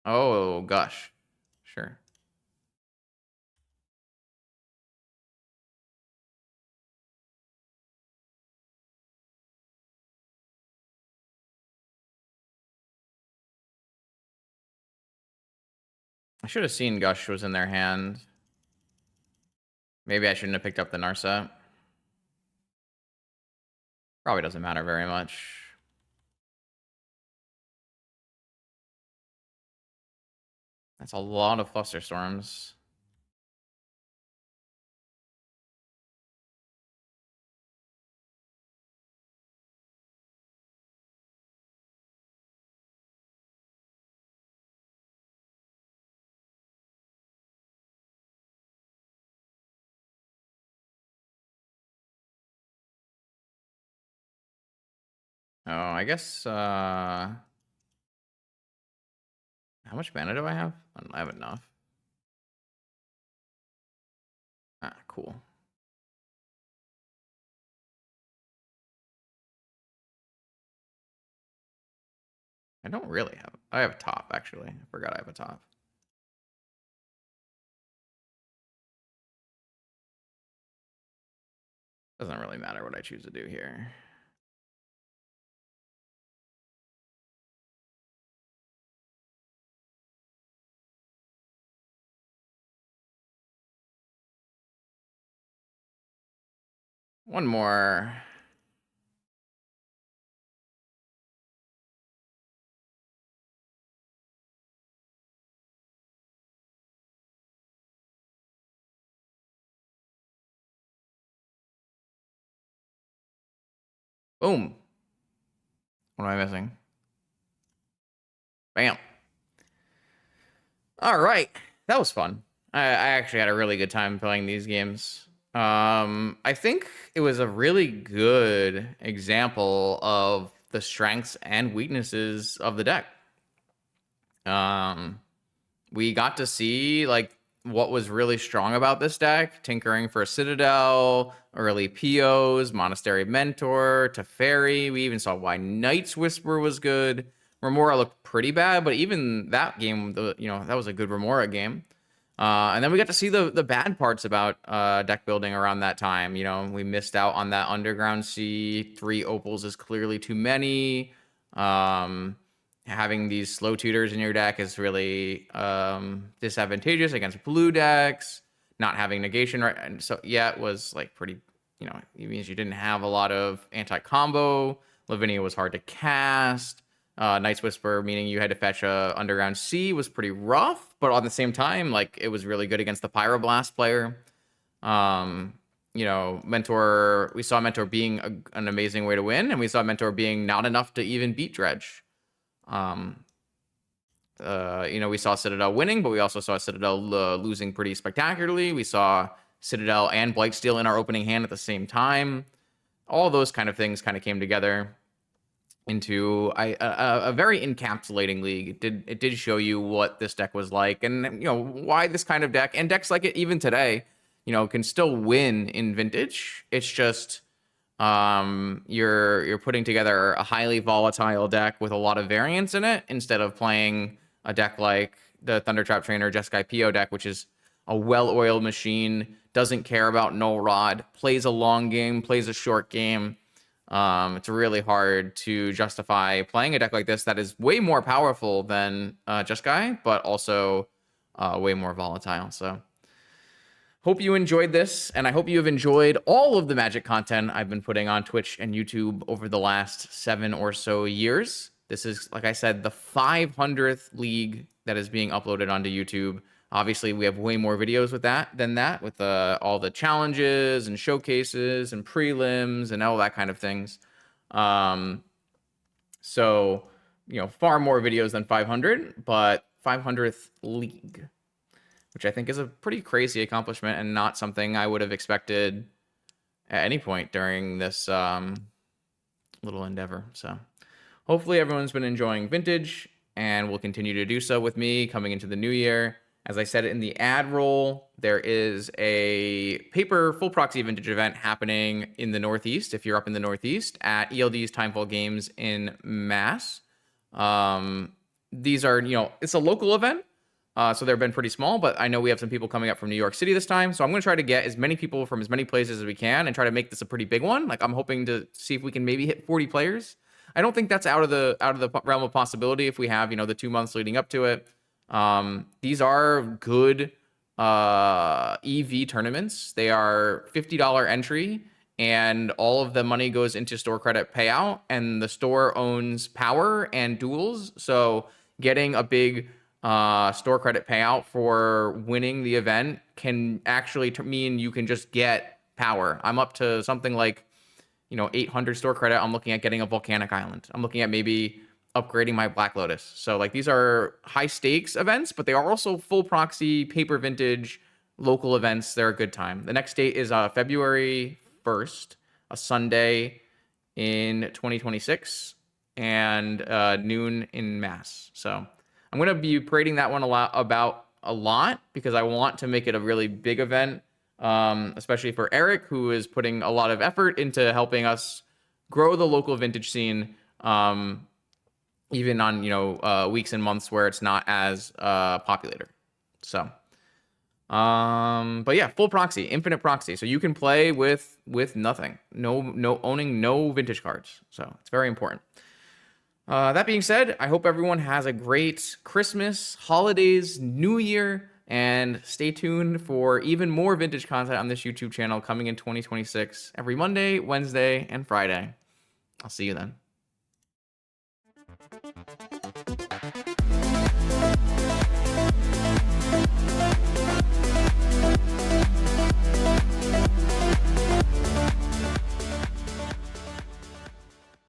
Oh, gosh. Sure. I should have seen Gush was in their hand. Maybe I shouldn't have picked up the Narset. Probably doesn't matter very much. That's a lot of Flusterstorms. Oh, I guess, how much mana do I have? I have enough. Ah, cool. I don't really have... I have a top, actually. I forgot I have a top. Doesn't really matter what I choose to do here. One more. Boom. What am I missing? Bam. All right. That was fun. I actually had a really good time playing these games. I think it was a really good example of the strengths and weaknesses of the deck. Um, we got to see like what was really strong about this deck, tinkering for Citadel, early POs, Monastery Mentor, Teferi. We even saw why Knight's Whisper was good. Remora looked pretty bad, but even that game, that was a good Remora game. And then we got to see the bad parts about deck building around that time. We missed out on that Underground Sea. 3 opals is clearly too many. Having these slow tutors in your deck is really disadvantageous against blue decks. Not having negation, right? And so, yeah, it was like pretty, it means you didn't have a lot of anti-combo. Lavinia was hard to cast. Knight's Whisper, meaning you had to fetch a Underground Sea, was pretty rough, but on the same time, like, it was really good against the Pyroblast player. Mentor, we saw Mentor being an amazing way to win, and we saw Mentor being not enough to even beat Dredge. We saw Citadel winning, but we also saw Citadel losing pretty spectacularly. We saw Citadel and Blightsteel in our opening hand at the same time. All those kind of things kind of came together into a very encapsulating league. It did show you what this deck was like, and why this kind of deck and decks like it even today, can still win in Vintage. It's just you're putting together a highly volatile deck with a lot of variance in it instead of playing a deck like the Thundertrap Trainer Jeskai PO deck, which is a well-oiled machine, doesn't care about Null Rod, plays a long game, plays a short game. It's really hard to justify playing a deck like this that is way more powerful than Jeskai, but also way more volatile. So hope you enjoyed this, and I hope you have enjoyed all of the Magic content I've been putting on Twitch and YouTube over the last 7 or so years. This is, like I said, the 500th league that is being uploaded onto YouTube. Obviously, we have way more videos with all the challenges and showcases and prelims and all that kind of things. So, far more videos than 500, but 500th league, which I think is a pretty crazy accomplishment and not something I would have expected at any point during this little endeavor. So hopefully everyone's been enjoying Vintage and will continue to do so with me coming into the new year. As I said in the ad roll, there is a paper full proxy Vintage event happening in the Northeast, if you're up in the Northeast, at ELD's Timefall Games in Mass. These are, it's a local event, so they've been pretty small, but I know we have some people coming up from New York City this time, so I'm going to try to get as many people from as many places as we can and try to make this a pretty big one. Like, I'm hoping to see if we can maybe hit 40 players. I don't think that's out of the realm of possibility if we have, the 2 months leading up to it. These are good EV tournaments. They are $50 entry, and all of the money goes into store credit payout, and the store owns power and duels. So getting a big store credit payout for winning the event can actually mean you can just get power. I'm up to something like 800 store credit. I'm looking at getting a volcanic island. I'm looking at maybe upgrading my Black Lotus. So like, these are high stakes events, but they are also full proxy paper Vintage local events. They're a good time. The next date is February 1st, a Sunday in 2026, and noon in Mass. So I'm going to be parading that one a lot because I want to make it a really big event, especially for Eric, who is putting a lot of effort into helping us grow the local Vintage scene, even on weeks and months where it's not as populated. So but yeah, full proxy, infinite proxy, so you can play with nothing, owning no Vintage cards. So it's very important. That being said, I hope everyone has a great Christmas, holidays, New Year, and stay tuned for even more Vintage content on this YouTube channel coming in 2026 every Monday, Wednesday, and Friday. I'll see you then.